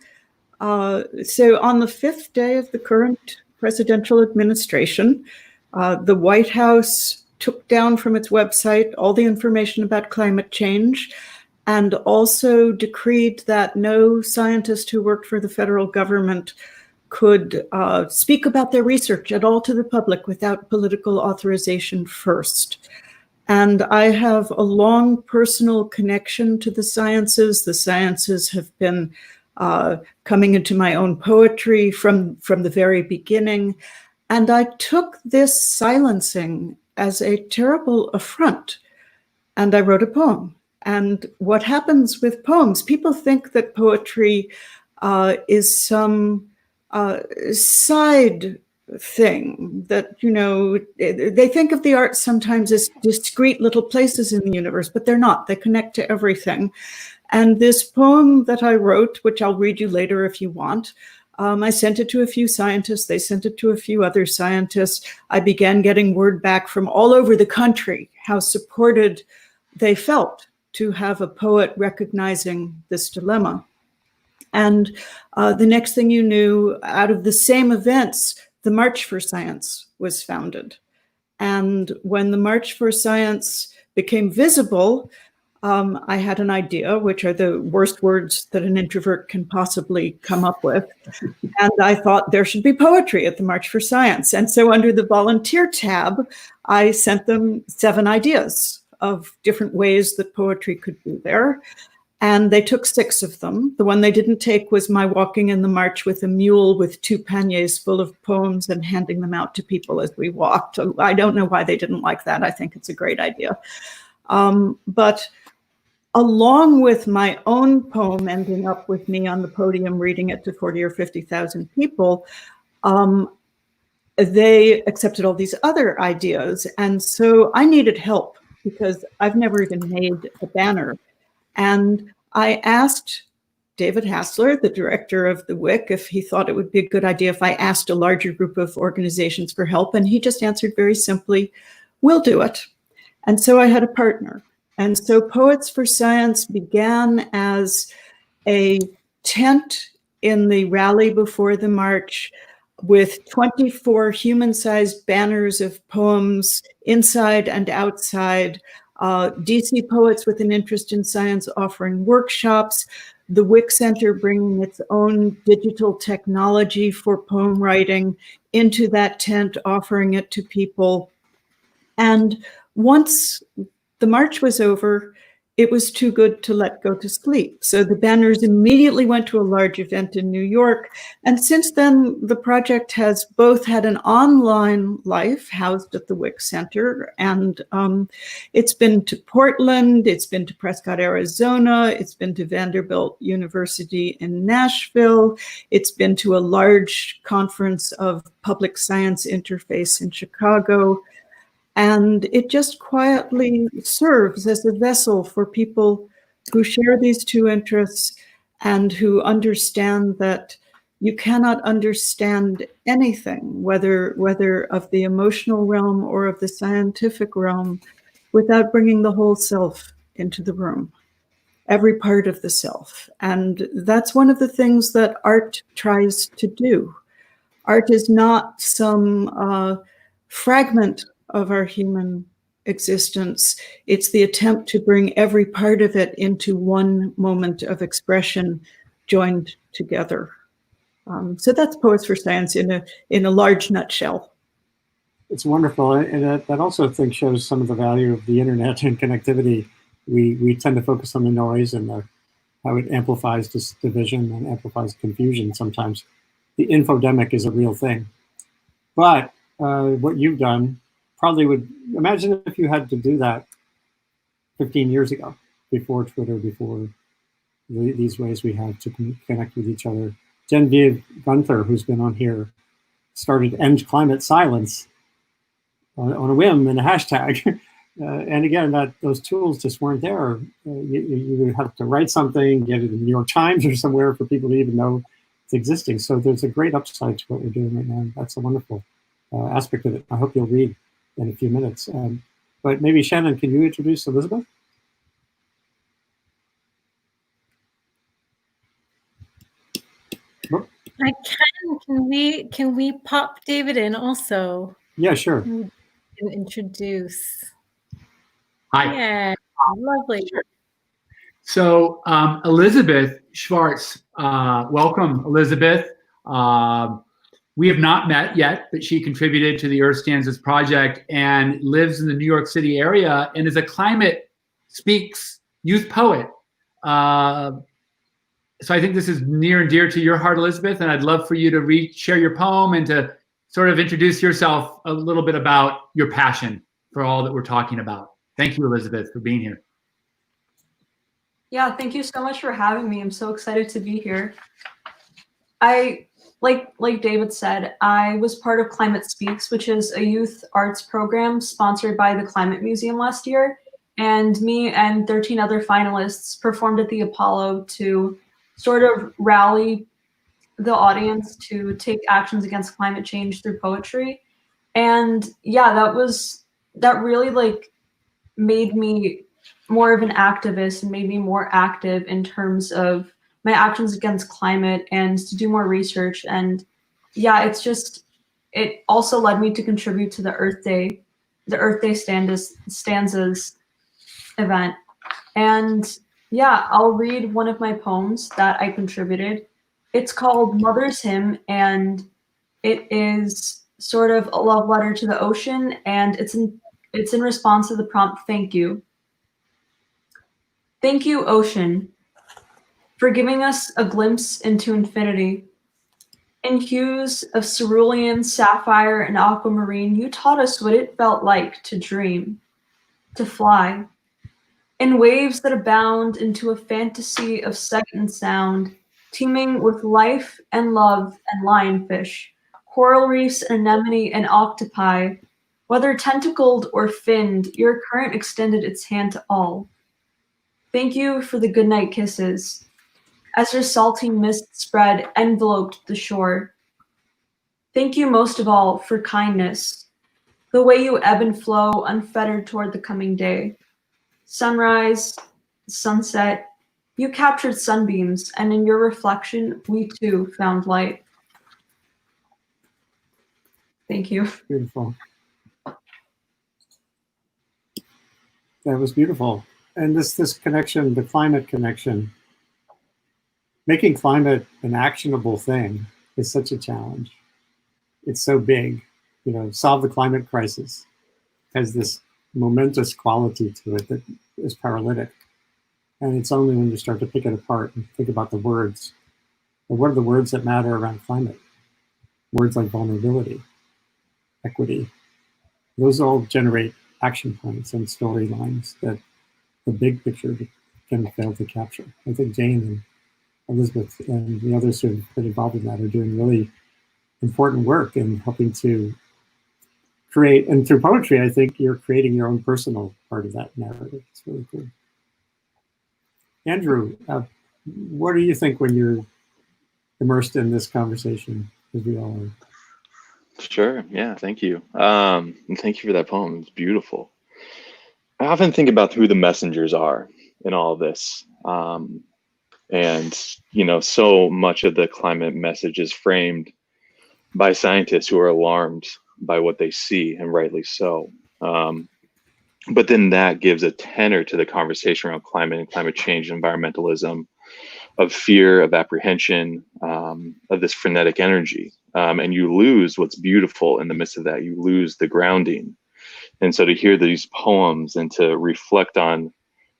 so on the 5th day of the current presidential administration, the White House took down from its website all the information about climate change, and also decreed that no scientist who worked for the federal government could speak about their research at all to the public without political authorization first. And I have a long personal connection to the sciences. The sciences have been coming into my own poetry from the very beginning. And I took this silencing as a terrible affront. And I wrote a poem. And what happens with poems, people think that poetry is some side thing, that, you know, they think of the arts sometimes as discrete little places in the universe, but they're not. They connect to everything. And this poem that I wrote, which I'll read you later if you want, I sent it to a few scientists. They sent it to a few other scientists. I began getting word back from all over the country how supported they felt to have a poet recognizing this dilemma. And the next thing you knew, out of the same events, the March for Science was founded. And when the March for Science became visible, I had an idea, which are the worst words that an introvert can possibly come up with. And I thought there should be poetry at the March for Science. And so under the volunteer tab, I sent them 7 ideas of different ways that poetry could be there. And they took 6 of them. The one they didn't take was my walking in the march with a mule with 2 panniers full of poems and handing them out to people as we walked. I don't know why they didn't like that. I think it's a great idea. But along with my own poem ending up with me on the podium reading it to 40 or 50,000 people, they accepted all these other ideas. And so I needed help because I've never even made a banner. And I asked David Hassler, the director of the Wick, if he thought it would be a good idea if I asked a larger group of organizations for help. And he just answered very simply, we'll do it. And so I had a partner. And so Poets for Science began as a tent in the rally before the march with 24 human-sized banners of poems inside and outside, DC poets with an interest in science offering workshops, the Wick Center bringing its own digital technology for poem writing into that tent, offering it to people. And once the march was over, it was too good to let go to sleep. So the banners immediately went to a large event in New York. And since then, the project has both had an online life housed at the Wick Center, and it's been to Portland, it's been to Prescott, Arizona, it's been to Vanderbilt University in Nashville, it's been to a large conference of public science interface in Chicago. And it just quietly serves as a vessel for people who share these 2 interests and who understand that you cannot understand anything, whether of the emotional realm or of the scientific realm, without bringing the whole self into the room, every part of the self. And that's one of the things that art tries to do. Art is not some fragment of our human existence. It's the attempt to bring every part of it into one moment of expression joined together. So that's Poets for Science in a large nutshell. It's wonderful, and that also I think shows some of the value of the internet and connectivity. We tend to focus on the noise and how it amplifies this division and amplifies confusion sometimes. The infodemic is a real thing. But what you've done probably would, imagine if you had to do that 15 years ago, before Twitter, before these ways we have to connect with each other. Genevieve Gunther, who's been on here, started End Climate Silence on a whim and a hashtag. And again, those tools just weren't there. You would have to write something, get it in the New York Times or somewhere for people to even know it's existing. So there's a great upside to what we're doing right now. That's a wonderful aspect of it. I hope you'll read in a few minutes. But maybe Shannon, can you introduce Elizabeth? I can. Can we pop David in also? Yeah, sure. Can introduce. Hi. Yeah, lovely. So Elizabeth Shvarts, welcome, Elizabeth. We have not met yet, but she contributed to the Earth Stanzas project and lives in the New York City area and is a Climate Speaks youth poet. So I think this is near and dear to your heart, Elizabeth, and I'd love for you to share your poem and to sort of introduce yourself a little bit about your passion for all that we're talking about. Thank you, Elizabeth, for being here. Yeah, thank you so much for having me. I'm so excited to be here. Like David said, I was part of Climate Speaks, which is a youth arts program sponsored by the Climate Museum last year. And me and 13 other finalists performed at the Apollo to sort of rally the audience to take actions against climate change through poetry. And yeah, that really like made me more of an activist and made me more active in terms of my actions against climate and to do more research. And yeah, it also led me to contribute to the Earth Day Stanzas event. And yeah, I'll read one of my poems that I contributed. It's called Mother's Hymn, and it is sort of a love letter to the ocean, and it's in response to the prompt, thank you. Thank you, ocean, for giving us a glimpse into infinity. In hues of cerulean, sapphire, and aquamarine, you taught us what it felt like to dream, to fly. In waves that abound into a fantasy of sight and sound, teeming with life and love and lionfish, coral reefs, anemone, and octopi, whether tentacled or finned, your current extended its hand to all. Thank you for the goodnight kisses, as your salty mist spread enveloped the shore. Thank you most of all for kindness, the way you ebb and flow unfettered toward the coming day. Sunrise, sunset, you captured sunbeams, and in your reflection, we too found light. Thank you. Beautiful. That was beautiful. And this connection, the climate connection, making climate an actionable thing is such a challenge. It's so big, solve the climate crisis has this momentous quality to it that is paralytic. And it's only when you start to pick it apart and think about the words. And what are the words that matter around climate? Words like vulnerability, equity. Those all generate action points and storylines that the big picture can fail to capture. I think Jane and Elizabeth and the others who have been involved in that are doing really important work in helping to create, and through poetry, I think you're creating your own personal part of that narrative. It's really cool. Andrew, what do you think when you're immersed in this conversation, as we all are. Sure. Yeah. Thank you. And thank you for that poem. It's beautiful. I often think about who the messengers are in all of this. And, you know, so much of the climate message is framed by scientists who are alarmed by what they see, and rightly so. But then that gives a tenor to the conversation around climate and climate change, environmentalism, of fear, of apprehension, of this frenetic energy. And you lose what's beautiful in the midst of that. You lose the grounding. And so to hear these poems and to reflect on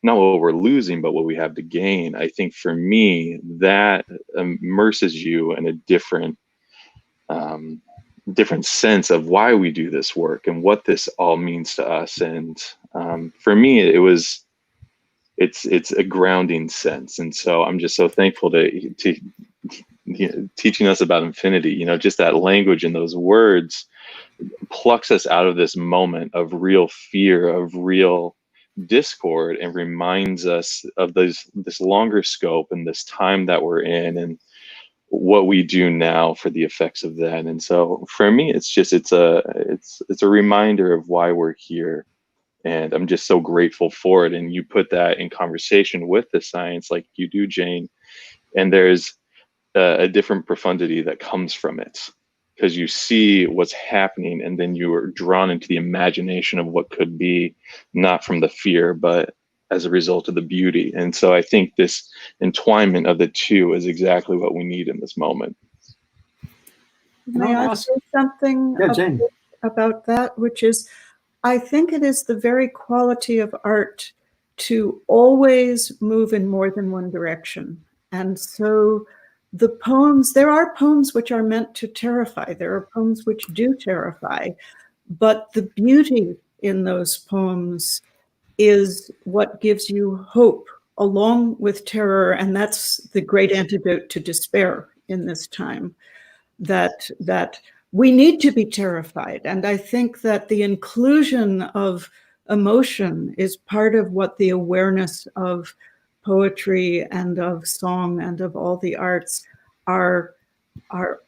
not what we're losing, but what we have to gain, I think for me, that immerses you in a different sense of why we do this work and what this all means to us. And for me, it's a grounding sense. And so I'm just so thankful to teaching us about infinity. You know, just that language and those words plucks us out of this moment of real fear, of real discord, and reminds us of this longer scope and this time that we're in, and what we do now for the effects of that. And so for me, it's a reminder of why we're here. And I'm just so grateful for it. And you put that in conversation with the science like you do, Jane. And there's a different profundity that comes from it, because you see what's happening, and then you are drawn into the imagination of what could be, not from the fear, but as a result of the beauty. And so I think this entwinement of the two is exactly what we need in this moment. May I say something about that, which is, I think it is the very quality of art to always move in more than one direction. And so the poems, there are poems which are meant to terrify. There are poems which do terrify, but the beauty in those poems is what gives you hope along with terror. And that's the great antidote to despair in this time, that we need to be terrified. And I think that the inclusion of emotion is part of what the awareness of poetry and of song and of all the arts are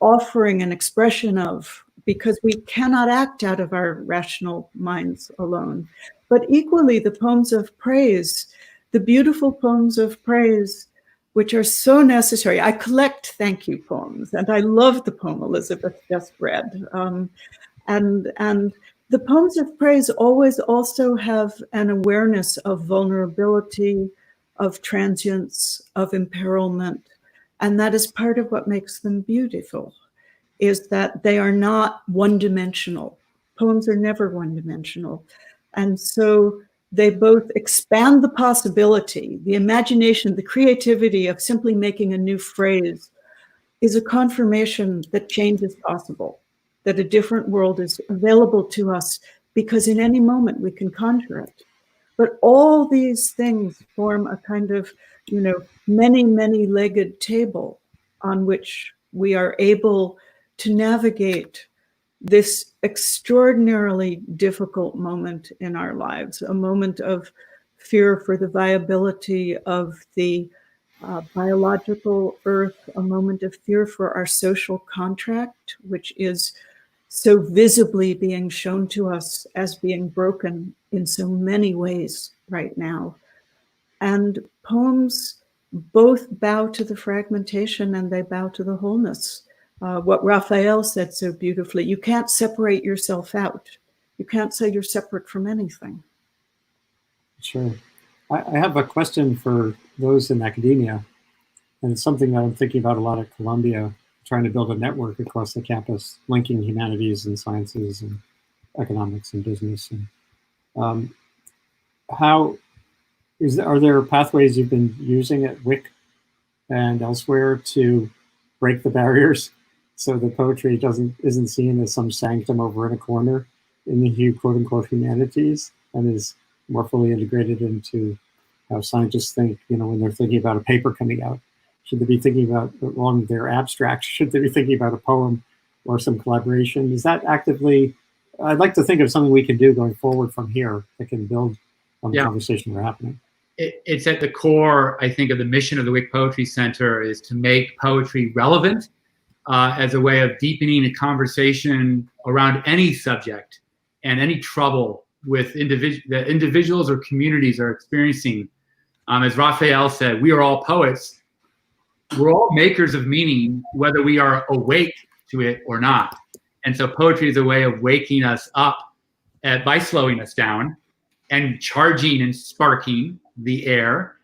offering an expression of, because we cannot act out of our rational minds alone. But equally, the poems of praise, the beautiful poems of praise, which are so necessary. I collect thank you poems, and I love the poem Elizabeth just read. And the poems of praise always also have an awareness of vulnerability, of transience, of imperilment. And that is part of what makes them beautiful, is that they are not one-dimensional. Poems are never one-dimensional. And so they both expand the possibility, the imagination, the creativity of simply making a new phrase is a confirmation that change is possible, that a different world is available to us, because in any moment we can conjure it. But all these things form a kind of, many-legged table on which we are able to navigate this extraordinarily difficult moment in our lives, a moment of fear for the viability of the biological earth, a moment of fear for our social contract, which is so visibly being shown to us as being broken in so many ways right now. And poems both bow to the fragmentation and they bow to the wholeness. What Raphael said so beautifully, you can't separate yourself out. You can't say you're separate from anything. Sure. I have a question for those in academia, and it's something that I'm thinking about a lot at Columbia, trying to build a network across the campus, linking humanities and sciences and economics and business. And are there pathways you've been using at Wick and elsewhere to break the barriers so that poetry isn't seen as some sanctum over in a corner in the quote unquote humanities, and is more fully integrated into how scientists think, when they're thinking about a paper coming out? Should they be thinking about, along their abstracts, should they be thinking about a poem or some collaboration? Is that actively, I'd like to think of something we can do going forward from here that can build on the conversation we're happening. it's at the core, I think, of the mission of the Wick Poetry Center is to make poetry relevant as a way of deepening a conversation around any subject and any trouble with that individuals or communities are experiencing. As Raphael said, we are all poets. We're all makers of meaning, whether we are awake to it or not. And so poetry is a way of waking us up by slowing us down and charging and sparking the air.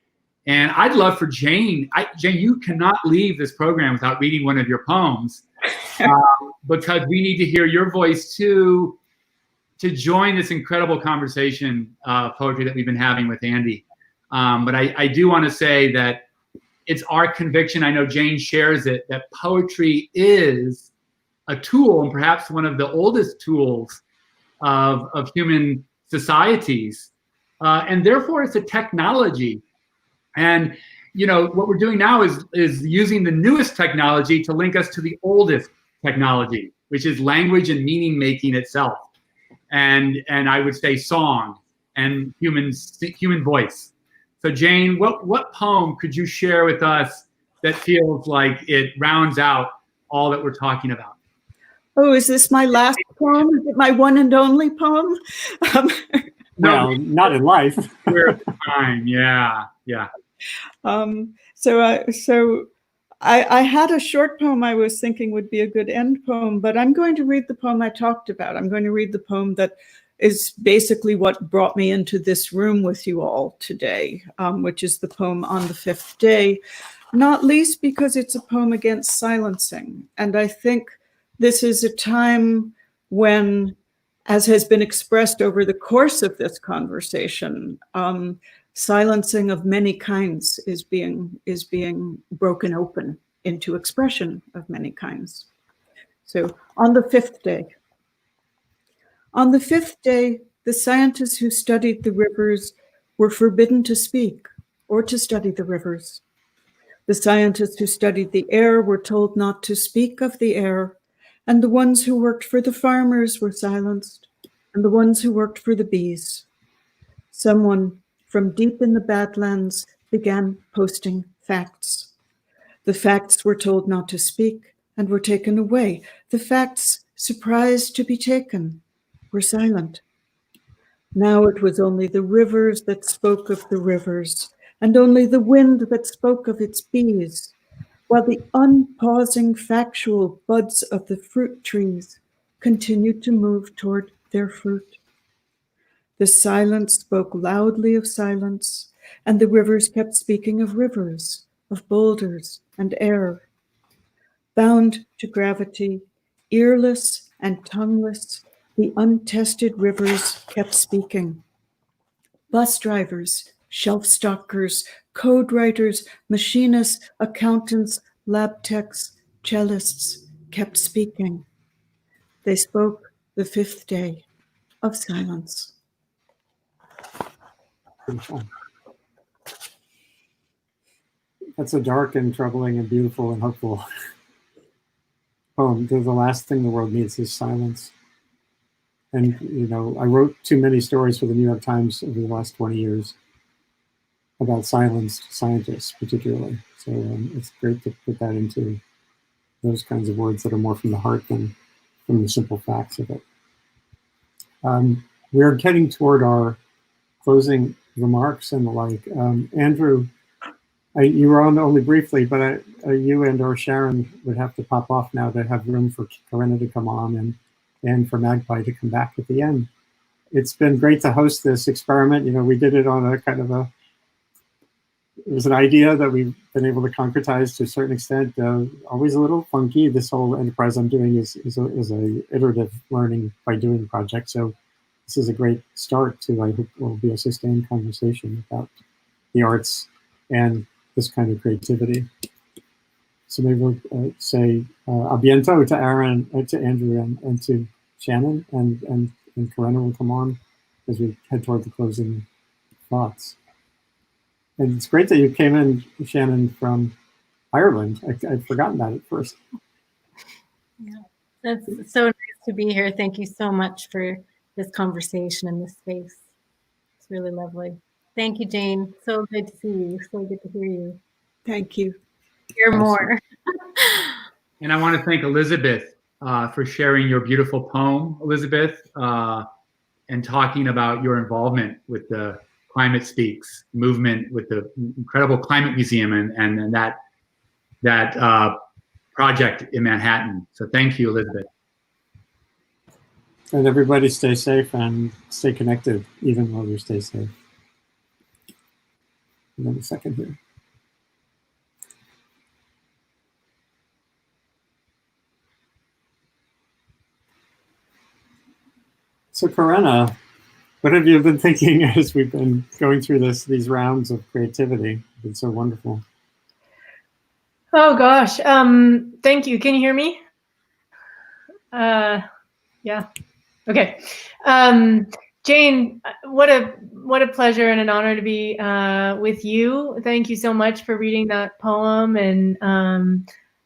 And I'd love for Jane, Jane, you cannot leave this program without reading one of your poems because we need to hear your voice too, to join this incredible conversation of poetry that we've been having with Andy. But I do want to say that it's our conviction, I know Jane shares it, that poetry is a tool, and perhaps one of the oldest tools of human societies. And therefore it's a technology. And you know what we're doing now is using the newest technology to link us to the oldest technology, which is language and meaning making itself. And I would say song and human voice. So Jane, what poem could you share with us that feels like it rounds out all that we're talking about? Oh, is this my last poem? Is it my one and only poem? Well, not in life. We're at the time, yeah. So I had a short poem I was thinking would be a good end poem, but I'm going to read the poem I talked about. I'm going to read the poem that is basically what brought me into this room with you all today, which is the poem On the Fifth Day, not least because it's a poem against silencing. And I think this is a time when, as has been expressed over the course of this conversation, silencing of many kinds is being broken open into expression of many kinds. So on the fifth day. On the fifth day, the scientists who studied the rivers were forbidden to speak or to study the rivers. The scientists who studied the air were told not to speak of the air, and the ones who worked for the farmers were silenced, and the ones who worked for the bees. Someone from deep in the Badlands began posting facts. The facts were told not to speak and were taken away. The facts, surprised to be taken, were silent. Now it was only the rivers that spoke of the rivers, and only the wind that spoke of its bees, while the unpausing factual buds of the fruit trees continued to move toward their fruit. The silence spoke loudly of silence, and the rivers kept speaking of rivers, of boulders and air. Bound to gravity, earless and tongueless, the untested rivers kept speaking. Bus drivers, shelf stockers, code writers, machinists, accountants, lab techs, cellists kept speaking. They spoke the fifth day of silence. That's a dark and troubling and beautiful and hopeful poem. The last thing the world needs is silence. And, you know, I wrote too many stories for the New York Times over the last 20 years about silenced scientists, particularly. So it's great to put that into those kinds of words that are more from the heart than from the simple facts of it. We're getting toward our closing remarks and the like. Andrew, you were on only briefly, but you and or Sharon would have to pop off now to have room for Karenna to come on and for Magpie to come back at the end. It's been great to host this experiment. You know, we did it on a kind of it was an idea that we've been able to concretize to a certain extent. Always a little funky. This whole enterprise I'm doing is a iterative learning by doing project. So this is a great start to, I hope, will be a sustained conversation about the arts and this kind of creativity. So maybe we'll say a biento to Aaron, to Andrew, and to Shannon, and Karenna will come on as we head toward the closing thoughts. And it's great that you came in, Shannon, from Ireland. I'd forgotten that at first. Yeah, that's so nice to be here. Thank you so much for this conversation in this space. It's really lovely. Thank you, Jane. So good to see you. So good to hear you. Thank you. Hear more. And I want to thank Elizabeth for sharing your beautiful poem, Elizabeth, and talking about your involvement with the Climate Speaks movement, with the incredible Climate Museum and that project in Manhattan. So thank you, Elizabeth. And everybody stay safe and stay connected, even while you stay safe. And then a second here. So Karenna, what have you been thinking as we've been going through these rounds of creativity? It's been so wonderful. Oh gosh, thank you. Can you hear me? Yeah. Okay. Jane, what a pleasure and an honor to be with you. Thank you so much for reading that poem, and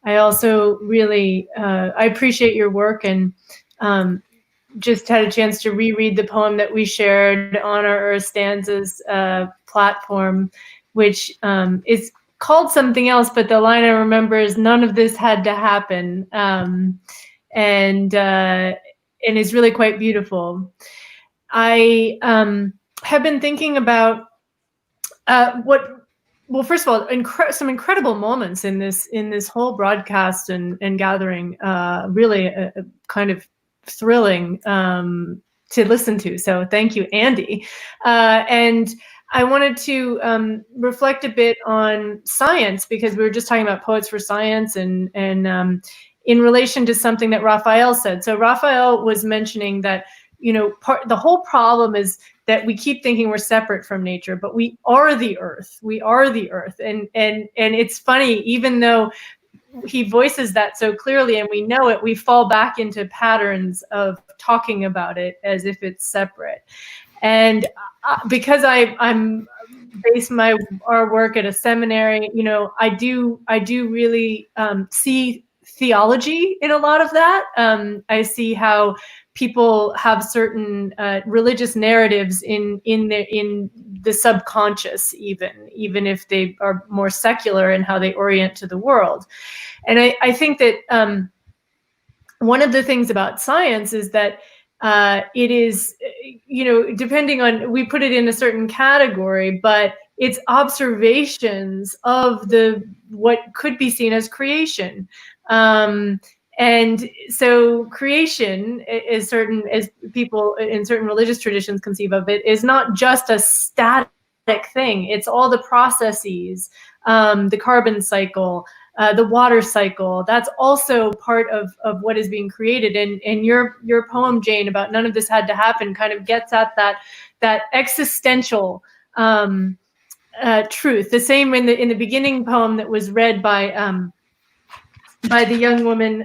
I also really I appreciate your work, and just had a chance to reread the poem that we shared on our Earth Stanzas platform, which is called something else, but the line I remember is "None of this had to happen," and is really quite beautiful. I have been thinking about well, first of all, some incredible moments in this whole broadcast and gathering. Really, kind of thrilling to listen to. So thank you, Andy. And I wanted to reflect a bit on science, because we were just talking about Poets for Science, and in relation to something that Raphael said. So Raphael was mentioning that, you know, the whole problem is that we keep thinking we're separate from nature, but we are the earth. We are the earth. And it's funny, even though he voices that so clearly and we know it, we fall back into patterns of talking about it as if it's separate. And because I'm based our work at a seminary, you know, I do really see theology in a lot of that. I see how people have certain religious narratives in the subconscious, even if they are more secular in how they orient to the world. And I think that one of the things about science is that it is, you know, depending on, we put it in a certain category, but it's observations of what could be seen as creation. And so creation is as people in certain religious traditions conceive of it, is not just a static thing. It's all the processes, the carbon cycle, the water cycle. That's also part of what is being created. And your poem, Jane, about none of this had to happen kind of gets at that existential truth. The same in the beginning poem that was read by the young woman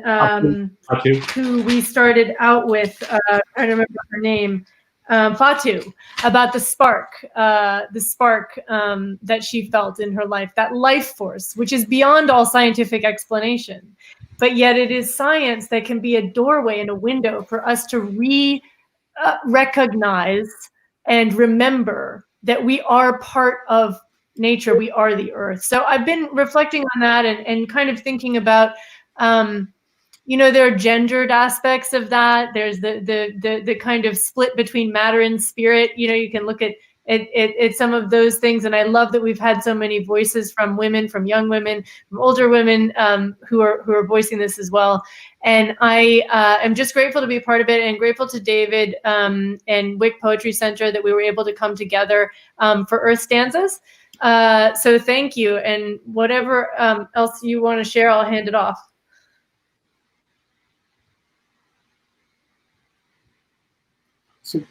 who we started out with, I don't remember her name, Fatou, about the spark that she felt in her life, that life force, which is beyond all scientific explanation. But yet it is science that can be a doorway and a window for us to recognize and remember that we are part of nature. We are the earth. So I've been reflecting on that and kind of thinking about, you know, there are gendered aspects of that. There's the kind of split between matter and spirit. You know, you can look at some of those things. And I love that we've had so many voices from women, from young women, from older women who are voicing this as well. And I am just grateful to be a part of it, and grateful to David and Wick Poetry Center that we were able to come together for Earth Stanzas. So thank you. And whatever else you want to share, I'll hand it off. So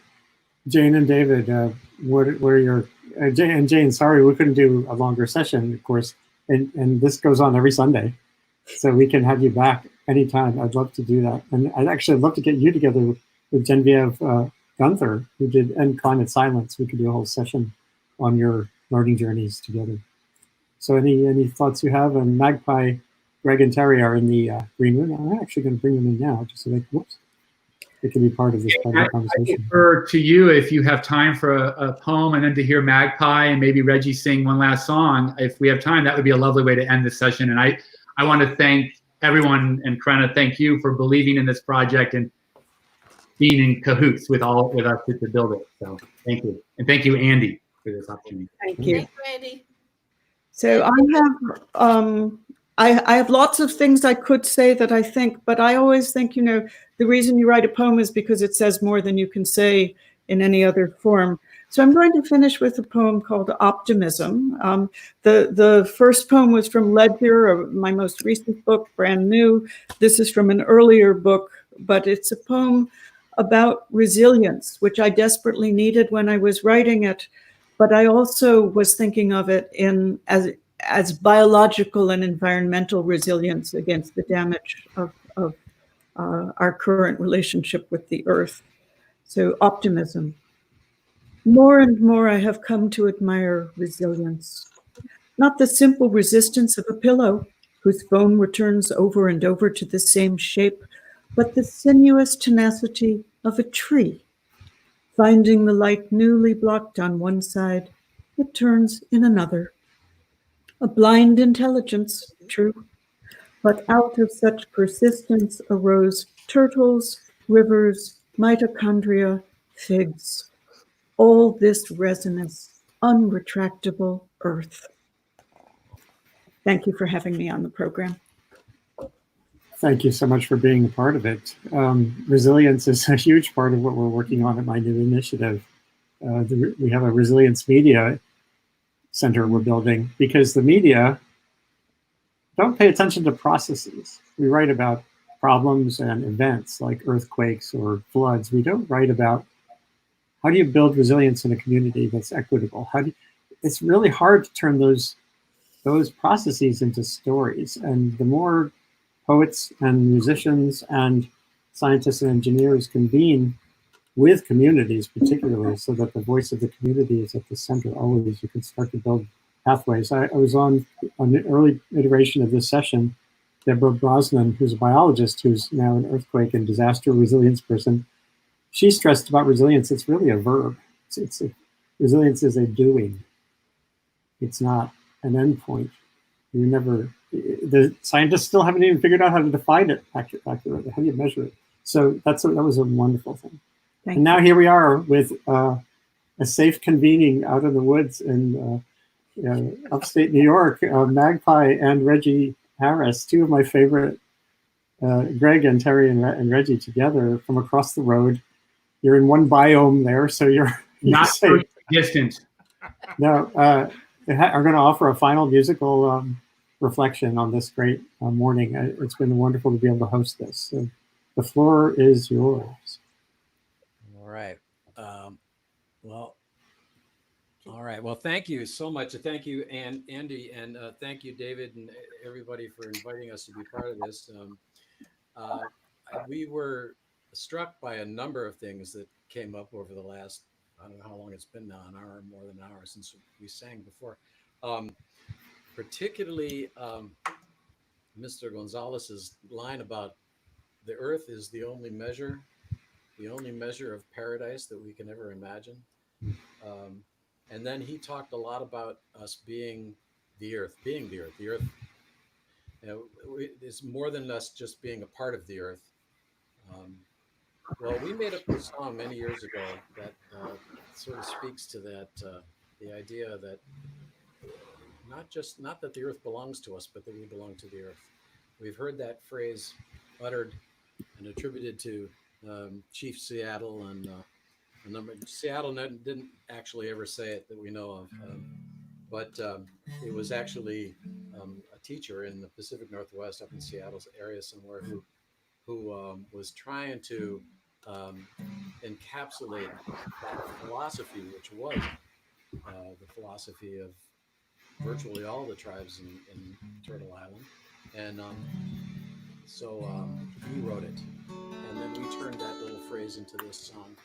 Jane and David, what are your, Jane, sorry, we couldn't do a longer session, of course, and this goes on every Sunday, so we can have you back anytime. I'd love to do that. And I'd actually love to get you together with Genevieve Gunther, who did End Climate Silence. We could do a whole session on your learning journeys together. So any thoughts you have? And Magpie, Greg and Terry are in the green room. I'm actually going to bring them in now, just so they can, whoops. it can be part of this public I conversation. defer to you if you have time for a poem, and then to hear Magpie and maybe Reggie sing one last song. If we have time, that would be a lovely way to end this session. And I want to thank everyone, and Karenna, thank you for believing in this project and being in cahoots with us to build it. So thank you. And thank you, Andy, for this opportunity. Thank you. Thank you, Andy. So I have lots of things I could say that I think, but I always think, the reason you write a poem is because it says more than you can say in any other form. So I'm going to finish with a poem called Optimism. The first poem was from Ledger, my most recent book, brand new. This is from an earlier book, but it's a poem about resilience, which I desperately needed when I was writing it. But I also was thinking of it as biological and environmental resilience against the damage of our current relationship with the earth. So optimism. More and more I have come to admire resilience. Not the simple resistance of a pillow whose foam returns over and over to the same shape, but the sinuous tenacity of a tree. Finding the light newly blocked on one side, it turns in another. A blind intelligence, true, but out of such persistence arose turtles, rivers, mitochondria, figs. All this resonance, unretractable earth. Thank you for having me on the program. Thank you so much for being a part of it. Resilience is a huge part of what we're working on at my new initiative. We have a resilience media center we're building because the media don't pay attention to processes. We write about problems and events like earthquakes or floods. We don't write about how do you build resilience in a community that's equitable. It's really hard to turn those processes into stories. And the more poets and musicians and scientists and engineers convene with communities, particularly, so that the voice of the community is at the center always, you can start to build pathways. I was on an early iteration of this session. Deborah Brosnan, who's a biologist, who's now an earthquake and disaster resilience person, she stressed about resilience. It's really a verb. Resilience is a doing. It's not an endpoint. The scientists still haven't even figured out how to define it accurately. How do you measure it? So that was a wonderful thing. And now here we are with a safe convening out in the woods in upstate New York. Magpie and Reggie Harris, two of my favorite, Greg and Terry and Reggie together from across the road. You're in one biome there, so you're not so distant. No, are going to offer a final musical reflection on this great morning. It's been wonderful to be able to host this. So the floor is yours. All right. Well, thank you so much. Thank you, Andy, and thank you, David, and everybody for inviting us to be part of this. We were struck by a number of things that came up over the last, I don't know how long it's been now, an hour, more than an hour since we sang before. Particularly Mr. Gonzalez's line about the earth is the only measure of paradise that we can ever imagine. And then he talked a lot about us being the earth. The earth is more than us just being a part of the earth. Well, we made up a song many years ago that sort of speaks to that, the idea that not that the earth belongs to us, but that we belong to the earth. We've heard that phrase uttered and attributed to Chief Seattle, and Seattle didn't actually ever say it that we know of, but it was actually a teacher in the Pacific Northwest up in Seattle's area somewhere who was trying to encapsulate that philosophy, which was the philosophy of virtually all the tribes in Turtle Island. And so he wrote it. And then we turned that little phrase into this song,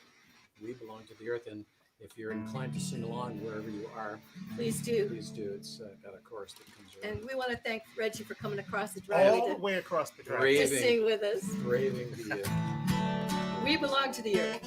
We Belong to the Earth. And if you're inclined to sing along wherever you are, please do. Please do. It's got a chorus that comes around. And we want to thank Reggie for coming across the driveway. All the way across the driveway. To sing with us. Braving the We belong to the earth.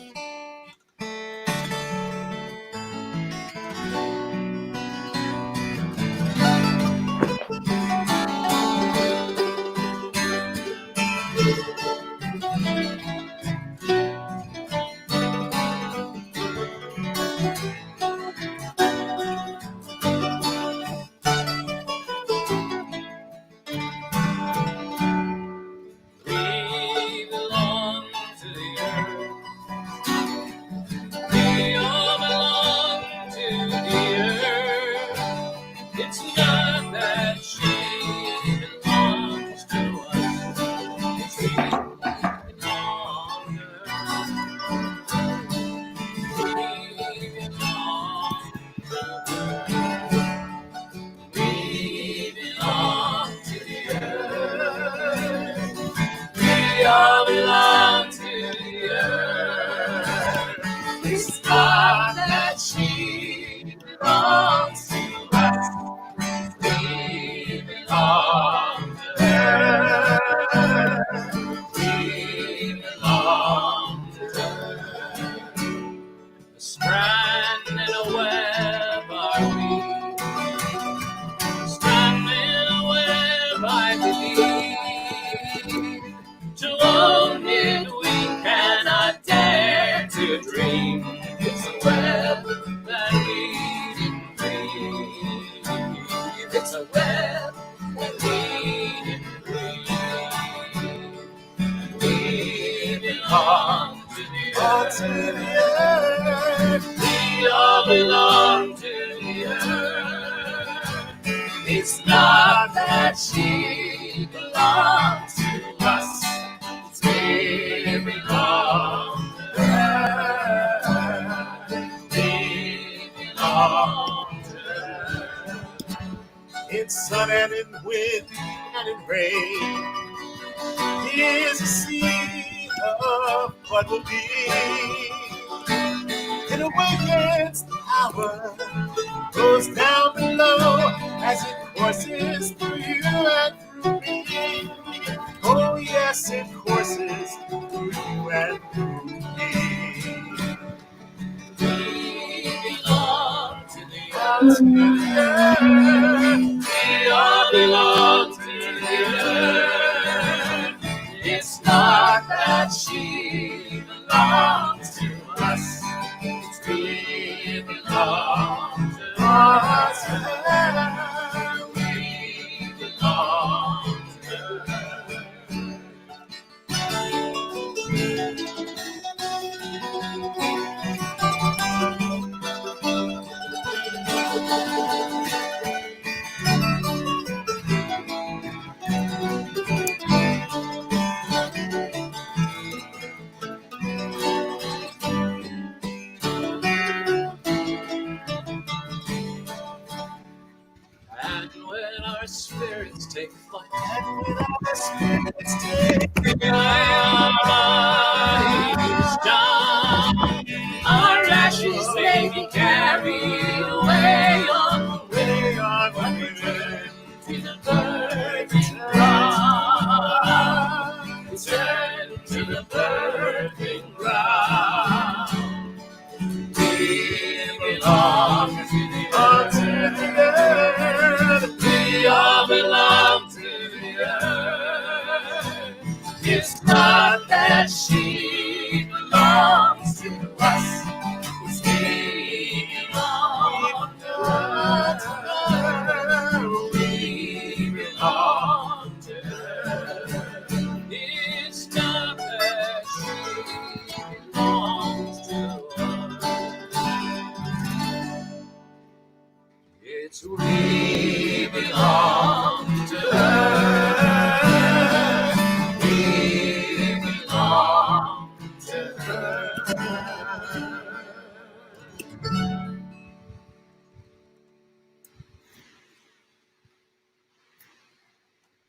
It's not that she belongs to us, it's we belong to her. We belong to her. In sun and in wind and in rain, here's a seed of what will be. It awakens the power, goes down below as it courses through you and through me. Oh yes, it courses through you and through me. We belong to the earth. We all belong to the earth. It's not that she belongs to us, it's we belong to us. We belong to And when our spirits take flight, and when our spirits take flight, down, our ashes may be carried away on the way, on the return to the birthing ground. Return to the birthing ground. We belong to the earth. We all belong to the earth. It's not that she belongs to us, it's we belong to her. We belong to her. It's not that she belongs to us, it's we belong to her. We belong to her.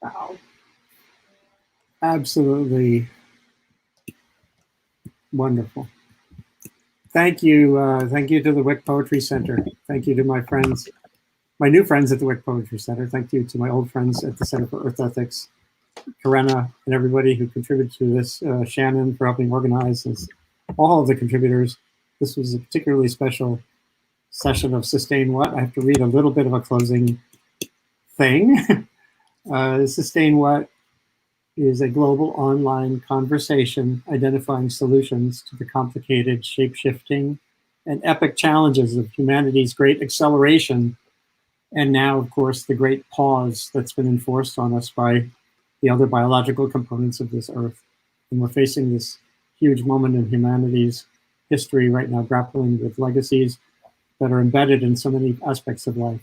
Wow. Absolutely wonderful. Thank you. Thank you to the Wick Poetry Center. Thank you to my friends, my new friends at the Wick Poetry Center. Thank you to my old friends at the Center for Earth Ethics. Karenna and everybody who contributed to this, Shannon for helping organize this, all of the contributors. This was a particularly special session of Sustain What. I have to read a little bit of a closing thing. Sustain What is a global online conversation identifying solutions to the complicated, shape-shifting, and epic challenges of humanity's great acceleration, and now, of course, the great pause that's been enforced on us by the other biological components of this Earth. And we're facing this huge moment in humanity's history right now, grappling with legacies that are embedded in so many aspects of life.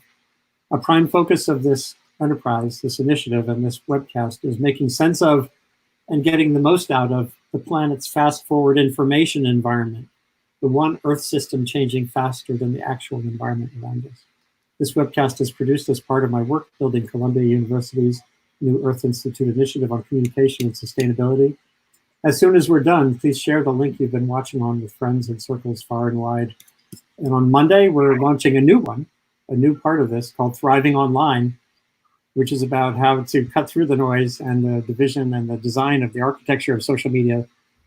A prime focus of this enterprise, this initiative, and this webcast is making sense of and getting the most out of the planet's fast-forward information environment, the one Earth system changing faster than the actual environment around us. This webcast is produced as part of my work building Columbia University's New Earth Institute initiative on communication and sustainability. As soon as we're done, please share the link you've been watching on with friends in circles far and wide. And on Monday, we're launching a new one, a new part of this called Thriving Online, which is about how to cut through the noise and the division and the design of the architecture of social media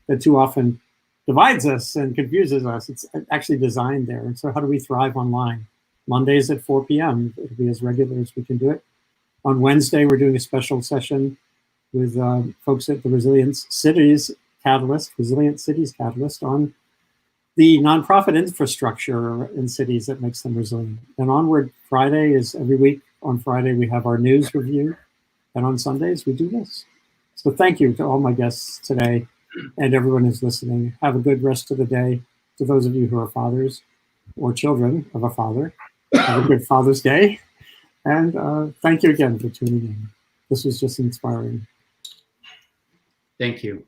that too often divides us and confuses us. It's actually designed there. And so how do we thrive online? Mondays at 4 p.m. It'll be as regular as we can do it. On Wednesday, we're doing a special session with folks at the Resilient Cities Catalyst on the nonprofit infrastructure in cities that makes them resilient. And Onward Friday is every week. On Friday, we have our news review. And on Sundays, we do this. So thank you to all my guests today and everyone who's listening. Have a good rest of the day. To those of you who are fathers or children of a father, have a good Father's Day. And thank you again for tuning in. This was just inspiring. Thank you.